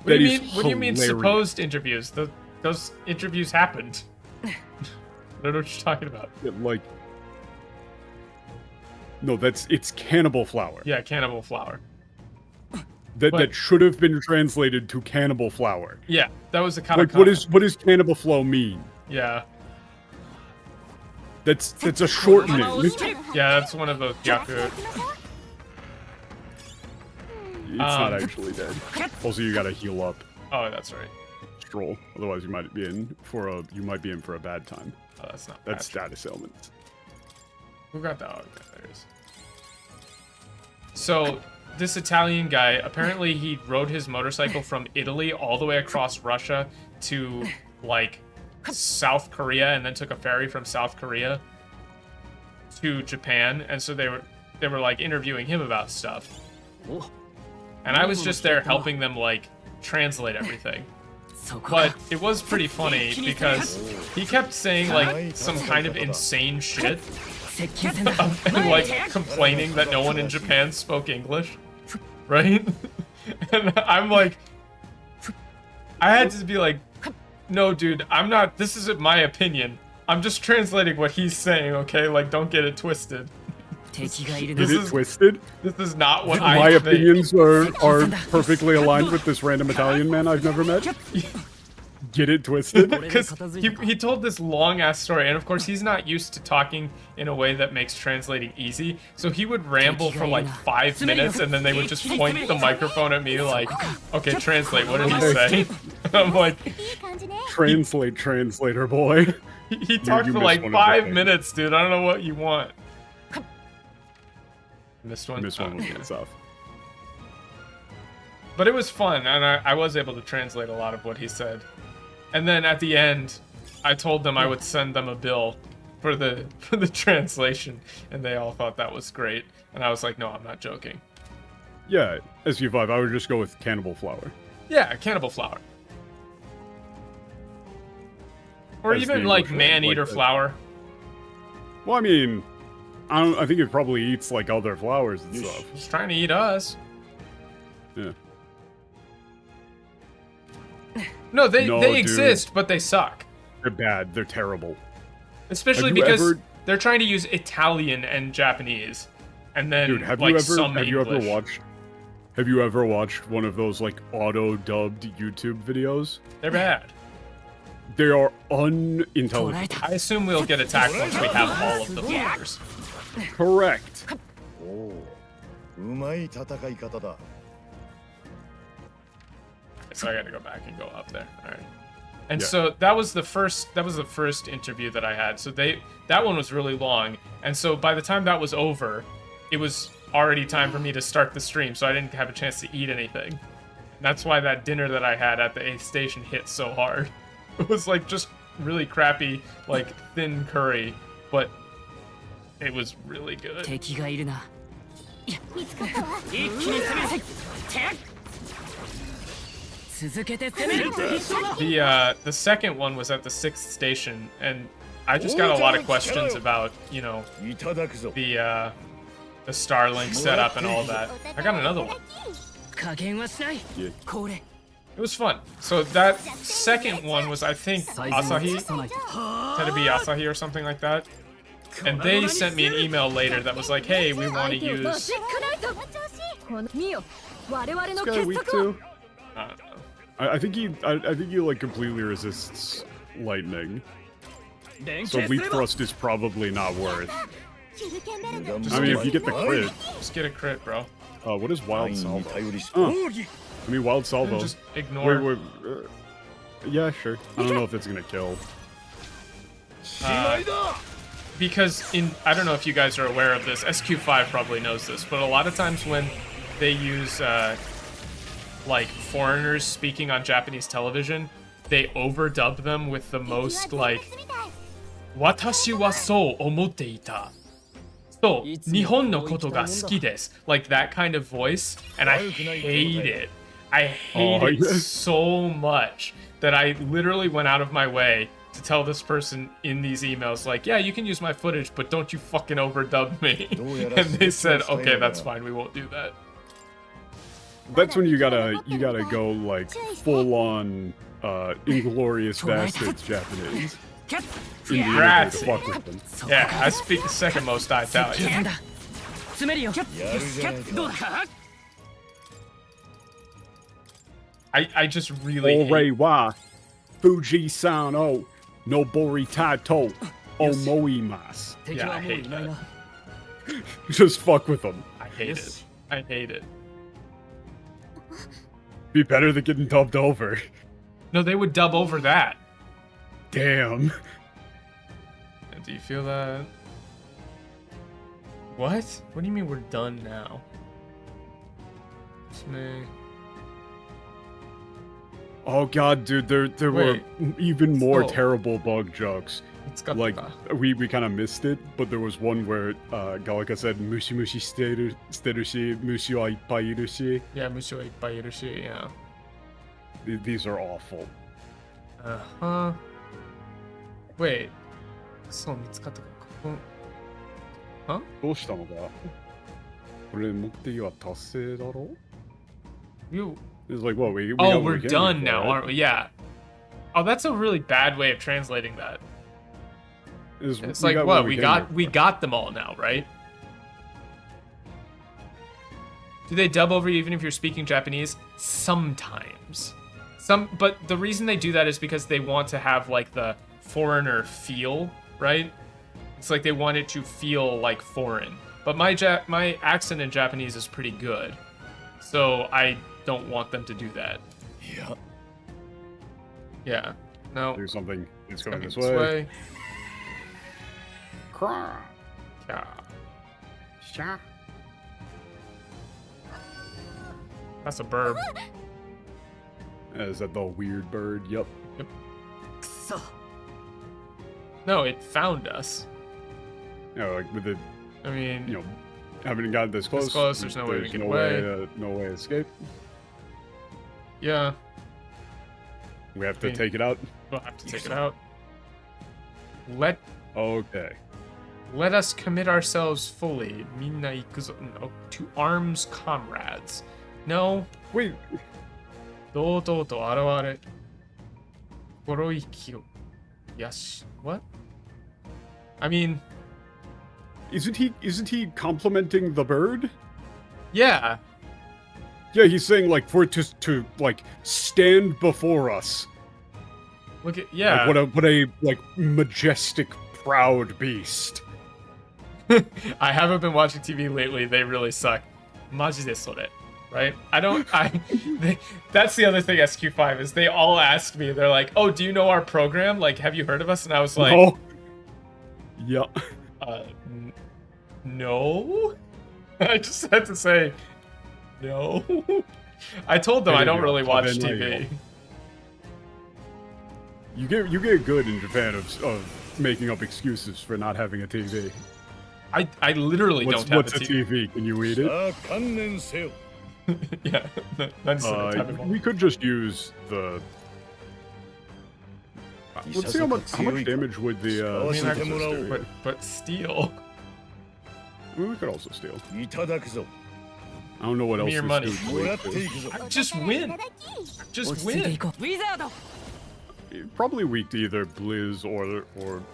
What do you mean supposed interviews? Those interviews happened. I don't know what you're talking about. Yeah, like, no, it's cannibal flower. Yeah, cannibal flower. That should have been translated to cannibal flower. Yeah, that was a katakana. Like, what does cannibal flow mean? Yeah. That's a shortening. Yeah, that's one of those Yaku. It's not actually dead. Also, you gotta heal up. Oh, that's right. Stroll. Otherwise, you might be in for a bad time. Oh, that's not. That's status ailments. Who got that? Oh, okay, there it is. So this Italian guy, apparently he rode his motorcycle from Italy all the way across Russia to like South Korea, and then took a ferry from South Korea to Japan, and so they were like interviewing him about stuff. And I was just there helping them like translate everything. But it was pretty funny because he kept saying like some kind of insane shit and like complaining that no one in Japan spoke English, right? And I'm like, I had to be like, no, dude, I'm not. This isn't my opinion. I'm just translating what he's saying, okay? Like, don't get it twisted. Is it twisted? This is not what my opinions are perfectly aligned with this random Italian man I've never met. Get it twisted? Because he told this long-ass story, and of course he's not used to talking in a way that makes translating easy, so he would ramble for like 5 minutes, and then they would just point the microphone at me like, okay, translate, what did he say? And I'm like... Translate, translator boy. He talked for like 5 minutes, dude, I don't know what you want. Missed one? Missed one with off. But it was fun, and I was able to translate a lot of what he said. And then at the end, I told them I would send them a bill for the translation, and they all thought that was great. And I was like, no, I'm not joking. Yeah, SQ5, I would just go with cannibal flower. Yeah, cannibal flower. Or even like man-eater flower. Well, I mean, I think it probably eats like other flowers and stuff. It's trying to eat us. Yeah. No, they exist, but they suck. They're bad. They're terrible. Especially because they're trying to use Italian and Japanese, and then dude, have like you ever watched one of those like auto-dubbed YouTube videos? They're bad. They are unintelligible. I assume we'll get attacked once we have all of the flavors. Correct. So I gotta go back and go up there. All right. And so that was the first interview that I had. So that one was really long. And so by the time that was over, it was already time for me to start the stream. So I didn't have a chance to eat anything. And that's why that dinner that I had at the 8th station hit so hard. It was like just really crappy, like thin curry, but it was really good. The second one was at the 6th station, and I just got a lot of questions about, you know, the Starlink setup and all that. I got another one. Yeah. It was fun. So that second one was, I think, Asahi. Had to be Asahi or something like that. And they sent me an email later that was like, hey, we want to use... This guy weak too? I don't know. I think he like completely resists lightning. So leap thrust is probably not worth. I mean, if you get the crit. Just get a crit, bro. What is wild salvo? I mean, wild salvo. Just ignore. Yeah, sure. I don't know if it's gonna kill. Because I don't know if you guys are aware of this. SQ5 probably knows this, but a lot of times when they use like foreigners speaking on Japanese television, they overdub them with the most like "Watashi wa so omotte ita." So, Nihon no koto ga suki desu. Like that kind of voice, and I hate it. I hate it so much that I literally went out of my way to tell this person in these emails, like, yeah, you can use my footage, but don't you fucking overdub me. And they said, okay, that's fine, we won't do that. That's when you gotta go like full on Inglorious Bastards Japanese. Grazie. Yeah, I speak the second most Italian. I just really Ore wa Fuji-san o Nobori Tato omoimasu. Yeah, I hate that. Just fuck with them. I hate it. I hate it. Be better than getting dubbed over. No, they would dub over that. Damn. Do you feel that? What? What do you mean we're done now? Oh god, dude, there were even more terrible bug jokes. Like, we kind of missed it, but there was one where Gallica said, mushi mushi sterushi, mushi wa ippai irushi. Yeah, mushi wa ippai irushi, yeah. These are awful. Uh-huh. Wait. So, 見つかったか。Huh? どうしたのかこれ目的は達成だろ You... It's like, what, we oh, we're done now, aren't we? Yeah. Oh, that's a really bad way of translating that. It's like, what, we got them all now, right? Do they dub over even if you're speaking Japanese? Sometimes. But the reason they do that is because they want to have, like, the foreigner feel, right? It's like they want it to feel like foreign. But my accent in Japanese is pretty good. So I don't want them to do that. Yeah. Yeah. No. Do something. It's going this way. Craw. Yeah. Sha. That's a bird. Is that the weird bird? Yep. Yep. No, it found us. Yeah, like with the. I mean, you know, having gotten this close. There's no way to get away. No way to escape. Yeah. We have to take it out. We'll have to take it out. Okay. Let us commit ourselves fully. Minna ikuzo. No, to arms, comrades. No. Wait. Dodo to araware. Koroiki o. Yes. What? I mean. Isn't he complimenting the bird? Yeah. Yeah, he's saying like for it to like stand before us. Look at yeah. Like, what a like majestic, proud beast. I haven't been watching TV lately. They really suck. Majide sore. Right? That's the other thing SQ5 is they all asked me. They're like, "Oh, do you know our program? Like, have you heard of us?" And I was like, "Oh, yeah." No. I just had to say no. I told them I don't really watch TV. You get good in Japan of making up excuses for not having a TV. I literally don't have a TV. Can you read it? Yeah. We could just use the. Let's see how much damage would the. But steal. I mean, we could also steal. I don't know what else. Give me your money. Just win. Just win. Probably weak to either Blizz or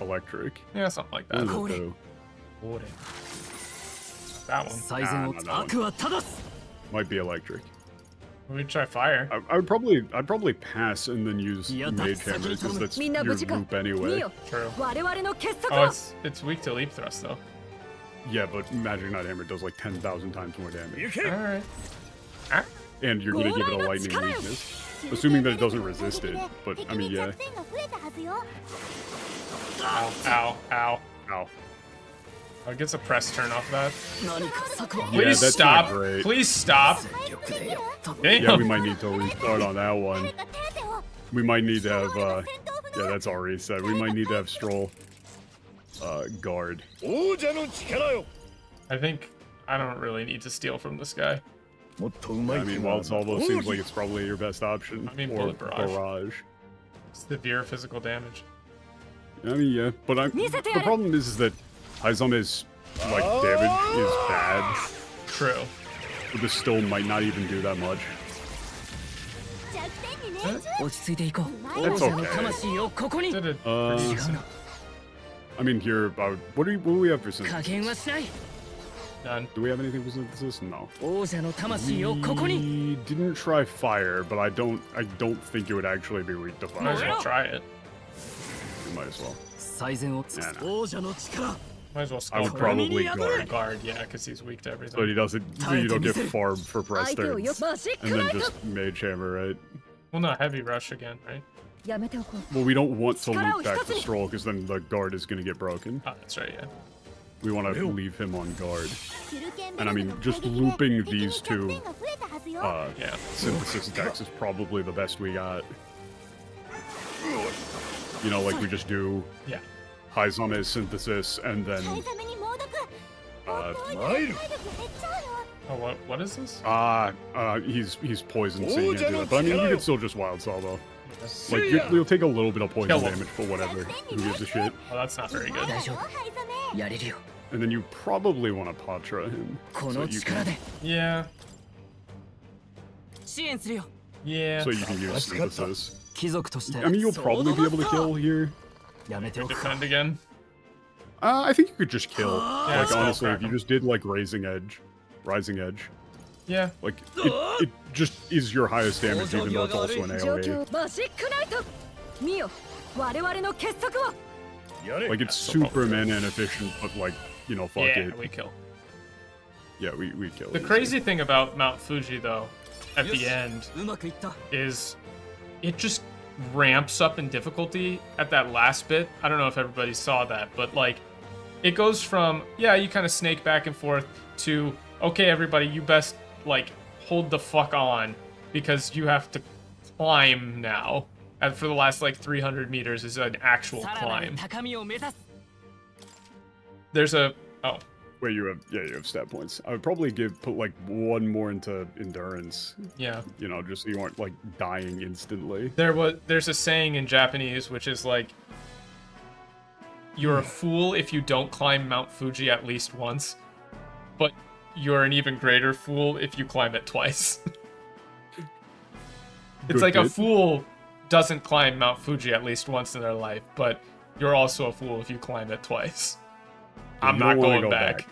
Electric. Yeah, something like that. That one. Might be Electric. We try fire. I'd probably pass and then use Mage Hammer because that's your loop anyway. True. Oh, it's weak to Leap Thrust though. Yeah, but Magic Knight Hammer does like 10,000 times more damage. Alright. And you're gonna give it a lightning weakness. Assuming that it doesn't resist it, but I mean, yeah. Ow, ow, ow. Ow. Oh, it gets a press turn off that. Please stop. Please stop. Damn. Yeah, we might need to restart on that one. We might need to have, yeah, that's already said. We might need to have Stroll. Guard. I think I don't really need to steal from this guy. I mean, Wild Salvo seems like it's probably your best option. I mean, or Bullet Barrage. Severe physical damage. I mean, yeah, but the problem is that Haizame's like damage is bad. True. But this still might not even do that much. That's okay. Did it I mean, here, what do we have for synthesis? None. Do we have anything for synthesis? No. We didn't try fire, but I don't think it would actually be weak to fire. Might as well try it. We might as well. Might as well I would probably guard, yeah, because he's weak to everything. But he doesn't. You don't get farmed for press turns, and then just mage hammer, right? Well, no, heavy rush again, right? Well, we don't want to loop back to Stroll because then the guard is going to get broken. Oh, that's right, yeah. We want to leave him on guard. And I mean, just looping these two synthesis decks is probably the best we got. You know, like we just do Haizame synthesis and then oh, what is this? He's poison, so you can't do that. But I mean, you can still just wild salvo. Like you'll take a little bit of poison damage for whatever. Who gives a shit? Oh, that's not very good. And then you probably want to Patra him. So you can, yeah. Yeah. So you can use synthesis. I mean, you'll probably be able to kill here. Defend again? I think you could just kill. Yeah, like, honestly, if you just did, like, Rising Edge. Yeah. Like, it just is your highest damage, even though it's also an AoE. Like, it's super mana inefficient, but, like, you know, fuck it. Yeah, we kill. Yeah, we kill. The crazy thing about Mount Fuji, though, at the end, is it just ramps up in difficulty at that last bit. I don't know if everybody saw that, but, like, it goes from, yeah, you kind of snake back and forth, to, okay, everybody, you best, like, hold the fuck on, because you have to climb now. And for the last, like, 300 meters is an actual climb. There's a... Oh. Where you have stat points. I would probably put, like, one more into endurance. Yeah. You know, just so you aren't, like, dying instantly. There's a saying in Japanese, which is, like, you're a fool if you don't climb Mount Fuji at least once, but you're an even greater fool if you climb it twice. It's like a fool doesn't climb Mount Fuji at least once in their life, but you're also a fool if you climb it twice. I'm not going back.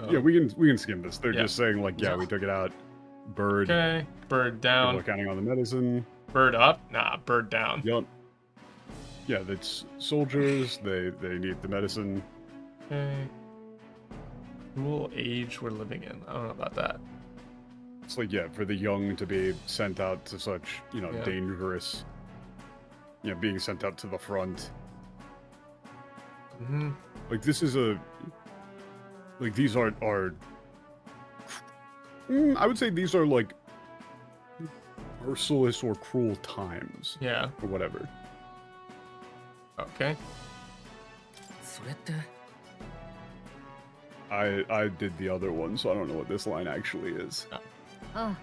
Yeah, we can skim this. They're just saying, like, yeah, we took it out. Bird. Okay, bird down. People are counting on the medicine. Bird up? Nah, bird down. Yup. Yeah, that's soldiers. They need the medicine. Okay. Cruel age we're living in. I don't know about that. It's like, yeah, for the young to be sent out to such, you know, dangerous, you know, being sent out to the front. Mm-hmm. Like, this is like, these are I would say these are, like, merciless or cruel times. Yeah. Or whatever. Okay. I did the other one, so I don't know what this line actually is. Oh.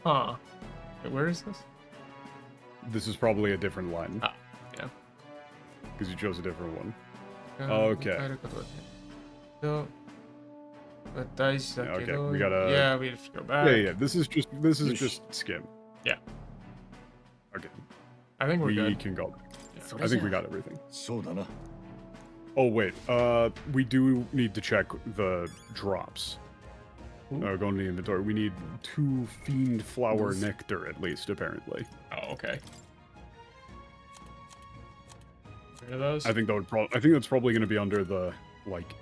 Huh. Wait, where is this? This is probably a different line. Ah, yeah. Because you chose a different one. Okay. Okay, we gotta... Yeah, we have to go back. Yeah, this is just skim. Yeah. Okay. I think we're good. We can go. Yeah. I think we got everything. Oh, wait. We do need to check the drops. Go into the inventory. We need 2 Fiend Flower Nectar, at least, apparently. Oh, okay. Rid of those? I think that's probably going to be under the, like,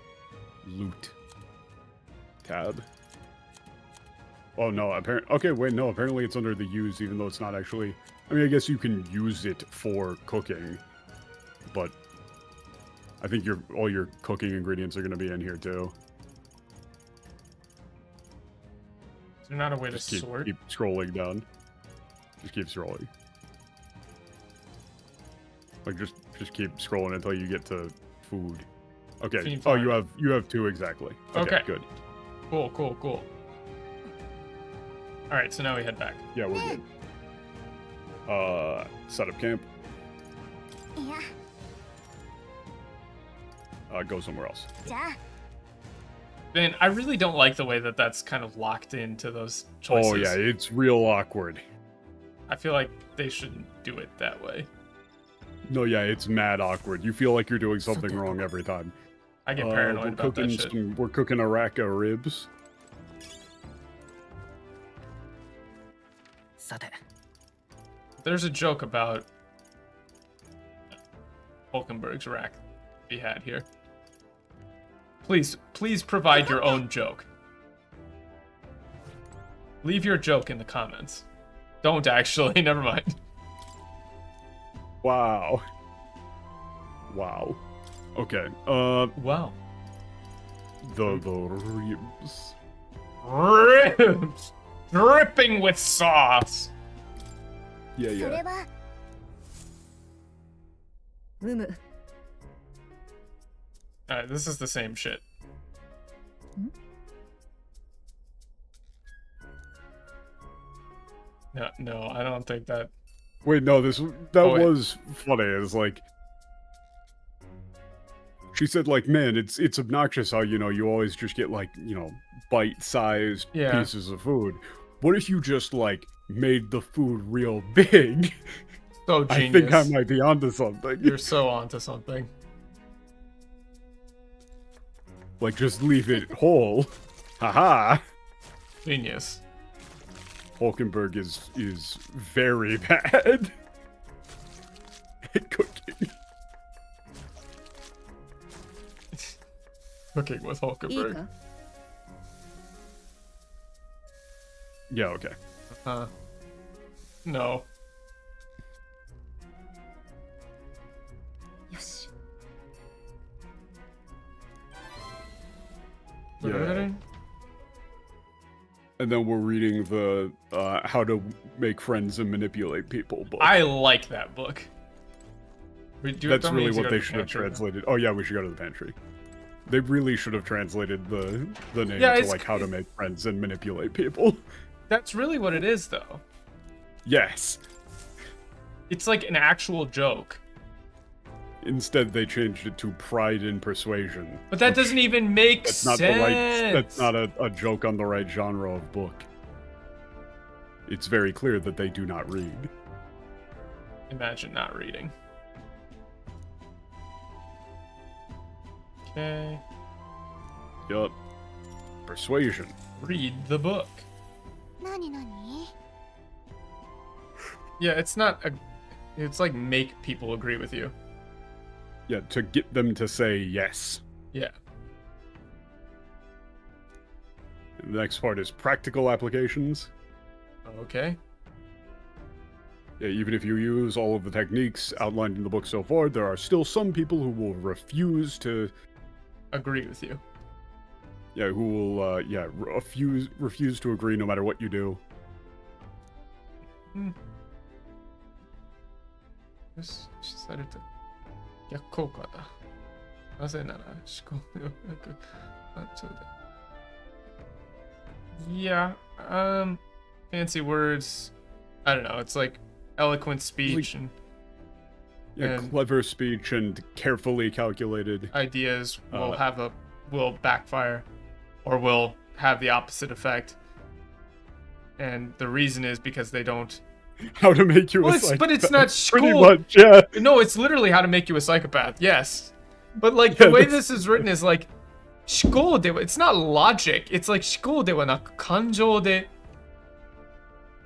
loot tab. Oh, no, okay, wait, no, apparently it's under the use, even though it's not actually... I mean, I guess you can use it for cooking, but I think all your cooking ingredients are going to be in here, too. Is there not a way to sort? Keep scrolling down. Just keep scrolling. Like, just keep scrolling until you get to food. Okay. Oh, you have 2 exactly. Okay. Good. Cool. All right, so now we head back. Yeah, we're good. Set up camp. Yeah. Go somewhere else. Man, I really don't like the way that that's kind of locked into those choices. Oh yeah, it's real awkward. I feel like they shouldn't do it that way. No, yeah, it's mad awkward. You feel like you're doing something wrong every time. I get paranoid about that shit. We're cooking a rack of ribs. there's a joke about Hulkenberg's rack to be had here. Please provide your own joke. Leave your joke in the comments. Don't actually, never mind. Wow. Wow. Okay. Wow. The ribs. Ribs! Dripping with sauce! Yeah. Alright, this is the same shit. No, I don't think that... Wait, no, that was funny. It's like... She said, like, man, it's obnoxious how, you know, you always just get, like, you know, bite-sized pieces of food. What if you just, like, made the food real big? So genius. I think I might be onto something. You're so onto something. Like, just leave it whole. Haha. Genius. Hulkenberg is very bad at cooking. Cooking with Hulkenberg. Yeah, okay. No. Yeah. And then we're reading the How to Make Friends and Manipulate People book. I like that book. That's really what they should have translated. Oh yeah, we should go to the pantry. They really should have translated the name to like How to Make Friends and Manipulate People. That's really what it is, though. Yes. It's like an actual joke. Instead, they changed it to Pride in Persuasion. But that doesn't even make sense. That's not a joke on the right genre of book. It's very clear that they do not read. Imagine not reading. Okay. Yup. Persuasion. Read the book. Yeah, it's not a... It's like make people agree with you. Yeah, to get them to say yes. Yeah. And the next part is practical applications. Okay. Yeah, even if you use all of the techniques outlined in the book so far, there are still some people who will refuse to... agree with you. Yeah, who will, refuse to agree no matter what you do. This decided to... 逆効果だ。なぜなら思考能力単調で。Yeah, fancy words. I don't know. It's like eloquent speech and clever speech and carefully calculated ideas will backfire or will have the opposite effect. And the reason is because they don't. How to make you a psychopath. But it's not school. Pretty much, yeah. No, it's literally how to make you a psychopath. Yes, but like the way this is written is like, 思考では it's not logic. It's like 思考ではなく感情で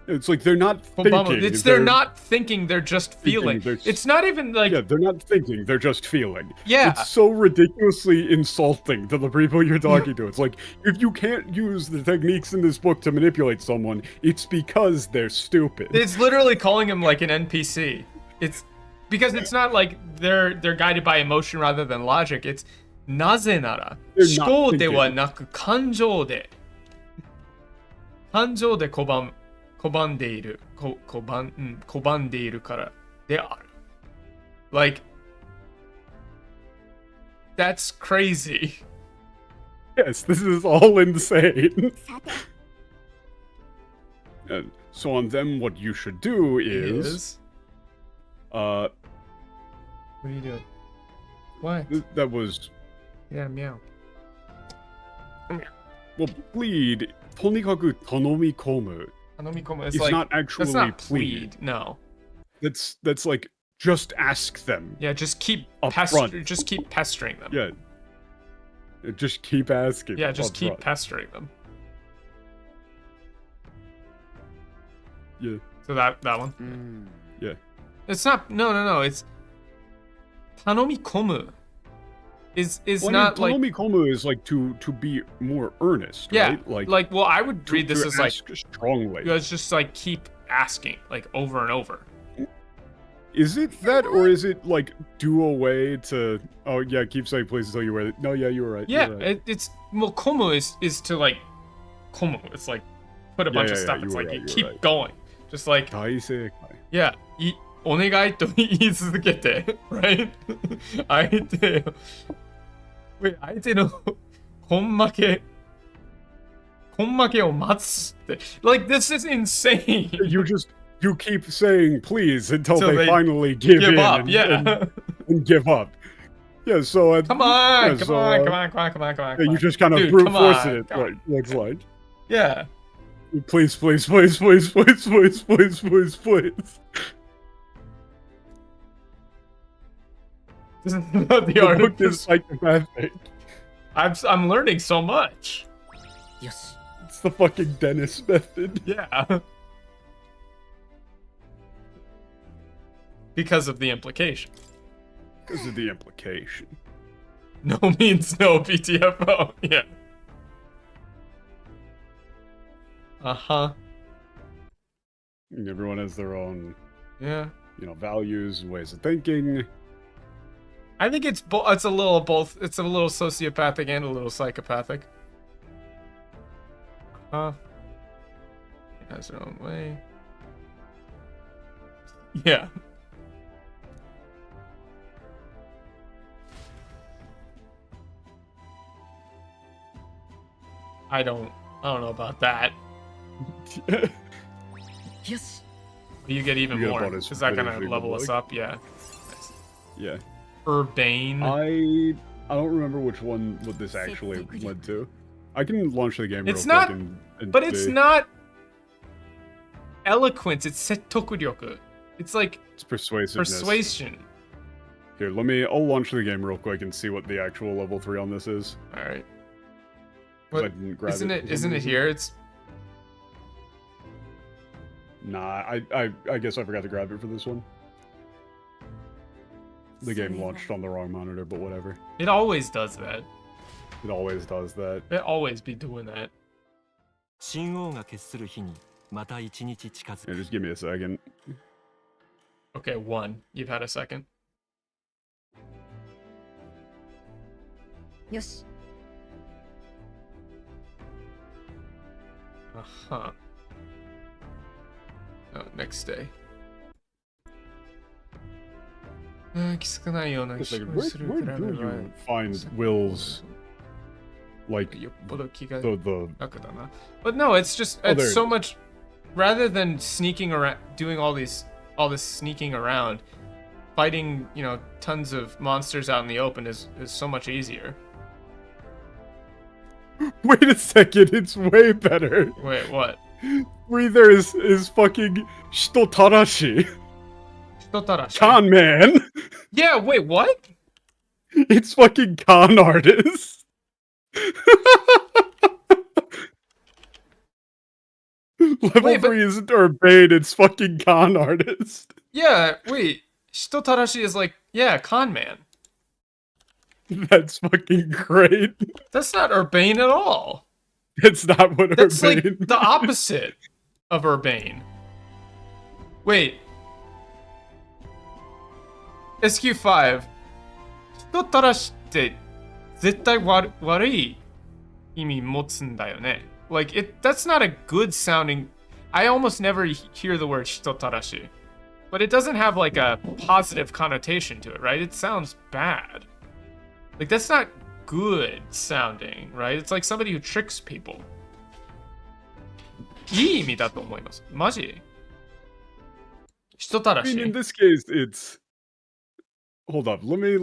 It's like they're not thinking. They're not thinking, they're just feeling. It's not even like... Yeah, they're not thinking, they're just feeling. Yeah. It's so ridiculously insulting to the people you're talking to. It's like, if you can't use the techniques in this book to manipulate someone, it's because they're stupid. It's literally calling him like an NPC. It's... Because it's not like they're guided by emotion rather than logic. It's... なぜなら、思考ではなく感情で。感情で拒んでいるからである。Like, that's crazy. Yes, this is all insane. So on them, what you should do is... What are you doing? What? That was... Yeah, meow. Well, plead, とにかく頼み込む. It's like, not actually that's not plead. No. That's like, just ask them. Yeah, just keep pestering them. Yeah. Just keep asking. Yeah, just keep pestering them. Yeah. So that one. Yeah. It's not. No. It's tanomikomu. Is not like tanomikomu is like to be more earnest, yeah, right? Like well, I would read this as like strongly. It's just like keep asking like over and over. Is it that, or is it like do away to? Oh yeah, keep saying please until you wear it. No, yeah, you were right. Yeah, right. It's well, komu is to like komu. It's like put a bunch of stuff. It's like you keep going, just like yeah. お願いと言い続けて right? 相手の根負けを待つって like this is insane. You keep saying please until they finally give in up, and give up. Yeah, so come on. You just kind of brute forcing it. Looks like. Yeah. Please. This is not the art of this. Psychopathic. I'm learning so much. Yes. It's the fucking Dennis method. Yeah. Because of the implication. No means no, BTFO. Yeah. Uh-huh. And everyone has their own, values and ways of thinking. I think it's a little both. It's a little sociopathic and a little psychopathic. It has their own way. Yeah. I don't know about that. Yes. You get even more. Is that gonna level us up? Yeah. Yeah. Urbane. I don't remember what this actually led to. I can launch the game real quick and but it's not eloquence, it's settokuryoku. It's like it's persuasiveness. Persuasion. Here, I'll launch the game real quick and see what the actual level 3 on this is. Alright. Isn't it here? It's Nah, I guess I forgot to grab it for this one. The game launched on the wrong monitor, but whatever. It always does that. It always does that. It always be doing that. Yeah, just give me a second. Okay, 1. You've had a second. Yes. Uh-huh. Oh, next day. Where do you find Will's like the But no, it's just it's so much rather than sneaking around doing all this sneaking around, fighting, tons of monsters out in the open is so much easier. Wait a second, it's way better. Wait, what? Breather is fucking Shitotarashi. Con man. Yeah, wait, what? It's fucking con artist. Level 3 isn't urbane, it's fucking con artist. Yeah, wait. Shitotarashi is like, yeah, con man. That's fucking great. That's not urbane at all. It's not what That's urbane like the opposite of urbane. Wait. SQ5. 人たらしって絶対悪い意味持つんだよね. Like that's not a good sounding. I almost never hear the word 人たらし. But it doesn't have like a positive connotation to it, right? It sounds bad. Like that's not good sounding, right? It's like somebody who tricks people. いい意味だと思います。マジ? 人たらし. I mean, in this case, it's. Hold up. Let me.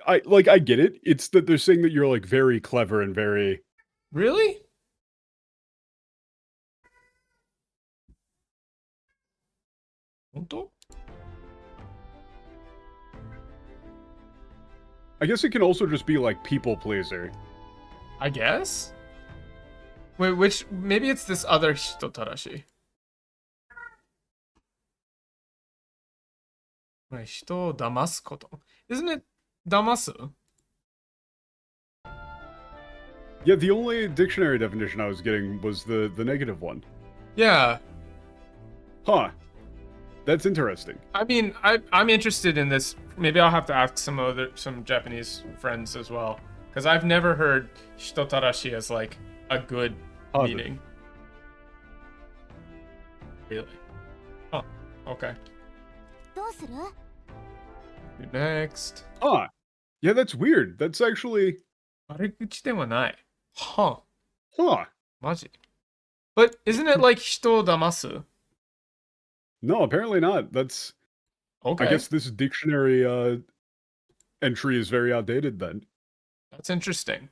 I get it. It's that they're saying that you're like very clever and very. Really? I guess it can also just be like people pleaser. I guess? Wait, maybe it's this other Shitotarashi. 人を騙すこと. Isn't it 騙す? Yeah, the only dictionary definition I was getting was the negative one. Yeah. Huh. That's interesting. I mean, I'm interested in this. Maybe I'll have to ask some Japanese friends as well, because I've never heard hitotarashi as like a good meaning. Really? Oh, okay. Next. Ah, yeah, that's weird. That's actually. 悪口ではない. Huh. Huh. マジ? But isn't it like 人を騙す? No, apparently not. That's okay. I guess this dictionary entry is very outdated then. That's interesting.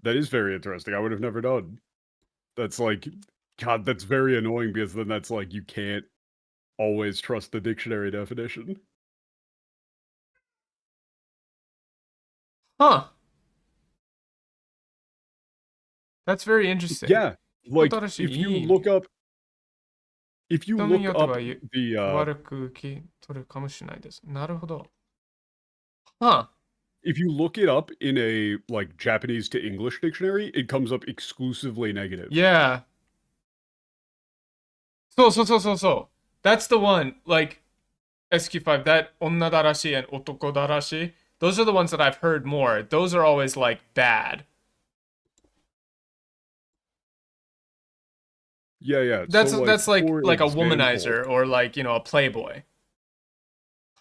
That is very interesting. I would have never known. That's like, God, that's very annoying because then that's like you can't always trust the dictionary definition. Huh. That's very interesting. Yeah, like if you look up the Huh. If you look it up in a like Japanese to English dictionary, it comes up exclusively negative. Yeah. So. That's the one, like SQ5, that onna darashi and otoko darashi, those are the ones that I've heard more. Those are always like bad. Yeah. That's so, that's like a example, womanizer or like, you know, a playboy.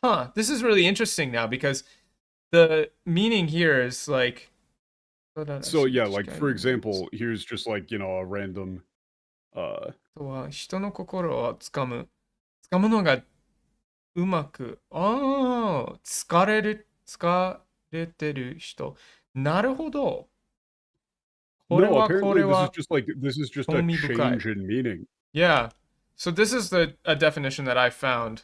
Huh, this is really interesting now because the meaning here is like. So yeah, like for example, here's just like, you know, a random 人の心をつかむのがうまく、疲れてる人。なるほど。No, apparently this is just a change in meaning. Yeah. So this is a definition that I found.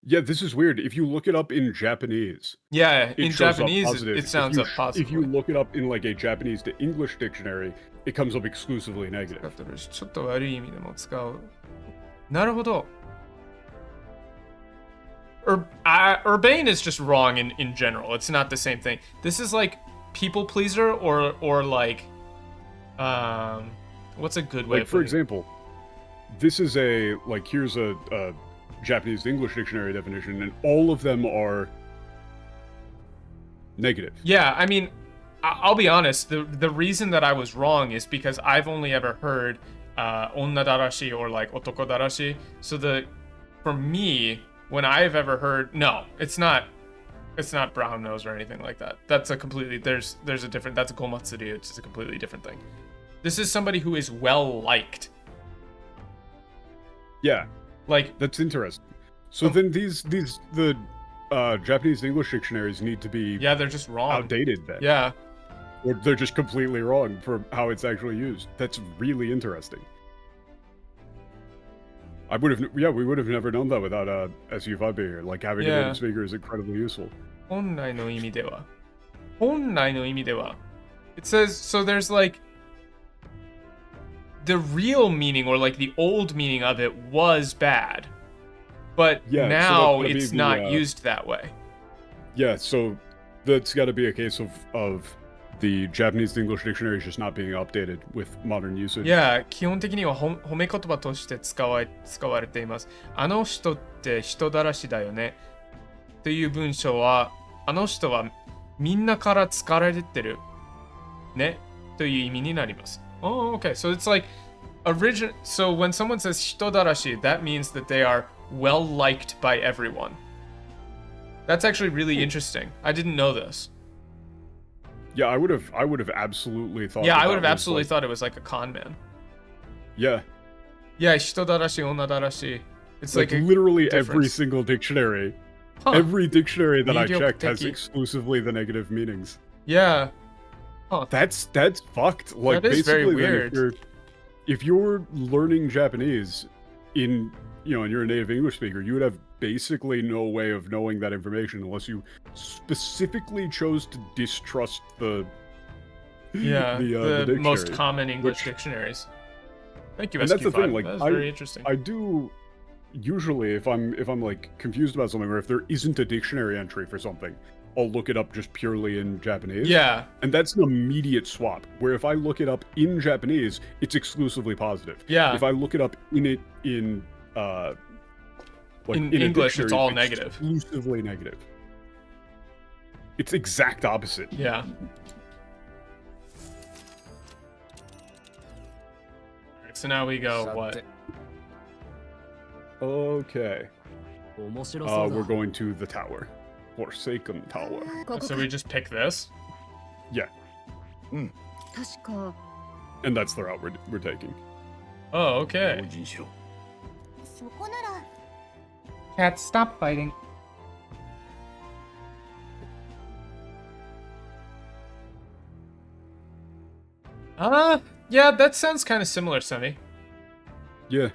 Yeah, this is weird. If you look it up in Japanese. Yeah, in Japanese it sounds up positive. If you look it up in like a Japanese to English dictionary, it comes up exclusively negative. ちょっと悪い意味でも使う。なるほど。Urbane is just wrong in general. It's not the same thing. This is like people pleaser or like what's a good way like for example, this is a like here's a Japanese to English dictionary definition and all of them are negative. Yeah, I mean, I'll be honest, the reason that I was wrong is because I've only ever heard onna darashi or like otoko darashi. So for me, when I've ever heard, no, it's not brown nose or anything like that. That's a completely, there's a different, that's a gomatsuri, which is a completely different thing. This is somebody who is well liked. Yeah. Like, that's interesting. So then the Japanese English dictionaries need to be they're just wrong. Outdated then. Yeah. Or they're just completely wrong for how it's actually used. That's really interesting. We would have never known that without SU5 being here. Like having a native speaker is incredibly useful. 本来の意味では It says, so there's like the real meaning or like the old meaning of it was bad. But now it's not used that way. Yeah, so that's got to be a case of the Japanese to English dictionary is just not being updated with modern usage. Yeah, 基本的には褒め言葉として使われています。あの人って人だらしだよね。という文章は、あの人はみんなから疲れてるねという意味になります。Oh, okay. So it's like so when someone says 人だらし, that means that they are well liked by everyone. That's actually really interesting. I didn't know this. Yeah, I would have absolutely thought. Yeah, I would have absolutely thought it was like a con man. Yeah. Yeah, 人だらし, 女だらし. It's like literally every single dictionary. Huh. Every dictionary that I checked has exclusively the negative meanings. Yeah. Huh. That's fucked. Like that is basically very weird. If you're learning Japanese and you're a native English speaker, you would have basically no way of knowing that information unless you specifically chose to distrust the most common English dictionaries. Thank you, SQ5. And that's the thing, like, that's very interesting. I do usually if I'm like confused about something, or if there isn't a dictionary entry for something, I'll look it up just purely in Japanese. Yeah. And that's an immediate swap, where if I look it up in Japanese, it's exclusively positive. Yeah. If I look it up in English, it's all negative. Exclusively negative. It's exact opposite. Yeah. Alright, so now we go what? Okay. We're going to the tower. Forsaken Tower. So we just pick this? Yeah. And that's the route we're taking. Oh, okay. Cat, stop fighting. Yeah, that sounds kind of similar, Sonny. Yeah.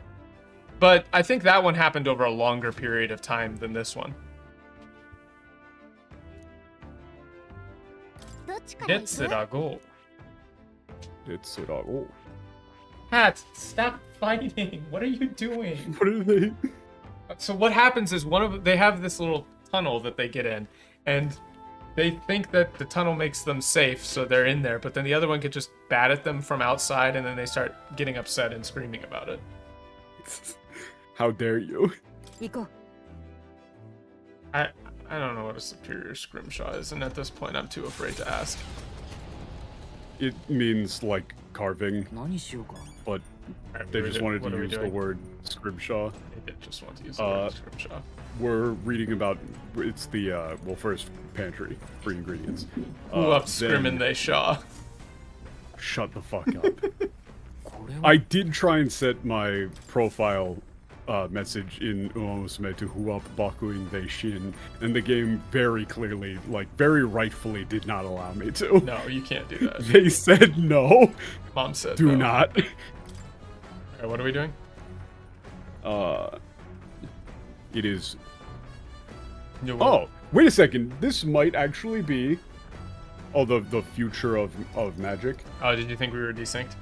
But I think that one happened over a longer period of time than this one. Detsurago. Cat, stop fighting. What are you doing? What are they? So what happens is they have this little tunnel that they get in, and they think that the tunnel makes them safe, so they're in there, but then the other one could just bat at them from outside, and then they start getting upset and screaming about it. How dare you? I don't know what a superior scrimshaw is, and at this point I'm too afraid to ask. It means, like, carving, but they just wanted to use the word scrimshaw. They did just want to use the word scrimshaw. We're reading about, it's the, well, first, pantry for ingredients. Who up scrimmin' they shaw? Shut the fuck up. I did try and set my profile message in Uomusume to Huap Bakuin They Shin, and the game very clearly, like, very rightfully did not allow me to. No, you can't do that. They said no. Mom said do no. not. Alright, what are we doing? It is... Oh, wait a second. This might actually be... Oh, the future of magic. Oh, did you think we were desynced?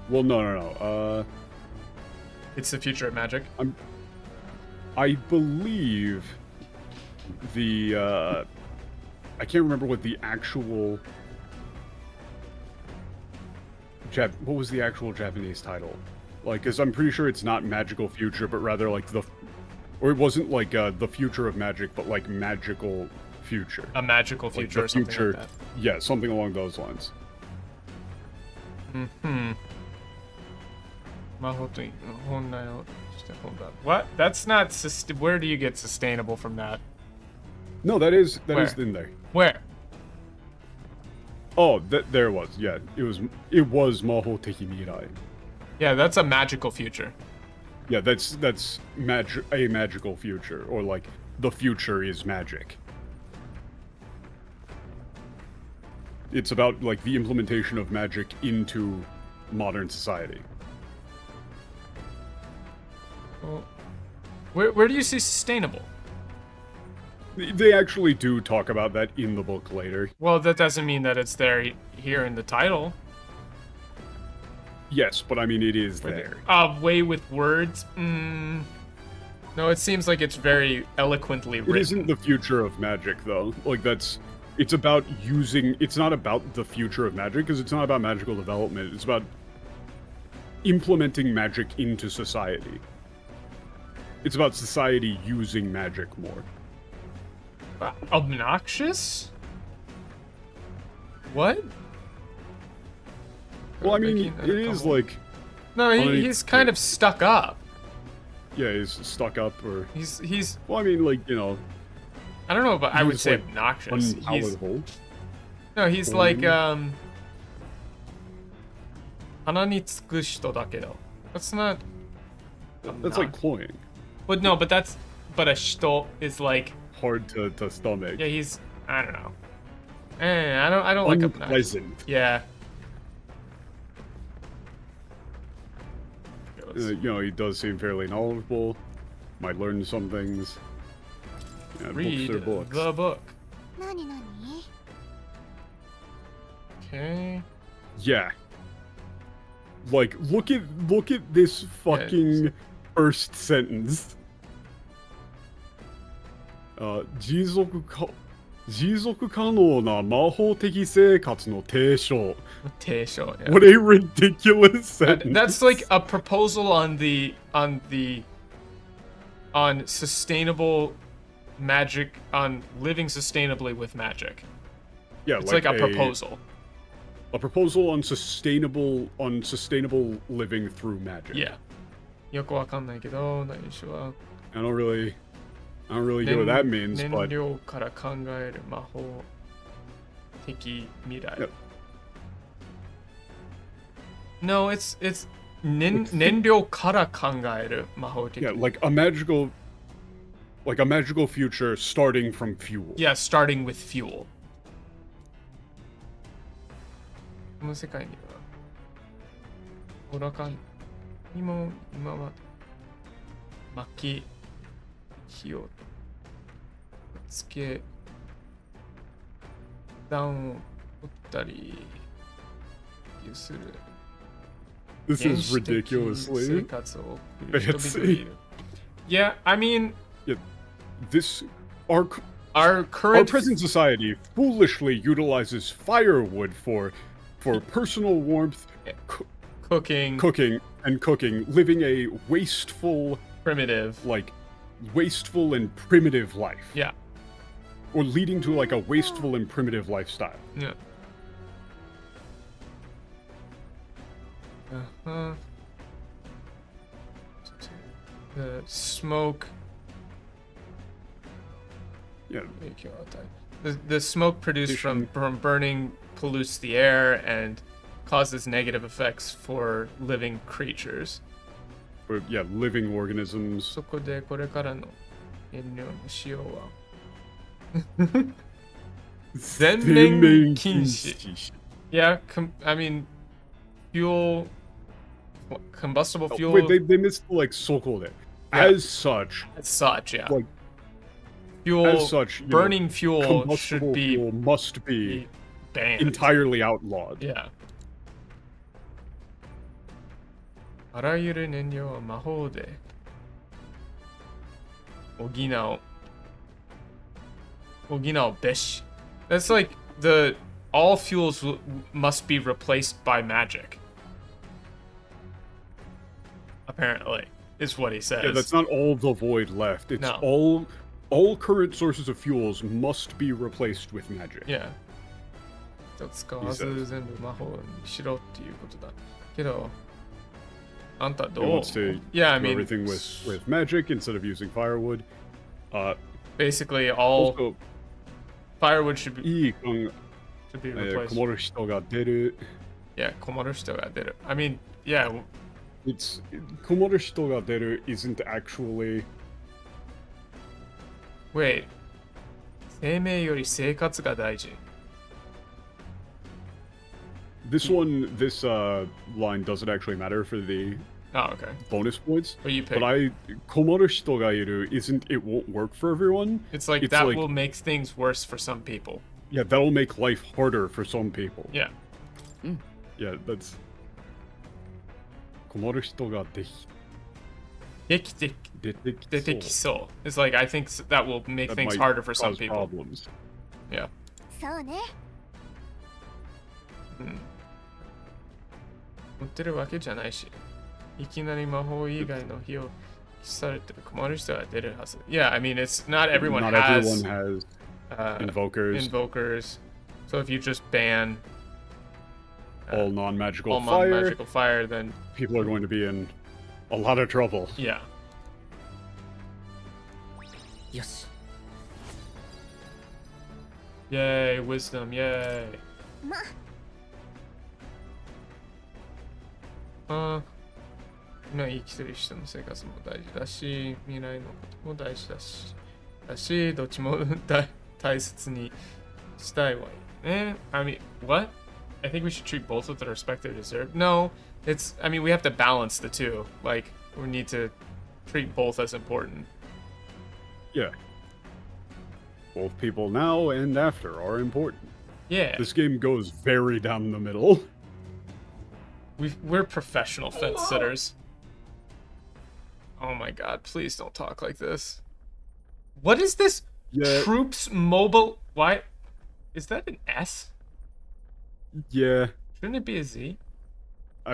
Well, no. It's the future of magic. I believe the I can't remember what the actual what was the actual Japanese title? Like, because I'm pretty sure it's not magical future, but rather like or it wasn't like the future of magic, but like magical future. A magical future, like or something like that. Yeah, something along those lines. What? That's not. Where do you get sustainable from that? No, that is in there. Where? Oh, there it was. Yeah, it was Maho Teki Mirai. Yeah, that's a magical future. Yeah, that's a magical future, or like the future is magic. It's about like the implementation of magic into modern society. Well, where do you see sustainable? They actually do talk about that in the book later. Well, that doesn't mean that it's there here in the title. Yes, but I mean, it is there. Way with words? No, it seems like it's very eloquently written. It isn't the future of magic, though. Like, it's about it's not about the future of magic, because it's not about magical development. It's about implementing magic into society. It's about society using magic more. Obnoxious? What? Well, I mean, it is like... No, he's kind of stuck up. Yeah, he's stuck up, or... He's... Well, I mean, like, you know... I don't know, but I would say like obnoxious. Unpalatable. He's like, Hana ni tsuku shito dakedo. That's not... That's like cloying. But no, but a shito is like... hard to stomach. Yeah, he's... I don't know. I don't like obnoxious. Yeah. You know, he does seem fairly knowledgeable. Might learn some things. Yeah, read books are books. the book. Okay. Yeah. Like, look at this fucking first sentence. 持続可能な魔法的生活の提唱. Yeah. What a ridiculous sentence. That's like a proposal on sustainable magic, on living sustainably with magic. Yeah, it's like a proposal. A proposal on sustainable living through magic. Yeah. よくわかんないけど、何でしょう。I don't really get what that means, 燃 but 料から考える魔法的未来。Yep. No, it's 燃料から考える魔法的。Yeah, like a magical future starting from fuel. Yeah, starting with fuel. この世界には、愚かにも今は薪、火をつけ、暖を取ったりする。This is ridiculously. Yeah, I mean, yeah, our current present society foolishly utilizes firewood for personal warmth, cooking, living a wasteful and primitive life. Yeah. Or leading to like a wasteful and primitive lifestyle. Yeah. The smoke. Yeah. The smoke produced from burning pollutes the air and causes negative effects for living creatures. Or, yeah, living organisms. そこでこれからの燃料の使用は全面禁止。Yeah, I mean, combustible fuel. Wait, they missed like so-called it. Yeah. As such, yeah. Like, fuel, as such, burning fuel should be fuel must be banned. Entirely outlawed. Yeah. あらゆる燃料は魔法で補うべし。That's like all fuels must be replaced by magic. Apparently, is what he says. Yeah, that's not all the void left. It's all current sources of fuels must be replaced with magic. Yeah. 使わず全部魔法にしろっていうことだ。けど、あんたどう? He wants to Yeah, I do mean, everything with magic instead of using firewood. Basically, all also, firewood should be replaced. 困る人が出る. Yeah, 困る人が出る. I mean, yeah. It's 困る人が出る isn't actually. Wait. 生命より生活が大事. This line doesn't actually matter for the bonus points. What you pick? But 困る人がいる it won't work for everyone. It's like that will make things worse for some people. Yeah, that'll make life harder for some people. Yeah. Yeah, that's 困る人が出てきそう. It's like I think that will make things harder for some people. Problems. Yeah. そうね。持ってるわけじゃないし、いきなり魔法以外の火を消されて困る人が出るはず。Yeah, I mean, it's not everyone has invokers. So if you just ban all non-magical fire, then people are going to be in a lot of trouble. Yeah. よし。Yay, wisdom, yay. 今生きてる人の生活も大事だし、未来のことも大事だし、どっちも大切にしたいわよね。I mean, what? I think we should treat both with the respect they deserve. No, I mean, we have to balance the two. Like, we need to treat both as important. Yeah. Both people now and after are important. Yeah. This game goes very down the middle. We're professional fence sitters. Oh my god, please don't talk like this. What is this? Yeah. Troops mobile... Why? Is that an S? Yeah. Shouldn't it be a Z?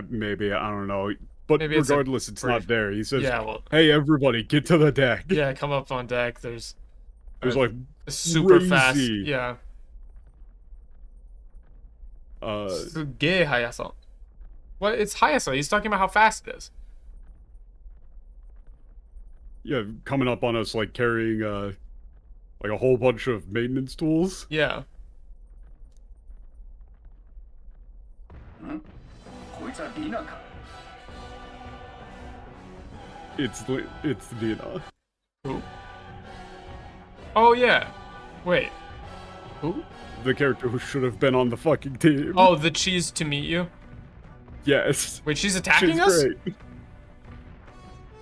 Maybe, I don't know. But maybe regardless, it's not there. He says, hey, everybody, get to the deck. Yeah, come up on deck. There's like a super crazy. fast... Yeah. Suge Hayasa. What? It's Hayasa. He's talking about how fast it is. Yeah, coming up on us, like, carrying, like, a whole bunch of maintenance tools. Yeah. It's Dina. Who? Oh, yeah. Wait. Who? The character who should have been on the fucking team. Oh, the cheese to meet you? Yes. Wait, she's attacking us? Great.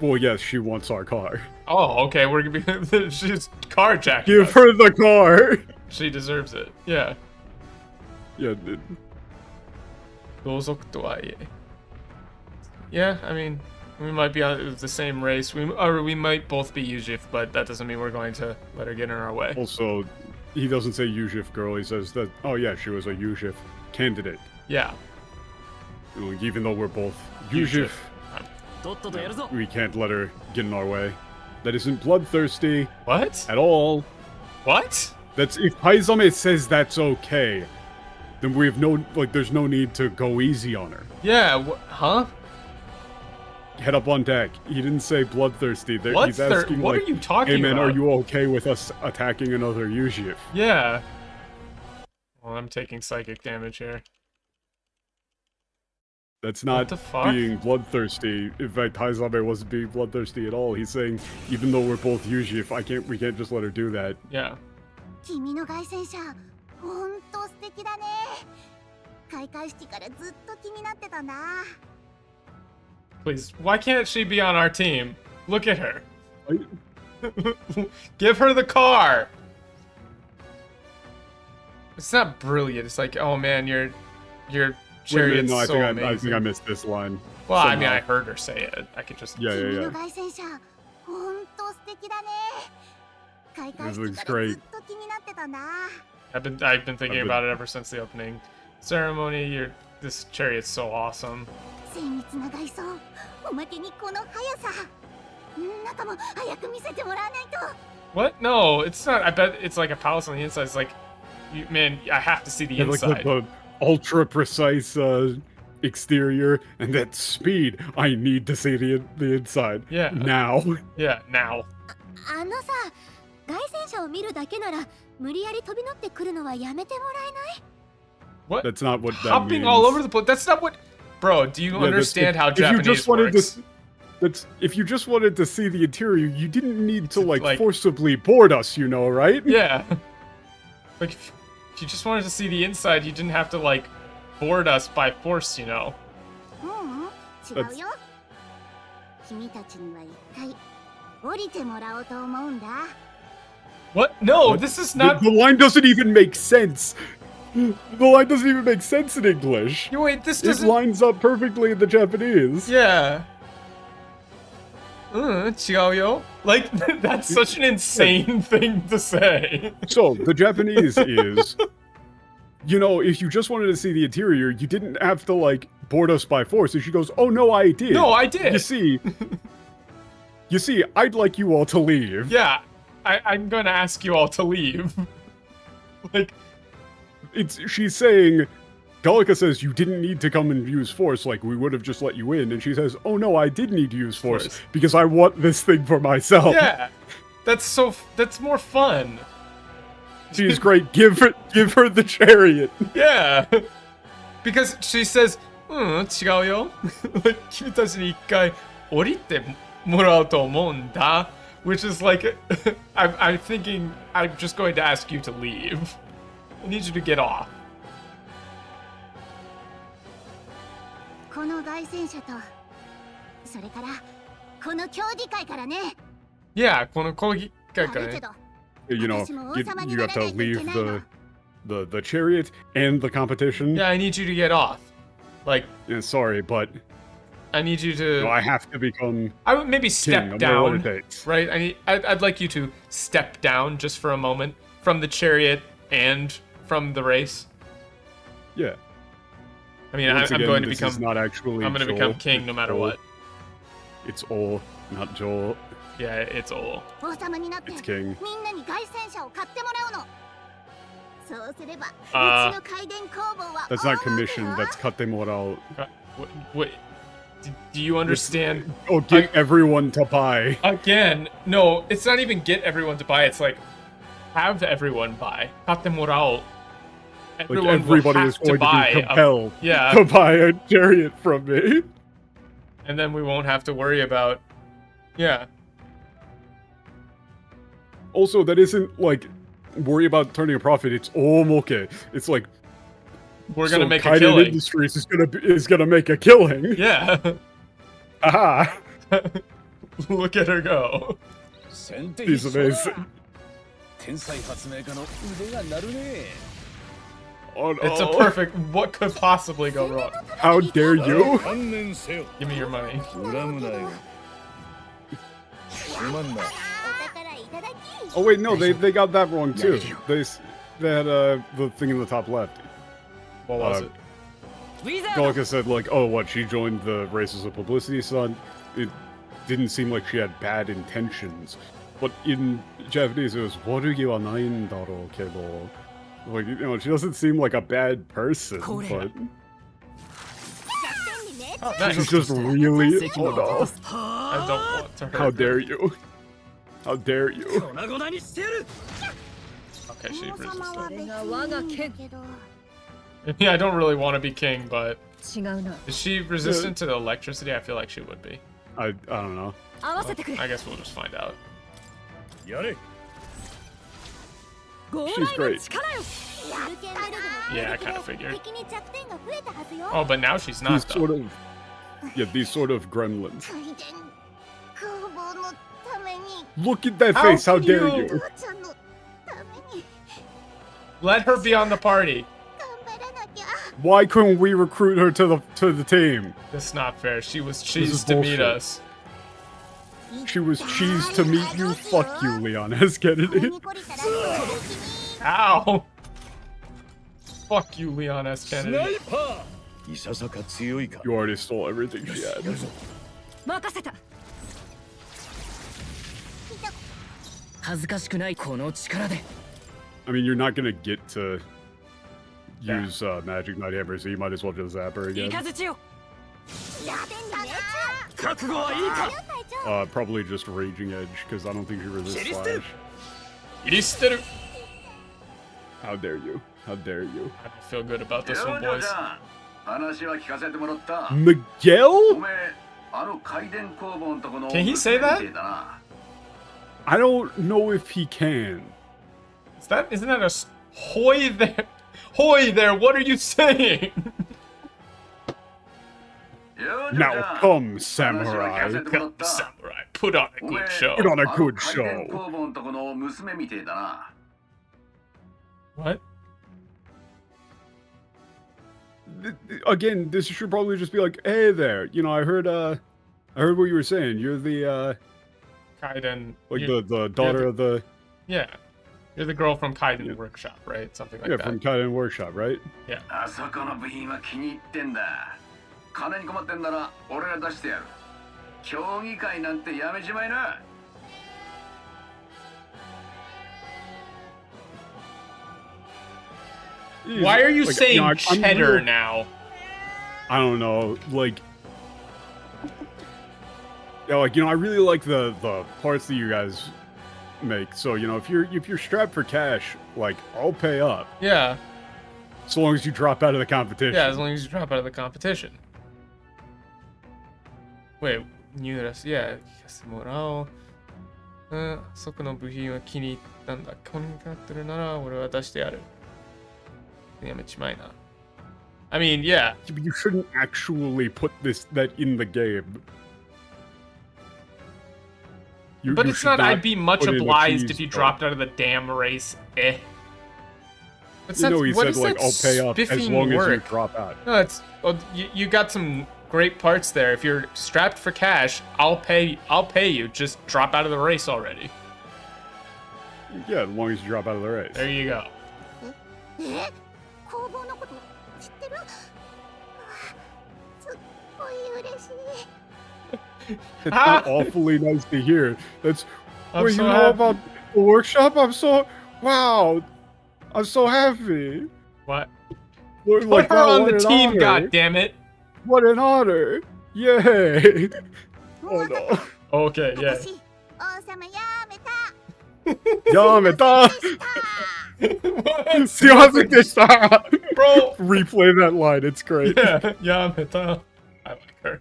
Well, yes, she wants our car. Oh, okay, we're gonna be... she's carjacking Give us. her the car! She deserves it, yeah. Yeah, yeah, I mean, we might be on the same race. We might both be Yujif, but that doesn't mean we're going to let her get in our way. Also, he doesn't say Yujif girl, he says that, oh yeah, she was a Yujif candidate. Yeah. Even though we're both Yujif, we can't let her get in our way. That isn't bloodthirsty. What? At all. What? That's, if Haizame says that's okay, then we have no, like, there's no need to go easy on her. Yeah, huh? Head up on deck. He didn't say bloodthirsty. He's asking, what like, are you talking hey man, about? are you okay with us attacking another Yujif? Yeah. Well, I'm taking psychic damage here. That's not being bloodthirsty. In fact, Haizame wasn't being bloodthirsty at all. He's saying, even though we're both Yujif, we can't just let her do that. Yeah. Please, why can't she be on our team? Look at her. Give her the car. It's not brilliant. It's like, oh man, your chariot's so amazing. I think I missed this line. Well, somehow. I mean, I heard her say it. I could just... Yeah. This looks great. I've been thinking about it ever since the opening ceremony. This chariot's so awesome. What? No, it's not. I bet it's like a palace on the inside. It's like, man, I have to see the inside. Like the ultra precise exterior and that speed. I need to see the inside. Yeah. Now. Yeah, now. What? That's not what that Hopping means. all over the place. That's not what... Bro, do you understand how Japanese works? If you just wanted to see the interior, you didn't need to, like, forcibly board us, you know, right? Yeah. Like, if you just wanted to see the inside, you didn't have to, like, board us by force, you know? What? No, this is not... The line doesn't even make sense! The line doesn't even make sense in English! Wait, this doesn't... It lines up perfectly in the Japanese. Yeah. 違うよ. Like, that's such an insane thing to say. So, the Japanese is... You know, if you just wanted to see the interior, you didn't have to, like, board us by force. And she goes, oh, no, I did. No, I did. You see, I'd like you all to leave. Yeah, I'm gonna ask you all to leave. Like... She's saying... Gallica says, you didn't need to come and use force, like, we would have just let you in. And she says, oh, no, I did need to use force, because I want this thing for myself. Yeah, that's more fun. She's great. Give her the chariot. Yeah. Because she says, 違うよ. Like, 君たちに一回降りてもらうと思うんだ. Which is like, I'm thinking, I'm just going to ask you to leave. I need you to get off. この凱旋者と、それからこの競技会からね。Yeah, この競技会からね。You know, you have to leave the chariot and the competition. Yeah, I need you to get off. Like, yeah, sorry, but I need you to... No, I have to become... I would maybe step down, right? I'd like you to step down just for a moment from the chariot and from the race. Yeah. I mean, I'm going to become... Not actually I'm going to become king no matter what. It's all, not Joel. Yeah, it's all. It's king. That's not commission, that's cut them moral. Wait, do you understand? Oh, get everyone to buy. Again, no, it's not even get everyone to buy, it's like, have everyone buy. Cut them moral. Everybody is going to be compelled to buy a chariot from me. And then we won't have to worry about... Yeah. Also, that isn't, like, worry about turning a profit. It's all okay. It's like... We're gonna make a killing. Industries is gonna make a killing. Yeah. Aha! Look at her go. He's amazing. Oh, no. It's a perfect... What could possibly go wrong? How dare you? Give me your money. Oh wait, no, they got that wrong too. They had the thing in the top left. What was it? Galka said like, oh what, she joined the races of publicity, son. It didn't seem like she had bad intentions. But in Japanese it was warugi wa nai ndaro kedo. Like, you know, she doesn't seem like a bad person, but... Oh, she's just really... Oh no. I don't want to hurt How dare you? How dare you? Okay, she resisted. Yeah, I don't really want to be king, but... Is she resistant to the electricity? I feel like she would be. I don't know. Well, I guess we'll just find out. She's great. Yeah, I kind of figured. Oh, but now she's not, though. Sort of... Yeah, these sort of gremlins. Look at that face, how dare you? Let her be on the party. Why couldn't we recruit her to the team? That's not fair. She was cheesed to meet us. She was cheesed to meet you. Fuck you, Leon S. Kennedy. Ow! Fuck you, Leon S. Kennedy. You already stole everything she had. I mean, you're not gonna get to use Magic Knight Hammer, so you might as well just zap her again. Probably just Raging Edge, because I don't think she resists Slash. How dare you? How dare you? I don't feel good about this one, boys. Miguel? Can he say that? I don't know if he can. Isn't that a... Hoy there! Hoy there, what are you saying? Now come, samurai. Come, samurai. Put on a good show. Put on a good show. What? Again, this should probably just be like, hey there, you know, I heard what you were saying. You're the Kaiden. Like the daughter of the... Yeah. You're the girl from Kaiden Workshop, right? Something like that. Yeah, from Kaiden Workshop, right? Yeah. Why are you saying cheddar now? I don't know, like... Yeah, like, you know, I really like the parts that you guys make. So, you know, if you're strapped for cash, like, I'll pay up. Yeah. As long as you drop out of the competition. Yeah, as long as you drop out of the competition. Wait, yeah. そこの部品は気に入ったんだ。これにかかってるなら俺は出してやる。やめちまいな。I mean, yeah. You shouldn't actually put that in the game. But it's not, I'd be much obliged if you dropped out of the damn race. Eh. No, he said, like, I'll pay up as long as you drop out. No, it's... Well, you got some great parts there. If you're strapped for cash, I'll pay you. Just drop out of the race already. Yeah, as long as you drop out of the race. There you go. It's awfully nice to hear. That's what you know about the workshop. Wow. I'm so happy. What? Put her on the team, goddammit. What an honor. Yay. Oh no. Okay, yeah. Yameta! Bro! Replay that line, it's great. Yeah, Yameta. I like her.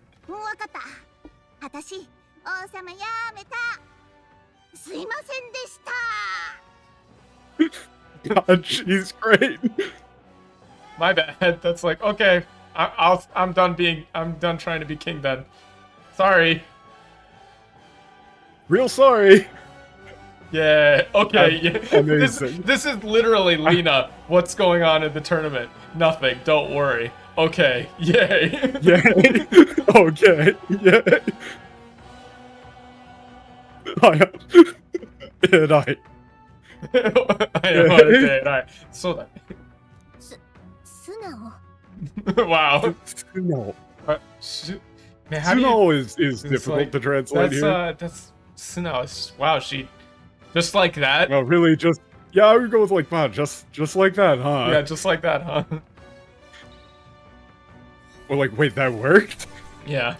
God, she's great. My bad. That's like, okay, I'm done trying to be king then. Sorry. Real sorry. Yeah, okay. Yeah. Amazing. This is literally Lena. What's going on in the tournament? Nothing. Don't worry. Okay. Yay. Yay. Okay. Yay. So that. Wow. No. Man, Suno is difficult like, to translate here. That's Suno. Wow, she just like that. Well, really, yeah, I would go with like, wow, just like that, huh? Yeah, just like that, huh? Or like, wait, that worked? Yeah.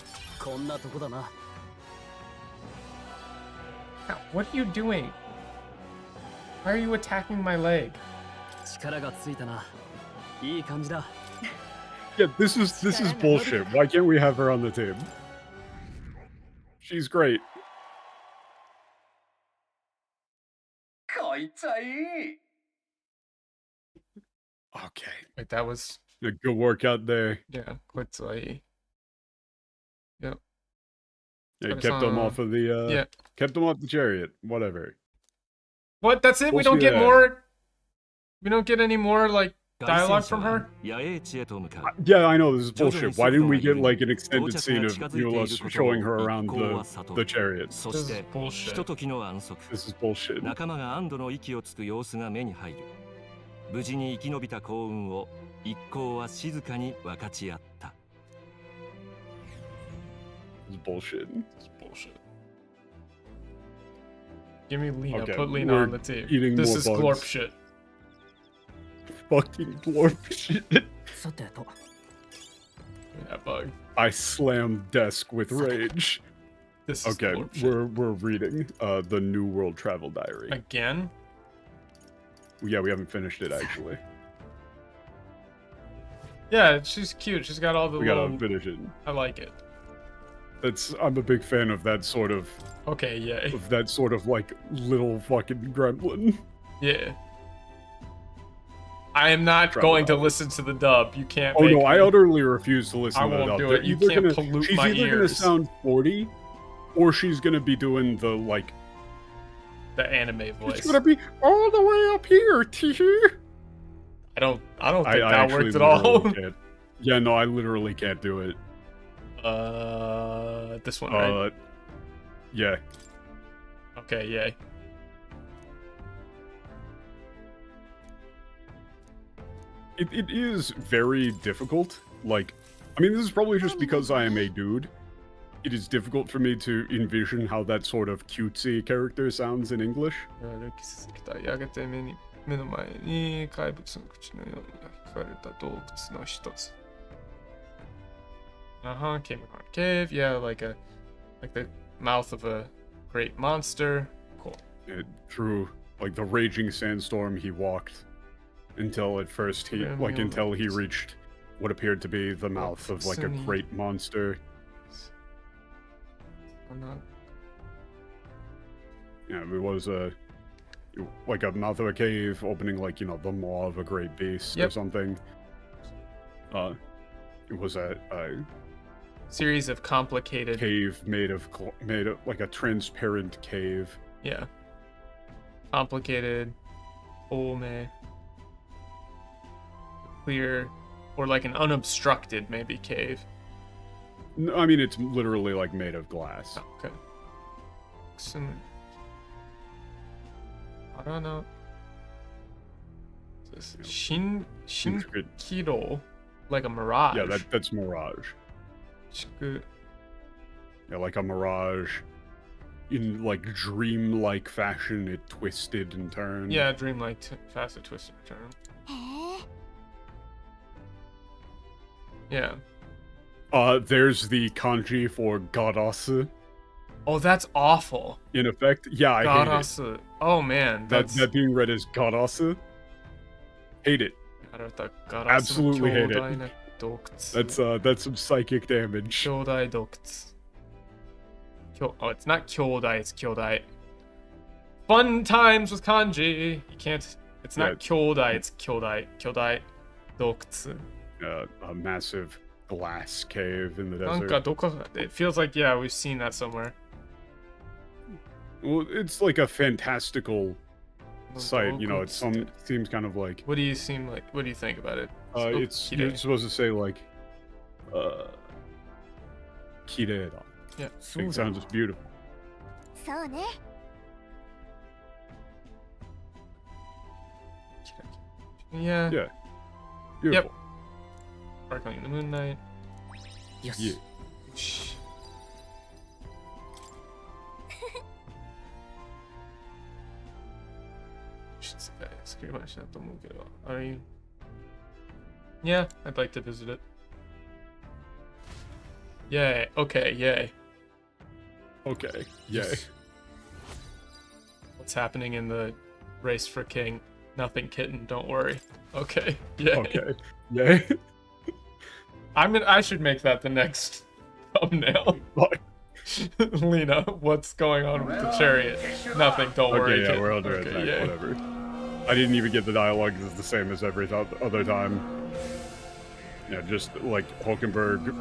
What are you doing? Why are you attacking my leg? Yeah, this is bullshit. Why can't we have her on the team? She's great. Okay. Wait, that was a good workout there. Yeah, koitsui. Yep. Yeah, kept them off of the kept them off the chariot. Whatever. What? That's it? We don't get more. We don't get any more like dialogue from her? Yeah, I know, this is bullshit. Why didn't we get like an extended scene of Eula showing her around the chariot? This is bullshit. This is bullshit. 無事に生き延びた幸運を一行は静かに分かち合った。This is bullshit. This is bullshit. Give me Lena. Okay, put Lena on the team. This is glorp shit. Fucking glorp shit. That bug. I slammed desk with rage. This is okay, we're reading the New World Travel Diary. Again? Yeah, we haven't finished it actually. Yeah, she's cute. She's got all the. We gotta finish it. I like it. I'm a big fan of that sort of. Okay, yeah. Of that sort of like little fucking gremlin. Yeah. I am not going to listen to the dub. You can't. Oh no, I utterly refuse to listen to the dub. I won't do it. You can't pollute my ears. She's either gonna sound 40, or she's gonna be doing the like. The anime voice. It's gonna be all the way up here, I don't think that worked at all. Yeah, no, I literally can't do it. This one, right? Yeah. Okay, yay. It is very difficult. Like, I mean, this is probably just because I am a dude. It is difficult for me to envision how that sort of cutesy character sounds in English. Came upon a cave. Yeah, like the mouth of a great monster. Cool. Through like the raging sandstorm, he walked until at first until he reached what appeared to be the mouth of like a great monster. Yeah, it was like a mouth of a cave opening, like, you know, the maw of a great beast or something. It was a series of complicated cave made of like a transparent cave. Yeah. Complicated, clear, or like an unobstructed maybe cave. No, I mean, it's literally like made of glass. Oh, okay. I don't know. Shinkiro, like a mirage. Yeah, that's mirage. Yeah, like a mirage. In like dream-like fashion, it twisted and turned. Yeah, dream-like, fast, twisted and turned. Yeah. There's the kanji for garasu. Oh, that's awful. In effect, yeah, I hate it. Oh man, that being read as garasu. Hate it. Absolutely hate it. That's some psychic damage. Oh, it's not kyodai, it's kyodai. Fun times with kanji. You can't. It's not kyodai, it's kyodai. Kyodai dokutsu. A massive glass cave in the desert. It feels like we've seen that somewhere. Well, it's like a fantastical site, you know. It seems kind of like. What do you think about it? You're supposed to say like, kirei da. Yeah, it sounds just beautiful. Yeah. Yeah. Beautiful. Yep. Sparkling in the moonlight. Yes. Yeah. Yeah, I'd like to visit it. Yay. Okay, yay. Okay, yay. What's happening in the race for king? Nothing, kitten, don't worry. Okay, yay. Okay, yay. I should make that the next thumbnail. Lena, what's going on with the chariot? Nothing, don't worry. Okay, yeah, we're under attack, whatever. I didn't even get the dialogue, it's the same as every other time. Yeah, just like Hulkenberg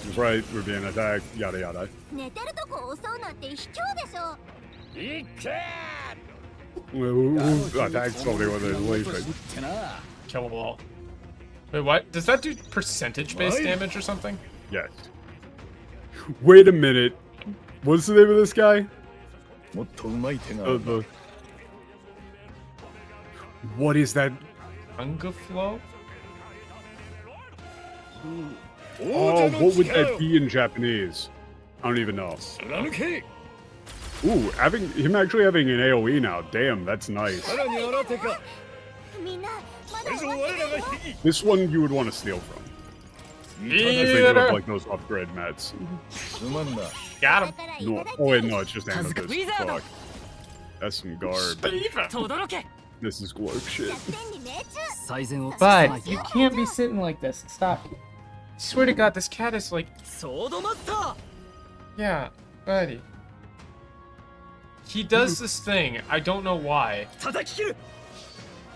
was right, we're being attacked, yada yada. Who attacked somebody when they're sleeping? Kill them all. Wait, what? Does that do percentage-based damage or something? Yes. Wait a minute. What's the name of this guy? What is that? Ungaflow? Oh, what would that be in Japanese? I don't even know. Ooh, him actually having an AoE now. Damn, that's nice. This one you would want to steal from. Because they do have like those upgrade mats. Got him. No, oh wait, no, it's just amethyst. Fuck. That's some garb. This is glorp shit. But you can't be sitting like this. Stop. I swear to God, this cat is like. Yeah, buddy. He does this thing. I don't know why.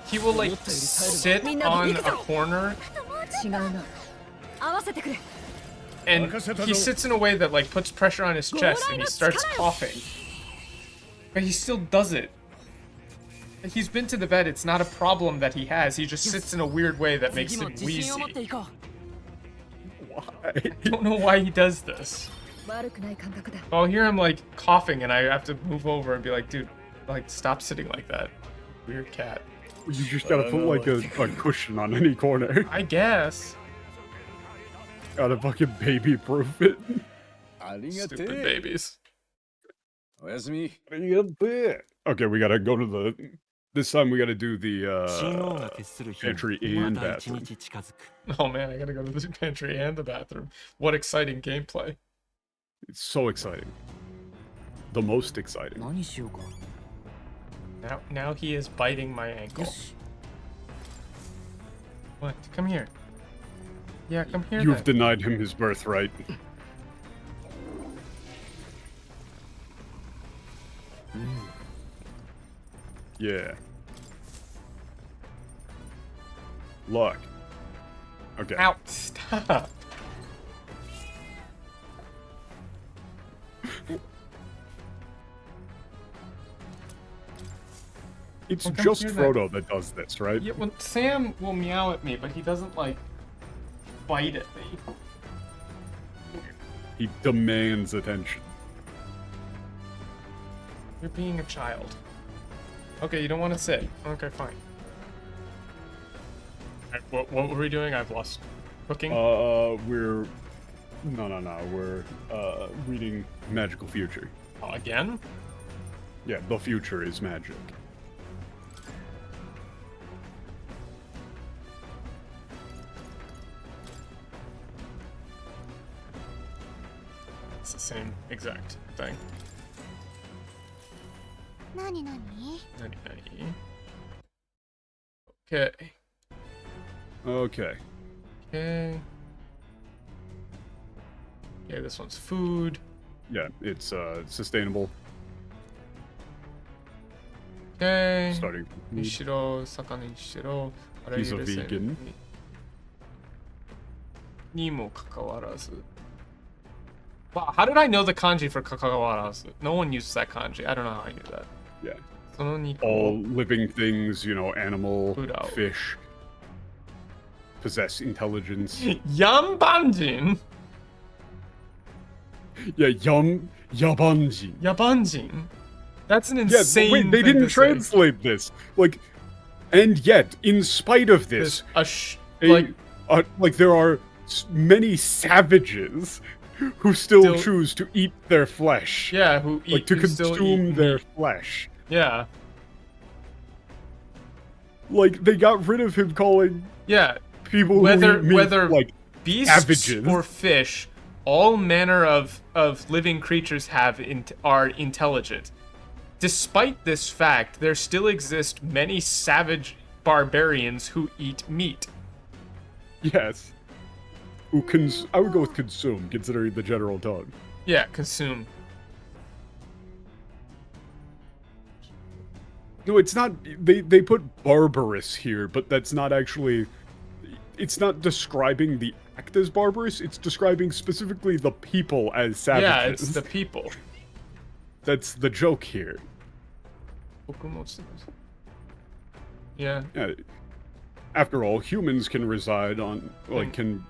He will like sit on a corner. And he sits in a way that like puts pressure on his chest and he starts coughing. But he still does it. He's been to the vet, it's not a problem that he has. He just sits in a weird way that makes him wheezy. Why? I don't know why he does this. I'll hear him like coughing and I have to move over and be like, dude, like stop sitting like that. Weird cat. You just gotta put like a cushion on any corner. I guess. Gotta fucking baby-proof it. Stupid babies. Okay, we gotta go to the... This time we gotta do the pantry and bathroom. Oh man, I gotta go to the pantry and the bathroom. What exciting gameplay. It's so exciting. The most exciting. Now he is biting my ankle. What? Come here. Yeah, come here. You've denied him his birthright. Yeah. Look. Okay. Ow, stop. It's just Frodo that does this, right? Yeah, well, Sam will meow at me, but he doesn't, like, bite at me. He demands attention. You're being a child. Okay, you don't want to sit. Okay, fine. What were we doing? I've lost. Cooking? We're... No. We're, reading Magical Future. Oh, again? Yeah, the future is magic. It's the same exact thing. Nani? Okay. Okay. Okay. Okay, this one's food. Yeah, it's sustainable. Okay. Starting. He's a vegan. にもかかわらず. Wow, how did I know the kanji for kakawarazu? No one uses that kanji. I don't know how I knew that. Yeah. その肉 All living things, you know, animal, fish, possess intelligence. Yambanjin? Yeah, yabanjin. Yabanjin? That's an insane wait, they didn't translate this. Like, and yet, in spite of this, like there are many savages who still choose to eat their flesh. Yeah, who eat, like, to consume their flesh. Yeah. Like, they got rid of him calling people whether who eat meat, like, beasts savages. Or fish, all manner of living creatures are intelligent. Despite this fact, there still exist many savage barbarians who eat meat. Yes. I would go with consume, considering the general tone. Yeah, consume. No, it's not. They put barbarous here, but that's not actually. It's not describing the act as barbarous. It's describing specifically the people as savages. Yeah, it's the people. That's the joke here. Yeah. After all, humans can reside on, like, can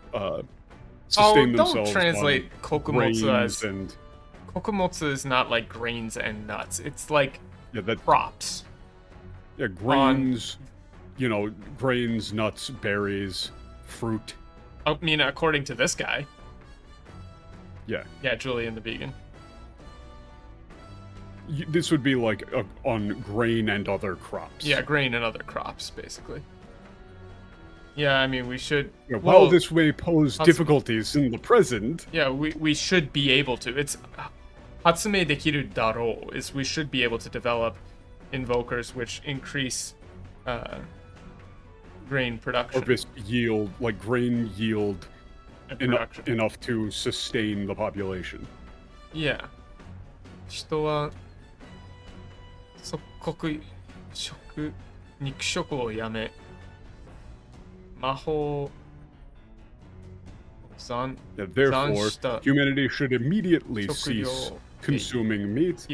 sustain themselves. Don't translate on kokumotsu as. And kokumotsu is not like grains and nuts. It's like crops. Yeah, grains. You know, grains, nuts, berries, fruit. I mean, according to this guy. Yeah. Yeah, Julian the vegan. This would be like on grain and other crops. Yeah, grain and other crops, basically. Yeah, I mean, we should... Yeah, while this may pose difficulties in the present... Yeah, we should be able to. It's... Hatsume dekiru daro is we should be able to develop invokers which increase grain production. Harvest yield, like grain yield enough to sustain the population. Yeah. 人は即刻肉食をやめ魔法 Therefore, humanity should immediately cease consuming meat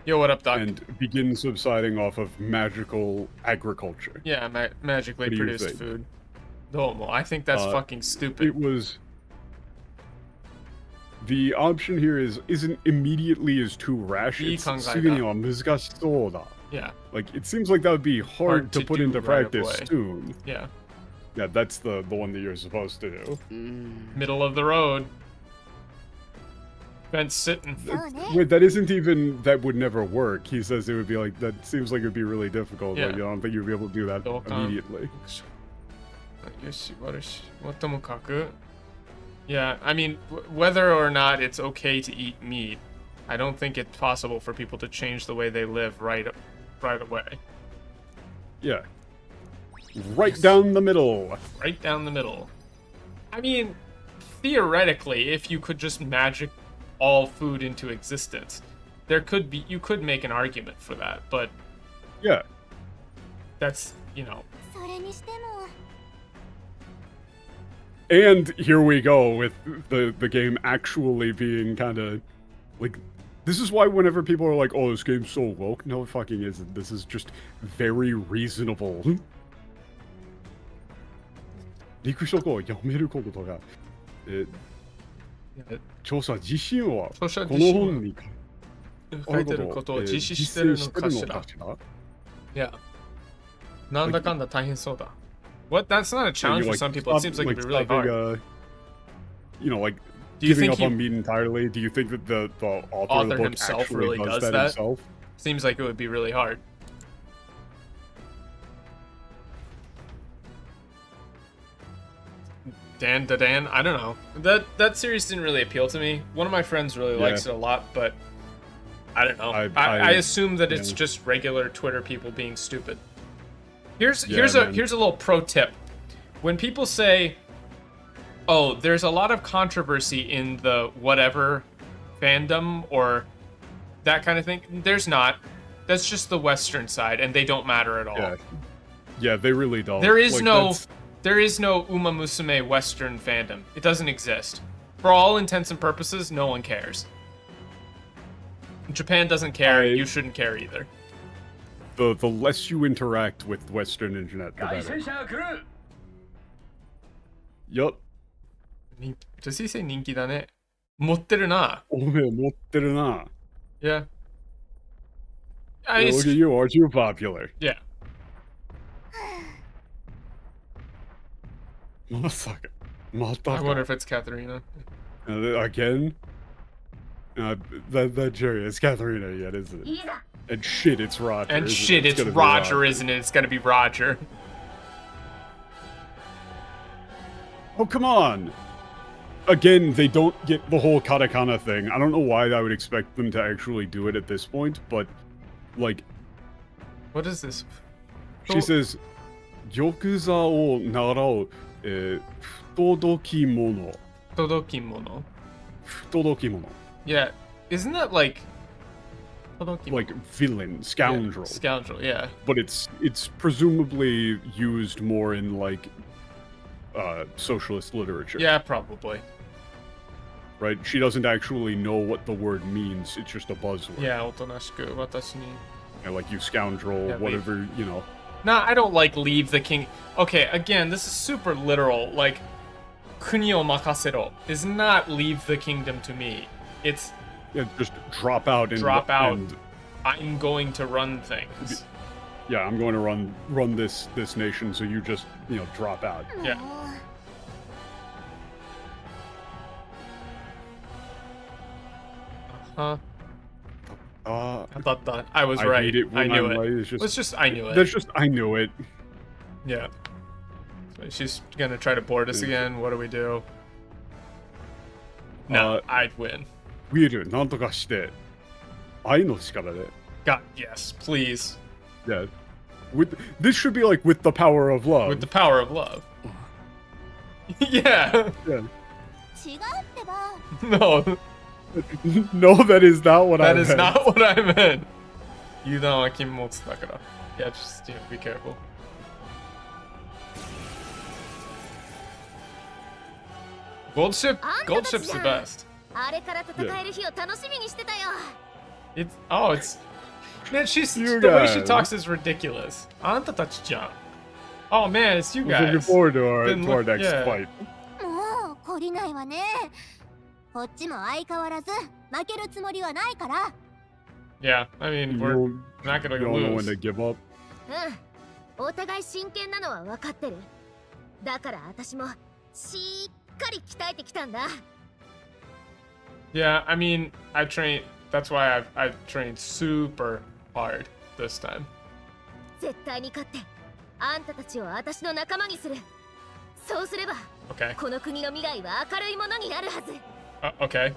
Yo, what up, Doc? And begin subsiding off of magical agriculture. Yeah, magically produced food. Domo, I think that's fucking stupid. It was... The option here isn't immediately is too rash. It's yeah. Like, it seems like that would be hard to put into practice soon. Yeah. Yeah, that's the one that you're supposed to do. Middle of the road. Ben's sitting. Wait, that isn't even... That would never work. He says it would be like... That seems like it would be really difficult. Yeah. Like, I don't think you'd be able to do that immediately. Yeah, I mean, whether or not it's okay to eat meat, I don't think it's possible for people to change the way they live right away. Yeah. Right down the middle. Right down the middle. I mean, theoretically, if you could just magic all food into existence, you could make an argument for that, but yeah, that's, you know. And here we go with the game actually being kind of like, this is why whenever people are like, oh, this game's so woke, no, it fucking isn't. This is just very reasonable. 著者自身はこの本に書いてることを実施してるのかしら。いや、なんだかんだ大変そうだ。What? That's not a challenge for some people. It seems like it'd be really hard. You know, like giving up on meat entirely. Do you think that the author of the book himself actually really does that himself? Seems like it would be really hard. Dan, I don't know. That series didn't really appeal to me. One of my friends really likes it a lot, but I don't know. I assume that it's just regular Twitter people being stupid. Here's a little pro tip. When people say, "Oh, there's a lot of controversy in the whatever fandom or that kind of thing," there's not. That's just the Western side, and they don't matter at all. Yeah, they really don't. There is no Uma Musume Western fandom. It doesn't exist. For all intents and purposes, no one cares. Japan doesn't care. You shouldn't care either. The less you interact with Western internet, the better. Yup. Does he say 人気だね? 持ってるな. おめえ持ってるな. Yeah. Look at you, aren't you popular? Yeah. まさか。またか。I wonder if it's Katharina. Again? That cherry is Katharina yet, isn't it? And shit, it's Roger. And shit, it's Roger, isn't it? It's gonna be Roger. Oh, come on! Again, they don't get the whole katakana thing. I don't know why I would expect them to actually do it at this point, but, like... What is this? She says, Yokuza o narao futodokimono. Futodokimono. Futodokimono. Yeah, isn't that like... Like villain, scoundrel. Yeah, scoundrel, yeah. But it's presumably used more in, like, socialist literature. Yeah, probably. Right? She doesn't actually know what the word means. It's just a buzzword. Yeah, otonashiku, watashi ni. Yeah, like, you scoundrel, whatever, you know. Nah, I don't like leave the king. Okay, again, this is super literal. Like, kuni o makasero is not leave the kingdom to me. It's... Yeah, just drop out. Drop out. And I'm going to run things. Yeah, I'm going to run this nation, so you just, you know, drop out. Yeah. I thought that. I was right. I knew it. It's just, I knew it. That's just, I knew it. Yeah. So she's gonna try to board us again. What do we do? No, I'd win. God, yes, please. Yeah. This should be like with the power of love. With the power of love. Yeah. No. No, that is not what I meant. That is not what I meant. Yudan wa kinmotsu dakara. Yeah, just, you know, be careful. Gold ship's the best. It's man, the way she talks is ridiculous. Anta tachi-chan. Oh man, it's you guys. Looking forward to our next fight. Yeah, I mean, we're not gonna lose. You don't know when to give up. Yeah, I mean, that's why I've trained super hard this time. Okay. Okay.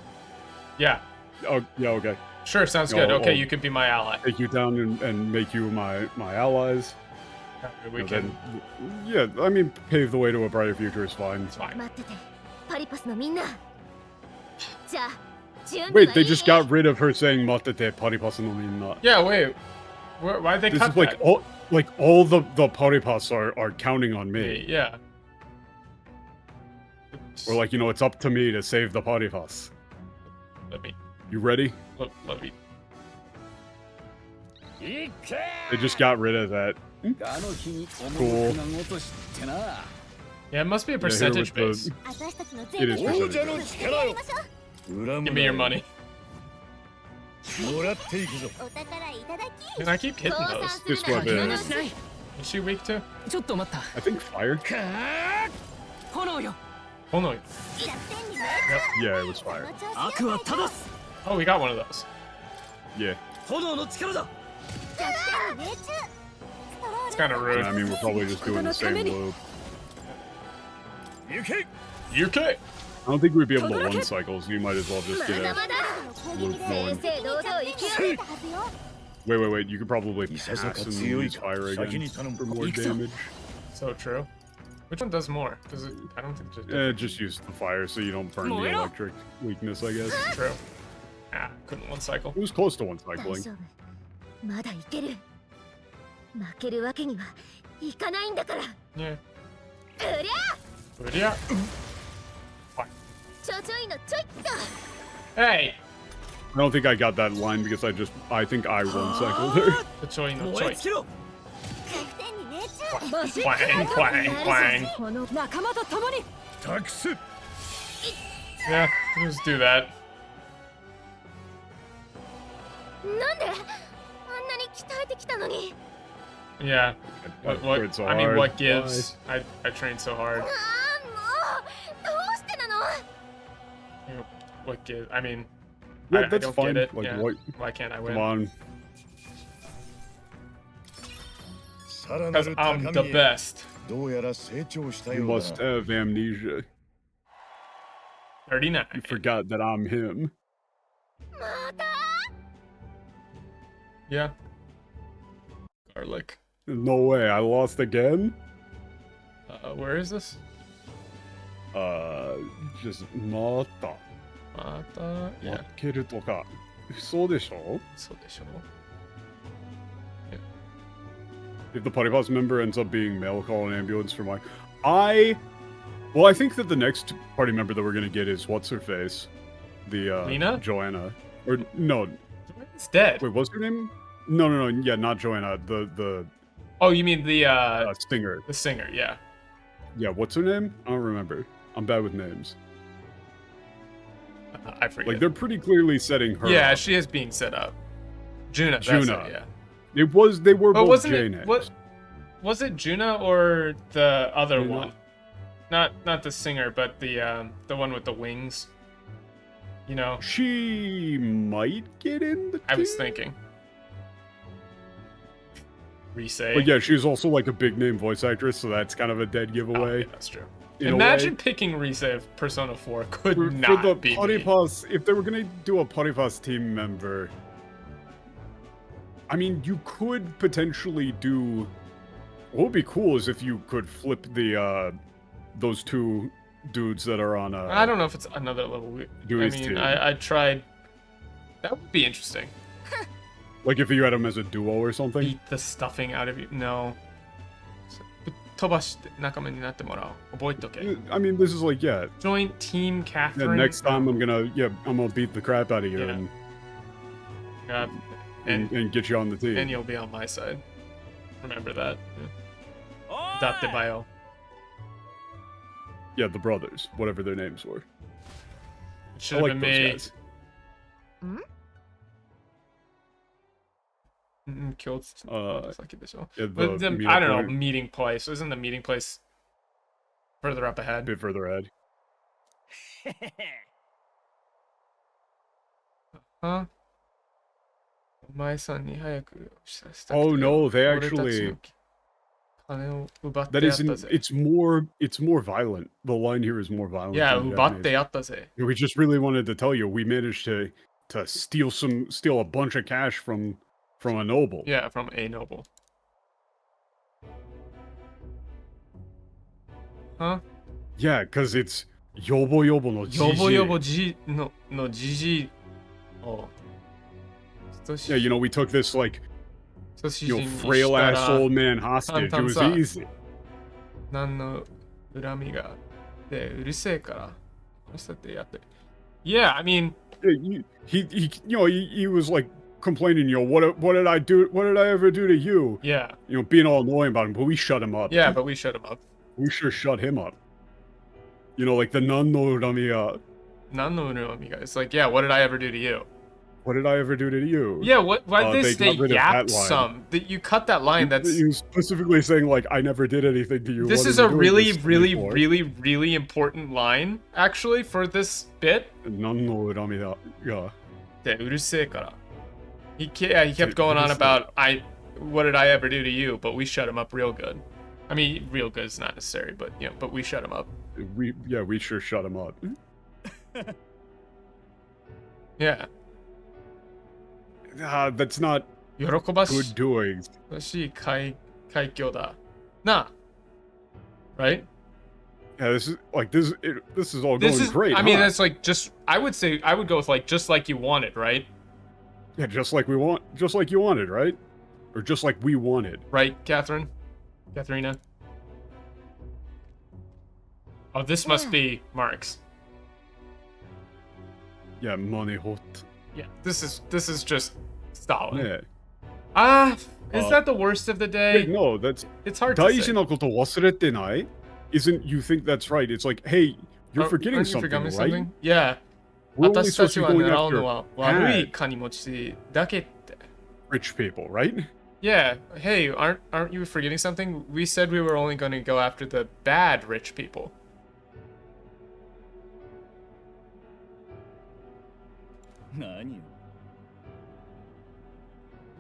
Yeah. Oh, yeah, okay. Sure, sounds good. Okay, you could be my ally. Take you down and make you my allies. We can... Yeah, I mean, pave the way to a brighter future is fine. It's fine. Wait, they just got rid of her saying Matete paripasu no minna. Yeah, wait. Why'd they cut that? All the paripas are counting on me. Yeah. Or like, you know, it's up to me to save the paripas. You ready? Let me. They just got rid of that. Cool. Yeah, it must be a percentage base. It is percentage. Give me your money. Man, I keep hitting those. This one is she weak to? I think fire. Oh no. Yep. Yeah, it was fire. Oh, we got one of those. Yeah. It's kind of rude. I mean, we're probably just doing the same loop. UK! I don't think we'd be able to one cycle, so you might as well just get a loop going. Wait. You could probably pass and use fire again for more damage. So true. Which one does more? Does it? I don't think it just. Just use the fire so you don't burn the electric weakness, I guess. True. Ah, couldn't one cycle. It was close to one cycling. Yeah. Hey! I don't think I got that line because I think I one cycled her. The choi no choi. Quang. Yeah, just do that. Yeah. What so I mean, hard. what gives? I trained so hard. What gives? I mean, yeah, I that's don't fine. get it. Like, yeah. what? Why can't I win? Come on. Because I'm the best. You must have amnesia. 39. You forgot that I'm him. Yeah. Garlic. No way, I lost again? Where is this? Just Mata. Yeah. 負けるとか。嘘でしょ? Yeah. If the Putty Pass member ends up being male, call an ambulance for mine. I think that the next party member that we're gonna get is what's her face? The Lena? Joanna. Or no. It's dead. Wait, what's her name? No. Yeah, not Joanna. The Oh, you mean the singer. The singer, yeah. Yeah, what's her name? I don't remember. I'm bad with names. I forget. Like, they're pretty clearly setting her Yeah, up. she is being set up. Juna. That's Juna. it, yeah. They were both wasn't J it, names. what, was it Juna or the other Juna. one? Not the singer, but the one with the wings. You know? She might get in the team? I was thinking. Resay. But yeah, she's also like a big name voice actress, so that's kind of a dead giveaway. Oh, yeah, that's true. Imagine picking Resay of Persona 4 could not for the be Putty me. Pass, if they were gonna do a Putty Pass team member, I mean, you could potentially do. What would be cool is if you could flip the those two dudes that are on. I don't know if it's another level. I tried. That would be interesting. Like if you had them as a duo or something. Beat the stuffing out of you. No. 飛ばして仲間になってもらおう。覚えとけ。I mean, this is like, yeah. Join Team Catherine. Yeah, next time I'm gonna beat the crap out of you and get you on the team. And you'll be on my side. Remember that. Yeah. Date bio. Yeah, the brothers, whatever their names were. It should have been me. Guys. Yeah, I don't know, meeting place. Isn't the meeting place further up ahead? A bit further ahead. Huh? Oh no, they actually... That isn't... It's more violent. The line here is more violent. Yeah, ubatte yattaze. We just really wanted to tell you, we managed to steal a bunch of cash from a noble. Yeah, from a noble. Huh? Yeah, because it's Yobo Yobo no Jiji. Yobo Yobo no Jiji. Oh. Yeah, you know, we took this, like, frail ass old man hostage. It was easy. Yeah, I mean... He was like complaining, what did I do? What did I ever do to you? Yeah. Being all annoying about him, but we shut him up. Yeah, but we shut him up. We sure shut him up. You know, like the Nanno Uramiga. Nanno Uramiga. It's like, yeah, what did I ever do to you? What did I ever do to you? Yeah, why did they say yap some? That you cut that line. That's you specifically saying like I never did anything to you. This is a really, really, really, really important line actually for this bit. Nanno Uramiga. Yeah. He kept going on about what did I ever do to you, but we shut him up real good. I mean, real good is not necessary, but but we shut him up. We sure shut him up. Yeah. That's not good doings. Nah. Right? Yeah, this is all going great. I mean, that's like I would go with like just like you wanted, right? Yeah, just like you wanted, right? Or just like we wanted. Right, Katharina? Oh, this must be Mark's. Yeah, money hot. Yeah, this is just Stalin. Yeah. Is that the worst of the day? Wait, no, it's hard to say. 大事なこと忘れてない isn't you think that's right. It's like, hey, you're forgetting something, right? Something? Yeah. We're only supposed to be going after rich people, right? Yeah. Hey, aren't you forgetting something? We said we were only going to go after the bad rich people.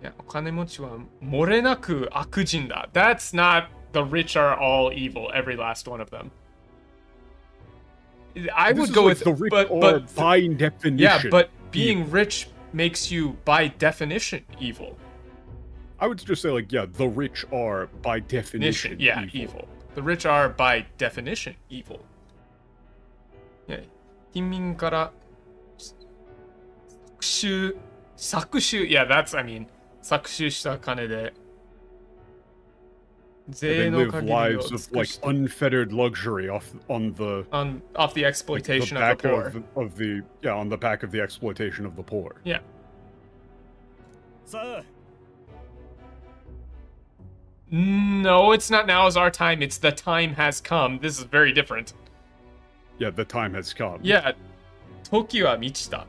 Yeah, お金持ちは漏れなく悪人だ. That's not the rich are all evil, every last one of them. I would go with the rich are by definition. Yeah, but being rich makes you by definition evil. I would just say like, yeah, the rich are by definition evil. The rich are by definition evil. Yeah. 貧民から搾取 yeah, that's, I mean, 搾取した金で they live lives of like unfettered luxury off the exploitation of the poor. On the back of the exploitation of the poor. Yeah. No, it's not now is our time. It's the time has come. This is very different. Yeah, the time has come. Yeah. Toki wa michita.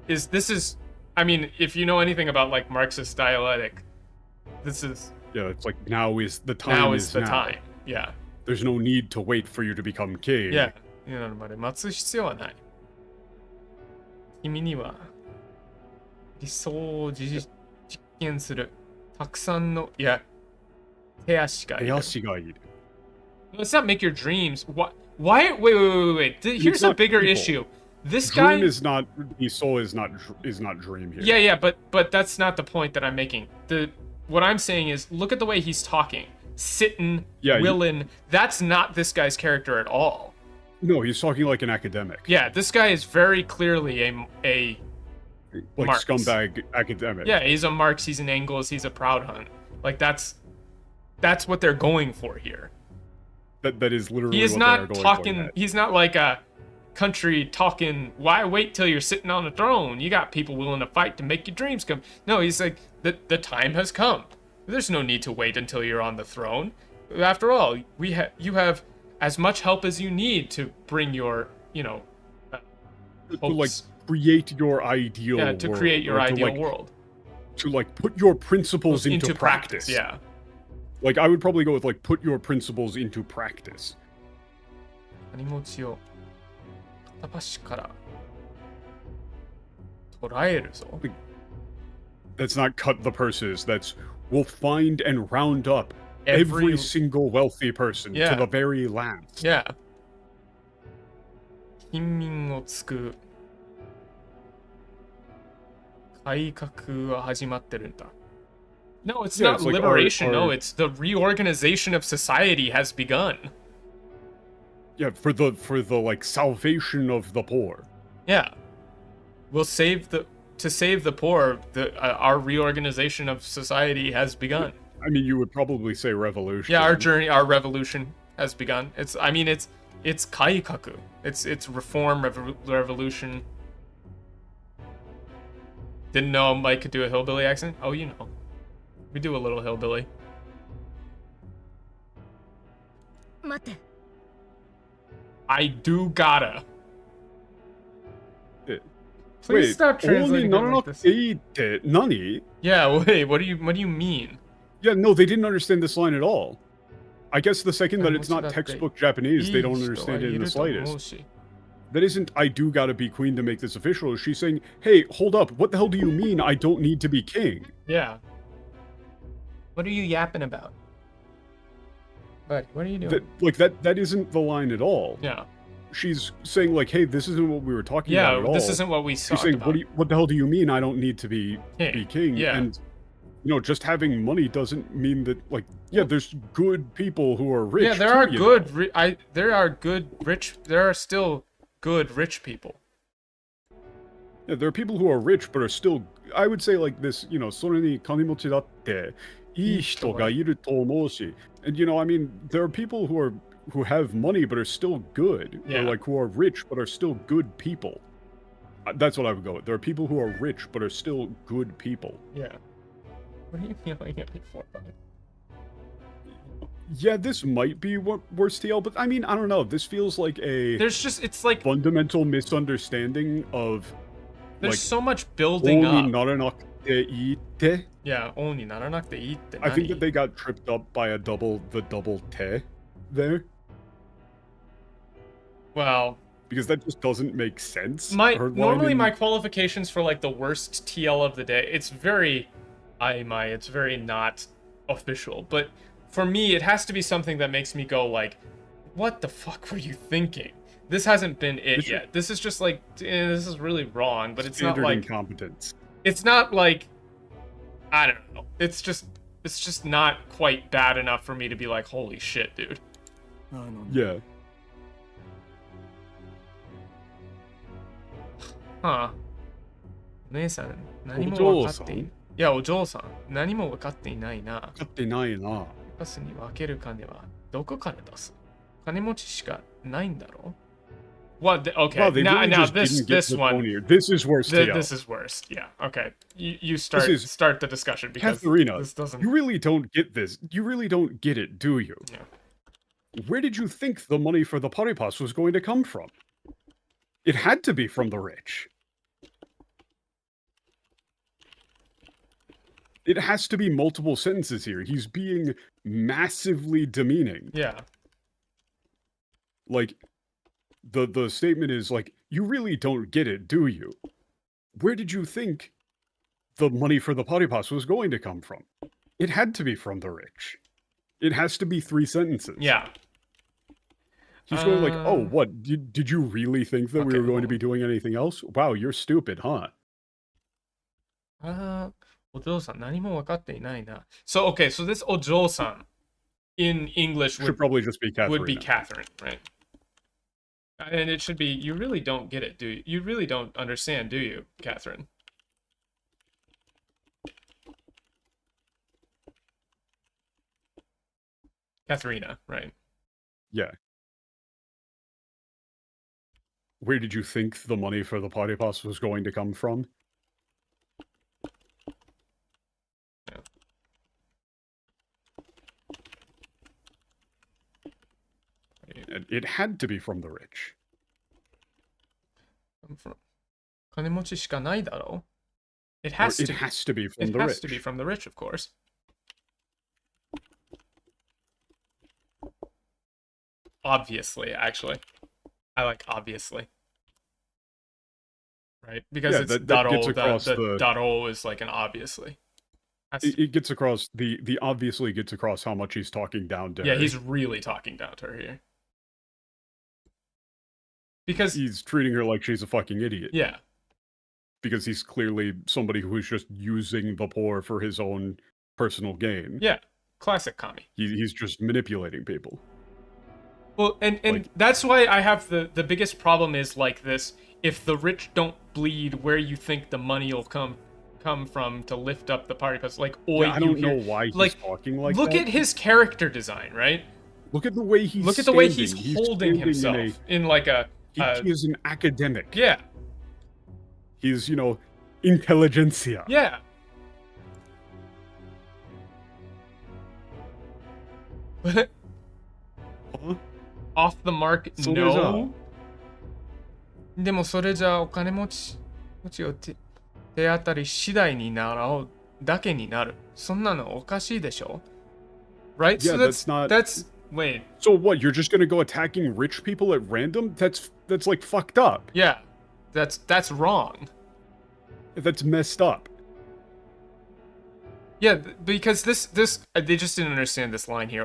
This is I mean, if you know anything about like Marxist dialectic, this is yeah, it's like now is the time. Now is the time. Yeah. There's no need to wait for you to become king. Yeah. 待つ必要はない。君には理想を実現するたくさんの手足がいる。Let's not make your dreams. Why? Wait. Here's a bigger issue. This guy is not. The soul is not dream here. Yeah, but that's not the point that I'm making. What I'm saying is, look at the way he's talking. Sitting, willing. That's not this guy's character at all. No, he's talking like an academic. Yeah, this guy is very clearly a like Marx. Scumbag academic. Yeah, he's a Marx, he's an Engels, he's a Proudhon. Like that's what they're going for here. That is literally he is what not they're going talking for. He's not like a country talking, why wait till you're sitting on a throne? You got people willing to fight to make your dreams come. No, he's like, the time has come. There's no need to wait until you're on the throne. After all, you have as much help as you need to bring your, to like create your ideal world. Yeah, to create your ideal world. To like put your principles into practice. Yeah. Like I would probably go with like put your principles into practice. That's not cut the purses. That's we'll find and round up every single wealthy person to the very last. Yeah. No, it's not like liberation. No, it's the reorganization of society has begun. Yeah, for the like salvation of the poor. Yeah, we'll save the poor. Our reorganization of society has begun. I mean, you would probably say revolution. Yeah, our revolution has begun. It's kaikaku. It's reform, revolution. Didn't know Mike could do a hillbilly accent? Oh, you know. We do a little hillbilly. I do gotta. Please stop translating it like this. Nani? Yeah, wait, what do you mean? Yeah, no, they didn't understand this line at all. I guess the second that it's not textbook Japanese, they don't understand it in the slightest. That isn't, I do gotta be queen to make this official. She's saying, hey, hold up, what the hell do you mean I don't need to be king? Yeah. What are you yapping about? Buddy, what are you doing? That isn't the line at all. Yeah. She's saying, like, hey, this isn't what we were talking about at all. Yeah, this isn't what we talked about. She's saying, what the hell do you mean I don't need to be king? Yeah. And, you know, just having money doesn't mean that, like, yeah, there's good people who are rich. Yeah, there are good, there are still good rich people. Yeah, there are people who are rich but are still, I would say like this, you know, それに金持ちだっていい人がいると思うし. And, you know, I mean, there are people who have money but are still good. Yeah. Or like who are rich but are still good people. That's what I would go with. There are people who are rich but are still good people. Yeah. What are you yelling at me for, buddy? Yeah, this might be worse TL, but I mean, I don't know. This feels like it's like fundamental misunderstanding of. There's like, so much building up. Yeah, oni naranakute ii tte. I think that they got tripped up by the double te there. Well, because that just doesn't make sense. Normally my qualifications for like the worst TL of the day, it's very it's very not official, but for me it has to be something that makes me go like, what the fuck were you thinking? This hasn't been it yet. This is just like, this is really wrong, but it's not like incompetence. It's not like, I don't know. It's just not quite bad enough for me to be like, holy shit, dude. Yeah. Huh. お姉さん、何も分かっていない。いや、お嬢さん、何も分かっていないな。分かってないな。パスに分ける金はどこから出す？金持ちしかないんだろ？What? Okay. Wow, now this one. This is worse. This is worse. Yeah. Okay. You start the discussion because Katharina, this doesn't. You really don't get this. You really don't get it, do you? Yeah. Where did you think the money for the paripas was going to come from? It had to be from the rich. It has to be multiple sentences here. He's being massively demeaning. Yeah. Like, the statement is like, you really don't get it, do you? Where did you think the money for the paripas was going to come from? It had to be from the rich. It has to be 3 sentences. Yeah. He's going like, oh, what? Did you really think that we were going to be doing anything else? Wow, you're stupid, huh? So, okay, so this Ojo-san in English should probably just be Catherine. Would be Catherine, right? And it should be, you really don't get it, do you? You really don't understand, do you, Catherine? Katharina, right? Yeah. Where did you think the money for the paripas was going to come from? Yeah. It had to be from the rich. It has to be from the rich. It has to be from the rich, of course. Obviously, actually. I like obviously. Right? Because it's the dot o is like an obviously. It gets across, the obviously gets across how much he's talking down to her. Yeah, he's really talking down to her here. Because he's treating her like she's a fucking idiot. Yeah. Because he's clearly somebody who's just using the poor for his own personal gain. Yeah. Classic Kami. He's just manipulating people. Well, and like, that's why I have the biggest problem is like this. If the rich don't bleed, where you think the money will come from to lift up the party? Because like, I don't know why he's talking like look that. Look at his character design, right? Look at the way he's Look at the way he's holding himself in like a... He is an academic. Yeah. He's, you know, intelligentsia. Yeah. Off the mark, no. でもそれじゃお金持ちを手当たり次第に習おうだけになる。そんなのおかしいでしょ? Right? Yeah, so that's wait. So what? You're just gonna go attacking rich people at random? That's like fucked up. Yeah, that's wrong. That's messed up. Yeah, because this they just didn't understand this line here.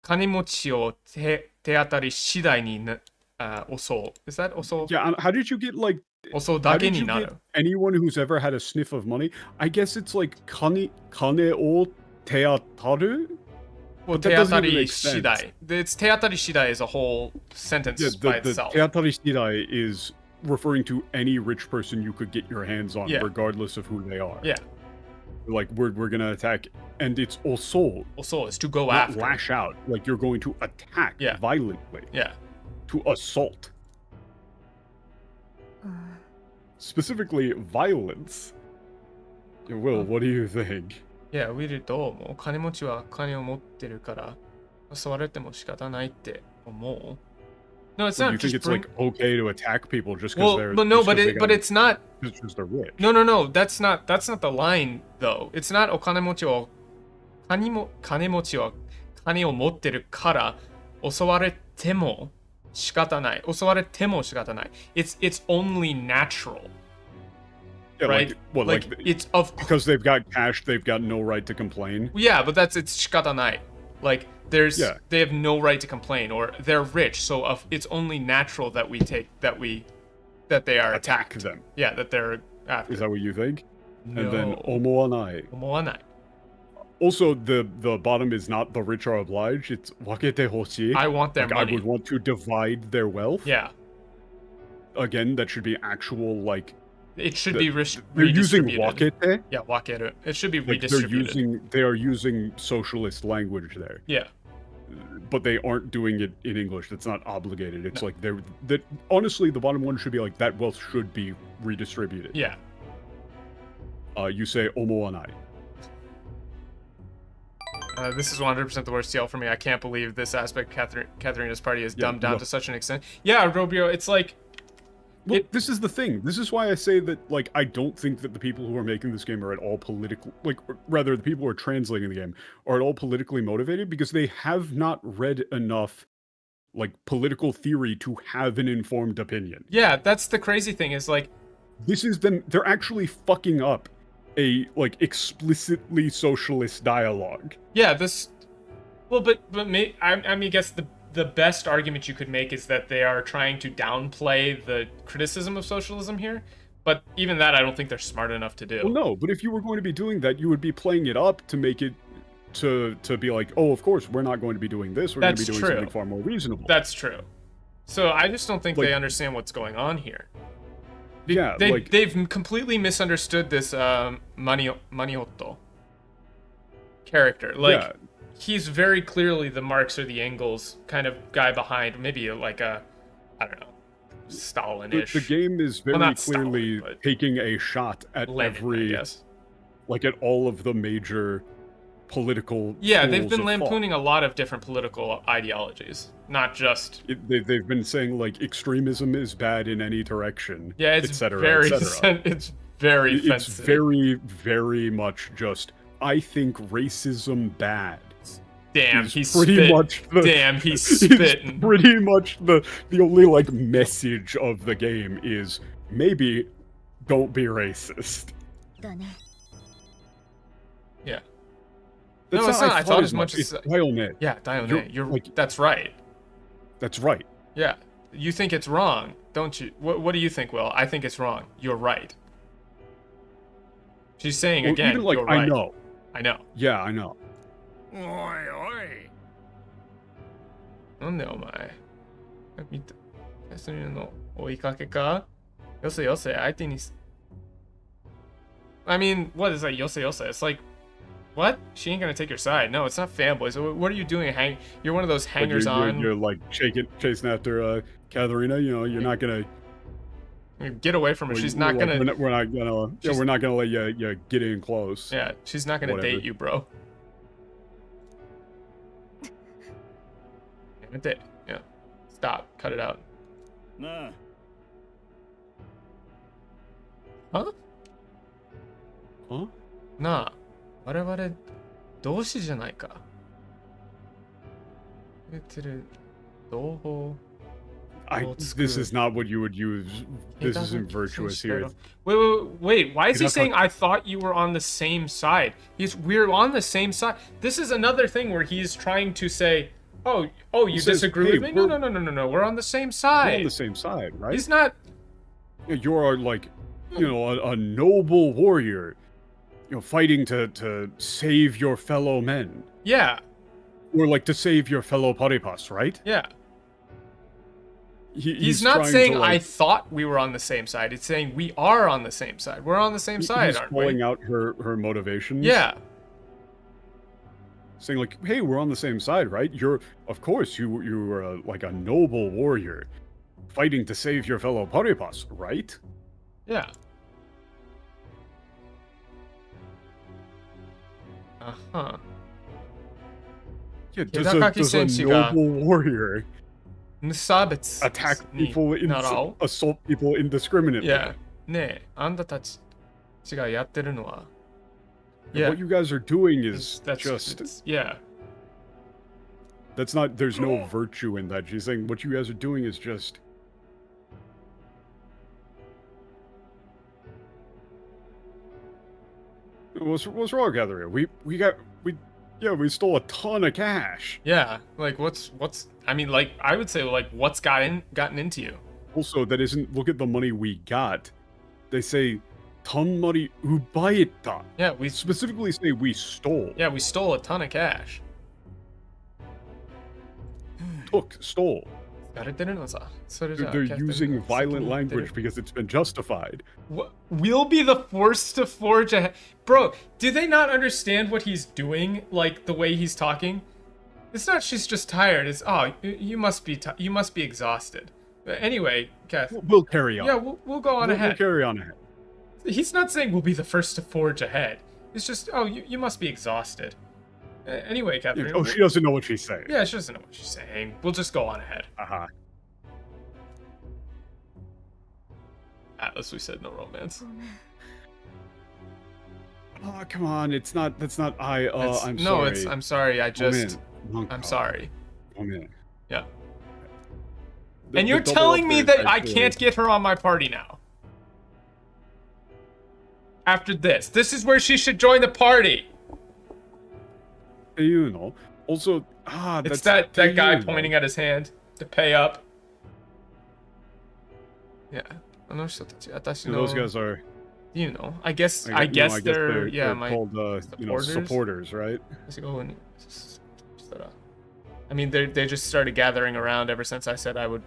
金持ちを手当たり次第に襲う. Is that 襲う? Yeah, how did you get like 襲うだけになる. Anyone who's ever had a sniff of money? I guess it's like 金を手当たる? Well, 手当たり次第. It's 手当たり次第 is a whole sentence by itself. 手当たり次第 is referring to any rich person you could get your hands on, regardless of who they are. Yeah. Like, we're gonna attack, and it's osol. Osol is to go not after. Lash out. Like, you're going to attack violently. Yeah. To assault. Specifically, violence. Will, what do you think? Yeah, Will どう思う? 金持ちは金を持ってるから襲われても仕方ないって思う? No, it's not. You think it's like okay to attack people just because they're but it's not. Just because they're rich. No. That's not the line though. It's not お金持ちは金を持ってるから襲われても仕方ない。襲われても仕方ない。It's only natural. Yeah, right? Like it's of because they've got cash, they've got no right to complain. Yeah, but it's 仕方ない. Like they have no right to complain, or they're rich, so it's only natural that that they are attack attacked. them. Yeah, that they're after. Is that what you think? No. And then omowanai. Also, the bottom is not the rich are obliged. It's wakete hoshi. I want their money. I would want to divide their wealth. Yeah. Again, that should be actual like. It should be they're using wakete. Yeah, wakeru. It should be redistributed. They are using socialist language there. Yeah. But they aren't doing it in English. That's not obligated. It's like honestly, the bottom one should be like that wealth should be redistributed. Yeah. You say omowanai. This is 100% the worst yell for me. I can't believe this aspect Katharina's party is dumbed down to such an extent. Yeah, Robio, it's like... Well, this is the thing. This is why I say that, like, I don't think that the people who are making this game are at all political... Like, rather, the people who are translating the game are at all politically motivated because they have not read enough, like, political theory to have an informed opinion. Yeah, that's the crazy thing is, like... This is them... They're actually fucking up a, like, explicitly socialist dialogue. Yeah, this... Well, but I mean, I guess the best argument you could make is that they are trying to downplay the criticism of socialism here. But even that, I don't think they're smart enough to do. Well, no, but if you were going to be doing that, you would be playing it up to make it... To be like, oh, of course, we're not going to be doing this. We're going to be doing something far more reasonable. That's true. So I just don't think they understand what's going on here. Yeah, they've completely misunderstood this Maniotto character. Like, he's very clearly the Marx or the Engels kind of guy behind, maybe like a, I don't know, Stalin-ish. The game is very clearly taking a shot at Lenin, like at all of the major political. Yeah, they've been lampooning a lot of different political ideologies, not just. They've been saying like extremism is bad in any direction. Yeah, it's very, it's very offensive. It's very, very much just. I think racism bad. Damn, he's Damn, he's spitting. Pretty much the only like message of the game is maybe don't be racist. Yeah. That's no, it's not. I thought as much as... Dione. Yeah, Dione. You're like, that's right. That's right. Yeah. You think it's wrong, don't you? What do you think, Will? I think it's wrong. You're right. She's saying again, even, like, you're right. I know. Yeah, I know. おいおい。なんでお前。見た。それの追いかけか？よせよせ、相手に。I mean, what is that? よせよせ. It's like, what? She ain't gonna take your side. No, it's not fanboys. What are you doing? You're one of those hangers-on. You're like chasing after Katharina. You know, you're not gonna. Get away from her. She's not gonna. We're not gonna. Yeah, we're not gonna let you get in close. Yeah, she's not gonna date you, bro. Yeah. Stop. Cut it out. Nah. Huh? Huh? なあ、我々同志じゃないか。言ってる同胞。This is not what you would use. This isn't virtuous here. Wait. Why is he saying I thought you were on the same side? We're on the same side. This is another thing where he's trying to say, oh, you disagree with me? No. We're on the same side. We're on the same side, right? He's not. You're like, a noble warrior, fighting to save your fellow men. Yeah. Or like to save your fellow paripas, right? Yeah. He's not saying I thought we were on the same side. It's saying we are on the same side. We're on the same side, aren't we? He's calling out her motivations. Yeah. Saying like, hey, we're on the same side, right? Of course, you were like a noble warrior, fighting to save your fellow paripas, right? Yeah. Uh-huh. Yeah, does a noble warrior attack people, assault people indiscriminately? Yeah. ねえ、あんたたちがやってるのは Yeah. What you guys are doing is just... Yeah. That's not... There's no virtue in that. She's saying what you guys are doing is just... What's wrong, Gathering? We stole a ton of cash. Yeah, like what's I mean, like I would say like what's gotten into you. Also, that isn't look at the money we got. They say tonmari ubaeta. Yeah, we specifically say we stole. Yeah, we stole a ton of cash. Stole. They're using violent language because it's been justified. We'll be the force to forge ahead. Bro, do they not understand what he's doing? Like the way he's talking? It's not she's just tired. It's you must be exhausted. But anyway, Kath. We'll carry on. Yeah, we'll go on ahead. We'll carry on ahead. He's not saying we'll be the first to forge ahead. It's just you must be exhausted. Anyway, Catherine. Yeah, she doesn't know what she's saying. Yeah, she doesn't know what she's saying. We'll just go on ahead. Atlas, we said no romance. Oh, come on. That's not I'm sorry. No, I'm sorry. I'm sorry. Come in. Yeah. And you're telling me that I can't get her on my party now. After this. This is where she should join the party. Also, it's that guy pointing at his hand to pay up. Yeah. Those guys are... I guess they're called, supporters, right? I mean, they just started gathering around ever since I said I would,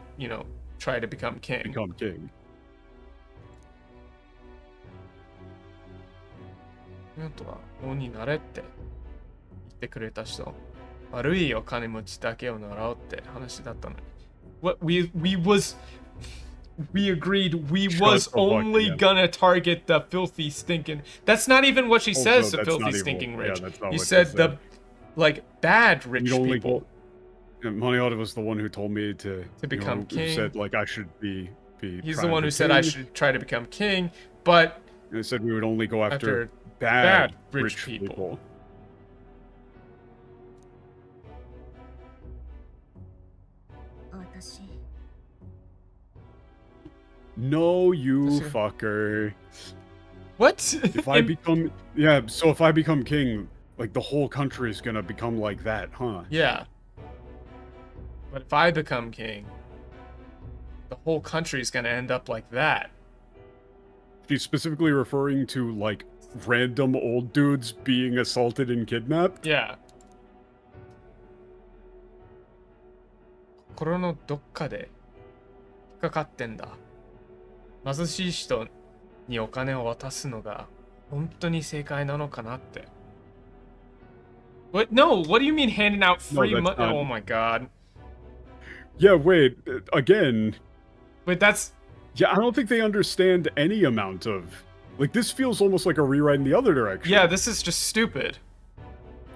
try to become king. Become king. What we agreed we was only gonna target the filthy stinking. That's not even what she says, the filthy stinking rich. You said the bad rich people. Maniota was the one who told me to become king. Who said I should be He's the one who said I should try to become king, but they said we would only go after bad rich people. No, you fucker. What? If I become king, the whole country is gonna become like that, huh? Yeah. But if I become king, the whole country is gonna end up like that. She's specifically referring to random old dudes being assaulted and kidnapped? Yeah. 心のどっかで引っかかってんだ。貧しい人にお金を渡すのが本当に正解なのかなって。What? No, what do you mean handing out free money? Oh my god. Yeah, wait, again. Wait, that's... Yeah, I don't think they understand any amount of... this feels almost like a rewrite in the other direction. Yeah, this is just stupid.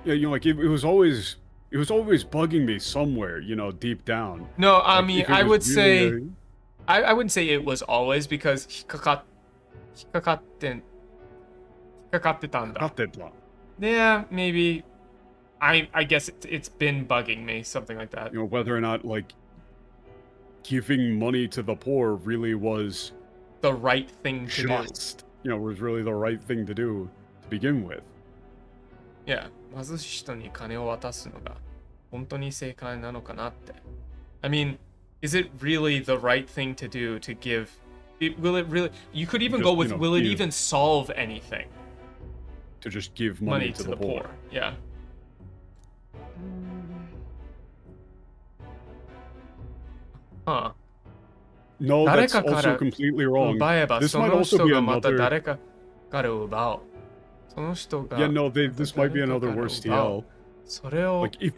Yeah, it was always... it was always bugging me somewhere, you know, deep down. No, I mean, I would say, I wouldn't say it was always because 引っかかってたんだ. Yeah, maybe. I guess it's been bugging me, something like that. You know, whether or not, like, giving money to the poor really was the right thing to do. You know, was really the right thing to do to begin with. Yeah. 貧しい人に金を渡すのが本当に正解なのかなって. I mean, is it really the right thing to do to give? Will it really? You could even go with, will it even solve anything? To just give money to the poor. Yeah. Huh. No, that's also completely wrong. This might also be another... Yeah, no, this might be another worse TL. Like, if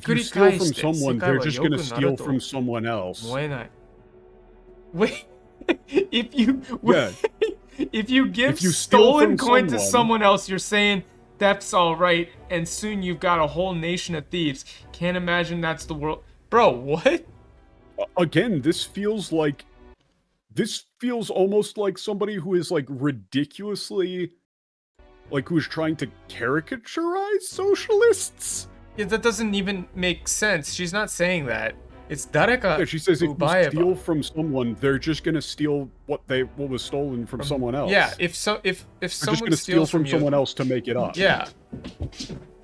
you steal from someone, they're just gonna steal from someone else. Wait, if you give stolen coin to someone else, you're saying that's alright, and soon you've got a whole nation of thieves. Can't imagine that's the world. Bro, what? Again, this feels almost like somebody who is, like, ridiculously, like, who's trying to caricaturize socialists. Yeah, that doesn't even make sense. She's not saying that. It's dareka. Yeah, she says if you steal from someone, they're just gonna steal what was stolen from someone else. Yeah, if someone just gonna steal from someone else to make it up. Yeah,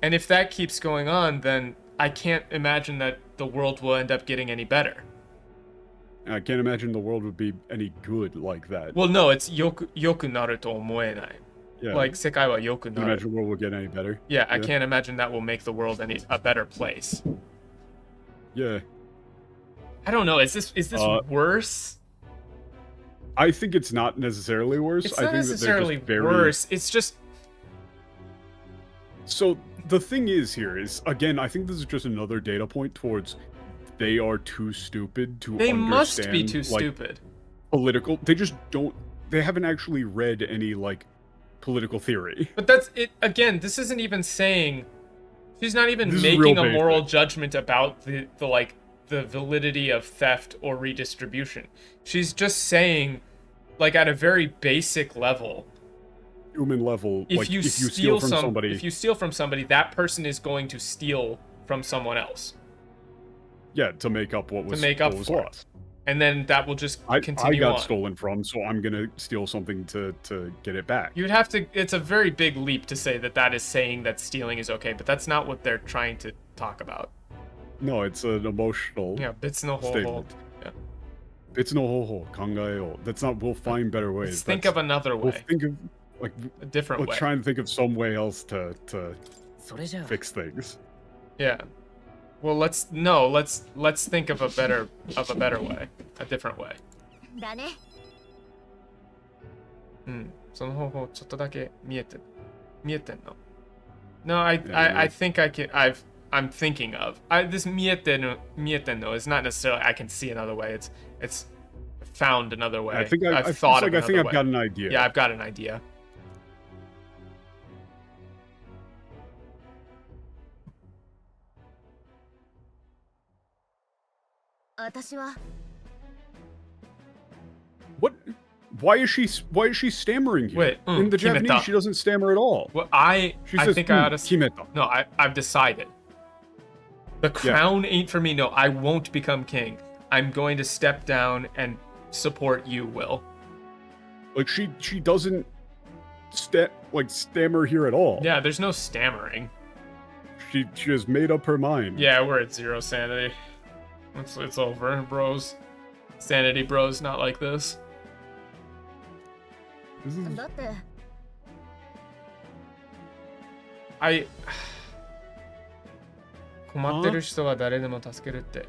and if that keeps going on, then I can't imagine that the world will end up getting any better. I can't imagine the world would be any good like that. Well, no, it's yoku naru to omoenai. Yeah. Like, sekai wa yoku naru. Can you imagine the world will get any better? Yeah, I can't imagine that will make the world a better place. Yeah. I don't know. Is this worse? I think it's not necessarily worse. It's not necessarily worse. It's just... So, the thing is here is, again, I think this is just another data point towards they are too stupid to understand. They must be too stupid. Political... They just don't... They haven't actually read any, like, political theory. But that's it. Again, this isn't even saying... She's not even making a moral judgment about the validity of theft or redistribution. She's just saying, like, at a very basic level, human level, if you steal from somebody, if you steal from somebody, that person is going to steal from someone else. Yeah, to make up what was lost. And then that will just continue on. I got stolen from, so I'm gonna steal something to get it back. You'd have to... It's a very big leap to say that is saying that stealing is okay, but that's not what they're trying to talk about. No, it's an emotional statement. Yeah. 別の方法考えよう. That's not, we'll find better ways. Let's think of another way. We'll think of, like, a different way. We'll try and think of some way else to fix things. Yeah. Well, let's think of a better way, a different way. だね。その方法ちょっとだけ見えてんの? No, I think I'm thinking of. This mieten no is not necessarily I can see another way. It's found another way. I think I've thought of another way. I've got an idea. Yeah, I've got an idea. What? Why is she stammering here? Wait, in the Japanese, she doesn't stammer at all. Well, I think I ought to... Kimeta. No, I've decided. The crown ain't for me. No, I won't become king. I'm going to step down and support you, Will. Like, she doesn't stammer here at all. Yeah, there's no stammering. She has made up her mind. Yeah, we're at 0 sanity. It's over, bros. Sanity bros, not like this. I... 困ってる人は誰でも助けるって。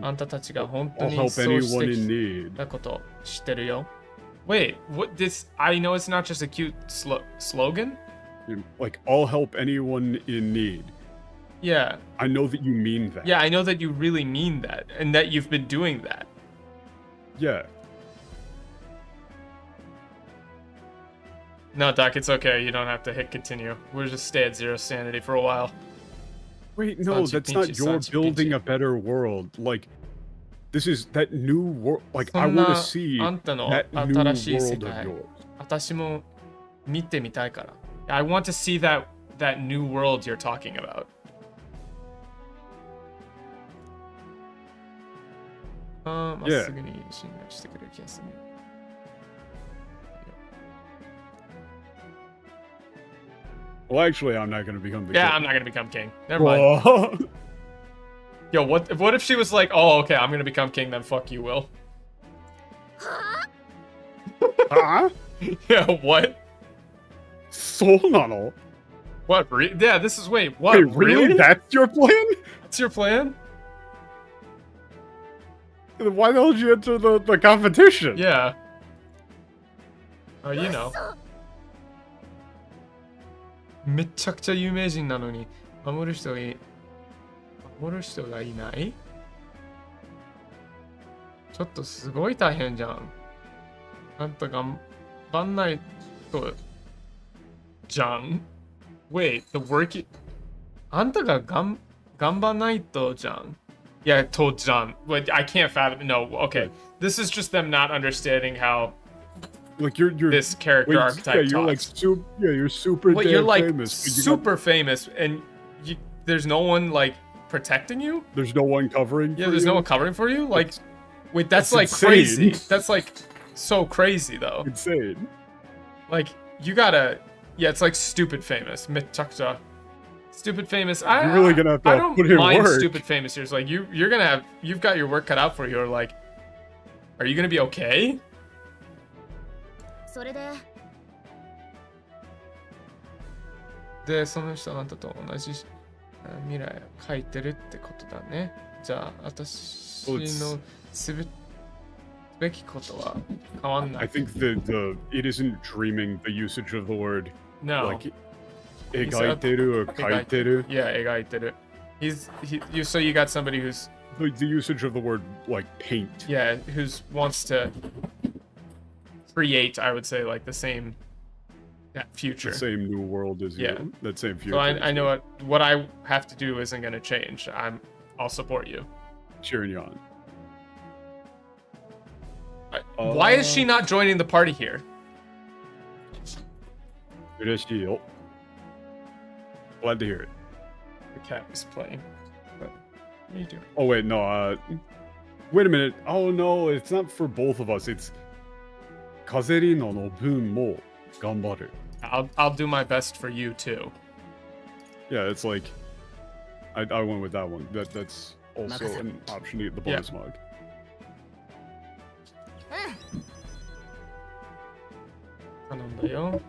あんたたちが本当にそうしてきたこと知ってるよ。Wait, what this? I know it's not just a cute slogan. Like, I'll help anyone in need. Yeah. I know that you mean that. Yeah, I know that you really mean that, and that you've been doing that. Yeah. No, Doc, it's okay. You don't have to hit continue. We'll just stay at 0 sanity for a while. Wait, no, that's not your building a better world. Like, this is that new world. Like, I want to see that new world of yours. 私も見てみたいから。I want to see that new world you're talking about. まっすぐに信頼してくれる気がする。Well, actually, I'm not going to become the king. Yeah, I'm not going to become king. Never mind. Yo, what if she was like, oh, okay, I'm going to become king, then fuck you, Will. Huh? Yeah, what? そうなの? What? Yeah, this is, wait, what? Wait, really? That's your plan? That's your plan? Why the hell did you enter the competition? Yeah. Oh, you know. めちゃくちゃ有名人なのに守る人がいない？ちょっとすごい大変じゃん。あんた頑張んないとじゃん。Wait, the work あんたが頑張んないとじゃん。Yeah, とじゃん。But I can't fathom. No, okay. This is just them not understanding how like you're this character archetype yeah, you're talks. Like you're super Wait, damn you're like famous. super famous and there's no one like protecting you? There's no one covering Yeah, there's no one covering for you? Like wait, that's like insane. crazy. That's like so crazy though. Insane. Like you gotta it's like stupid famous. Mitchakcha. Stupid famous. You're really gonna have to I don't put in mind work. Stupid famous here. It's like you've got your work cut out for you. Or like, are you gonna be okay? それでその人あなたと同じ未来を書いてるってことだね。じゃあ私のすべきことは変わんない。I think it isn't dreaming the usage of the word. No. Like 描いてる or 書いてる. Yeah, 描いてる. So you got somebody who's the usage of the word like paint. Yeah, who wants to create, I would say, like the same future. The same new world as you. That same future. So I know what I have to do isn't going to change. I'll support you. Cheering you on. Why is she not joining the party here? 嬉しいよ. Glad to hear it. The cat is playing. But what are you doing? Oh wait, no. Wait a minute. Oh no, it's not for both of us. It's Kazerino no bun mo ganbaru. I'll do my best for you too. Yeah, it's like I went with that one. That's also an option to get the bonus mug. 頼んだよ。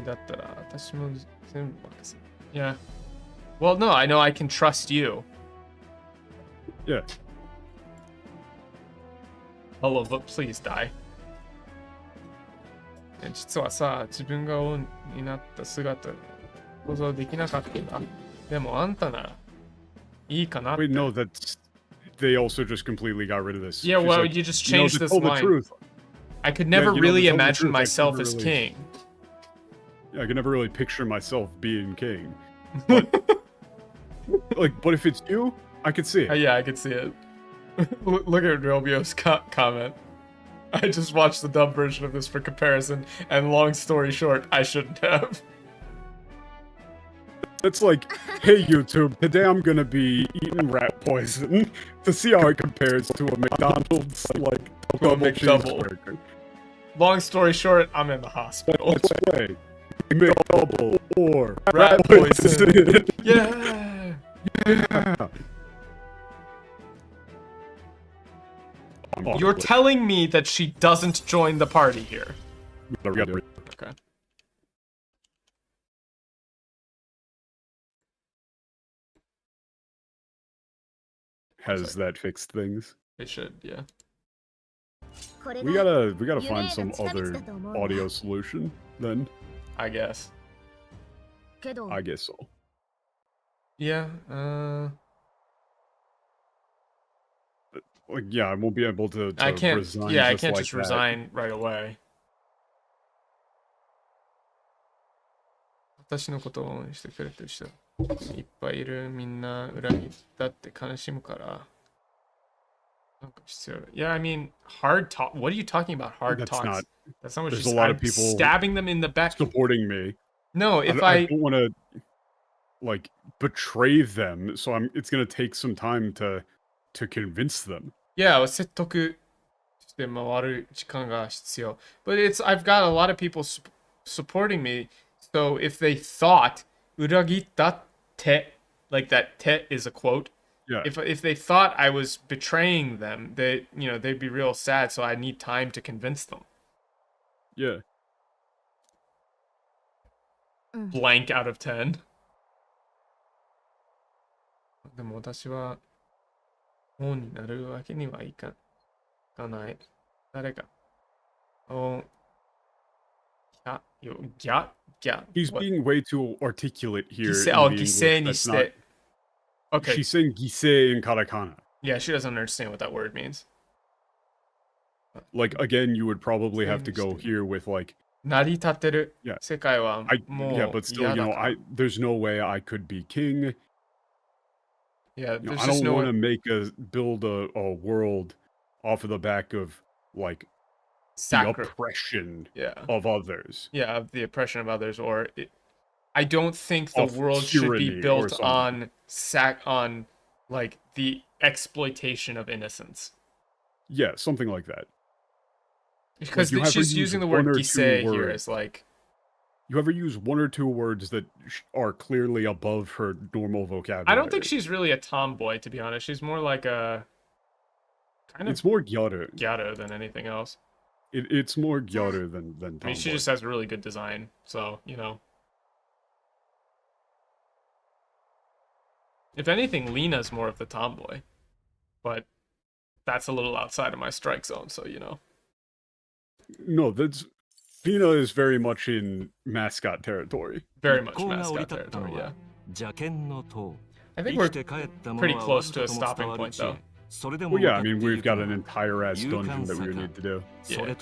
だったら私も全部任せる。Yeah. Well, no, I know I can trust you. Yeah. Hello, but please die. 実はさ、自分が王になった姿想像できなかったんだ。でもあんたならいいかなって。Wait, no, they also just completely got rid of this. Yeah, well, you just changed this line. I could never really imagine myself as king. Yeah, I could never really picture myself being king. But, but if it's you, I could see it. Yeah, I could see it. Look at Robio's comment. I just watched the dub version of this for comparison, and long story short, I shouldn't have. It's like, hey YouTube, today I'm gonna be eating rat poison to see how it compares to a McDonald's, like, double cheeseburger. Long story short, I'm in the hospital. Let's play McDouble or rat poison. Yeah! Yeah! You're telling me that she doesn't join the party here. Okay. Has that fixed things? It should, yeah. We gotta find some other audio solution then. I guess. I guess so. Yeah, like, yeah, I won't be able to I can't resign. Yeah, I can't like just resign right away. 私のことを応援してくれてる人いっぱいいるみんな裏切ったって悲しむから。Yeah, I mean, hard talk. What are you talking about? Hard That's talks. not. That's not what There's she's. a lot I'm of people stabbing them in the back. supporting me. No, if I don't want to like betray them, so it's gonna take some time to convince them. Yeah, 説得して回る時間が必要. But I've got a lot of people supporting me. So if they thought 裏切ったって like that te is a quote. Yeah. If they thought I was betraying them, they'd be real sad. So I need time to convince them. Yeah. Blank out of 10. でも私は王になるわけにはいかない。誰か。Oh. Yeah. He's being way too articulate here. Giseiにして. Okay. She's saying gisei in katakana. Yeah, she doesn't understand what that word means. Like, again, you would probably have to go here with, like... 成り立ってる世界はもう Yeah, but still, there's no way I could be king. Yeah, there's I just don't want to build a world off of the back of, like, the oppression of others. Yeah, of the oppression of others, or... I don't think the world should be built on like the exploitation of innocence. Yeah, something like that. Because like she's using the word gisei here as like. You ever use one or two words that are clearly above her normal vocabulary? I don't think she's really a tomboy, to be honest. She's more like a kind of. It's more gyaru. Gyaru than anything else. It's more gyaru than tomboy. I mean, she just has really good design, so you know. If anything, Lena's more of the tomboy. But that's a little outside of my strike zone, so you know. No, Lena is very much in mascot territory. Very much mascot territory, yeah. I think we're pretty close to a stopping point, though. Well, yeah, I mean, we've got an entire-ass dungeon that we would need to do. Yeah.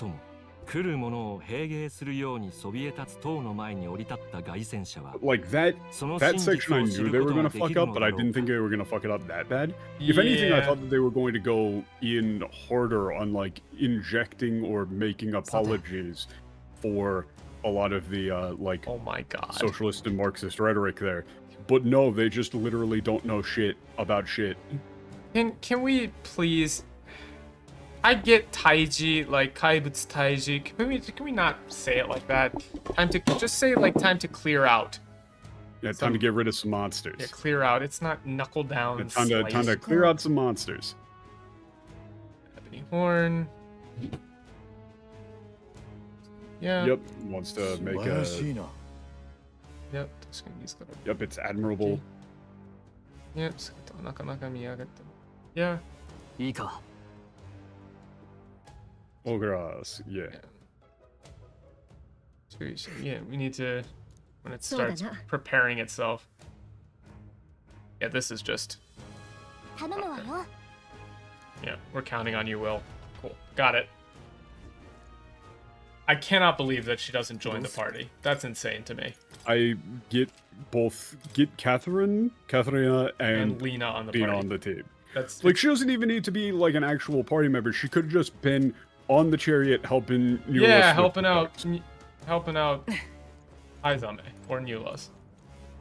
来るものを併迎するようにそびえ立つ塔の前に降り立った凱旋者は Like that section I knew they were gonna fuck up, but I didn't think they were gonna fuck it up that bad. If anything, I thought that they were going to go in harder on like injecting or making apologies for a lot of the like oh my god socialist and Marxist rhetoric there. But no, they just literally don't know shit about shit. Can we please? I get Taiji, like Kaibutsu Taiji. Can we not say it like that? Just say like time to clear out. Yeah, time to get rid of some monsters. Yeah, clear out. It's not knuckle down. Yeah, time to clear out some monsters. Ebony Horn. Yeah. Yep, wants to make a. Yep, yep, it's admirable. Yep, yeah. Oh, grass, yeah. Yeah, we need to, when it starts preparing itself. Yeah, this is just. Yeah, we're counting on you, Will. Cool. Got it. I cannot believe that she doesn't join the party. That's insane to me. I get Katharina and Lena on the being party. On the team. That's like she doesn't even need to be like an actual party member. She could have just been on the chariot helping Nulas. Yeah, helping out Aizame or Nulas.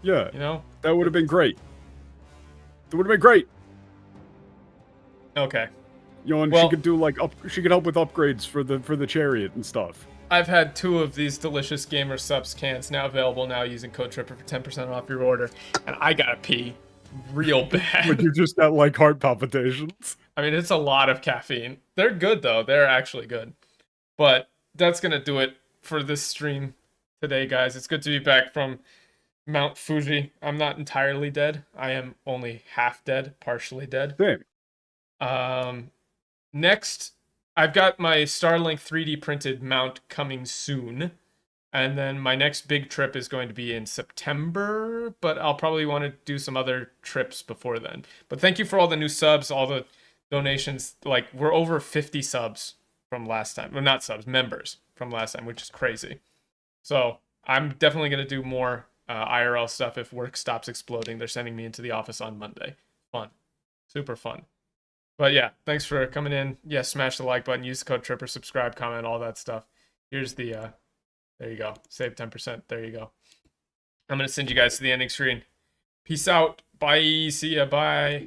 Yeah. You know? That would have been great. That would have been great. Okay. You know, and she could do like she could help with upgrades for the chariot and stuff. I've had 2 of these delicious Gamer Subs cans now available now using code TRIPPER for 10% off your order, and I gotta pee real bad. But you just got like heart palpitations. I mean, it's a lot of caffeine. They're good though. They're actually good. But that's gonna do it for this stream today, guys. It's good to be back from Mount Fuji. I'm not entirely dead. I am only half dead, partially dead. Same. Next, I've got my Starlink 3D printed mount coming soon. And then my next big trip is going to be in September, but I'll probably want to do some other trips before then. But thank you for all the new subs, all the donations. Like, we're over 50 subs from last time. Well, not subs, members from last time, which is crazy. So I'm definitely going to do more IRL stuff if work stops exploding. They're sending me into the office on Monday. Fun. Super fun. But yeah, thanks for coming in. Yeah, smash the like button, use the code Tripper, subscribe, comment, all that stuff. Here's the, there you go. Save 10%. There you go. I'm going to send you guys to the ending screen. Peace out. Bye. See ya. Bye.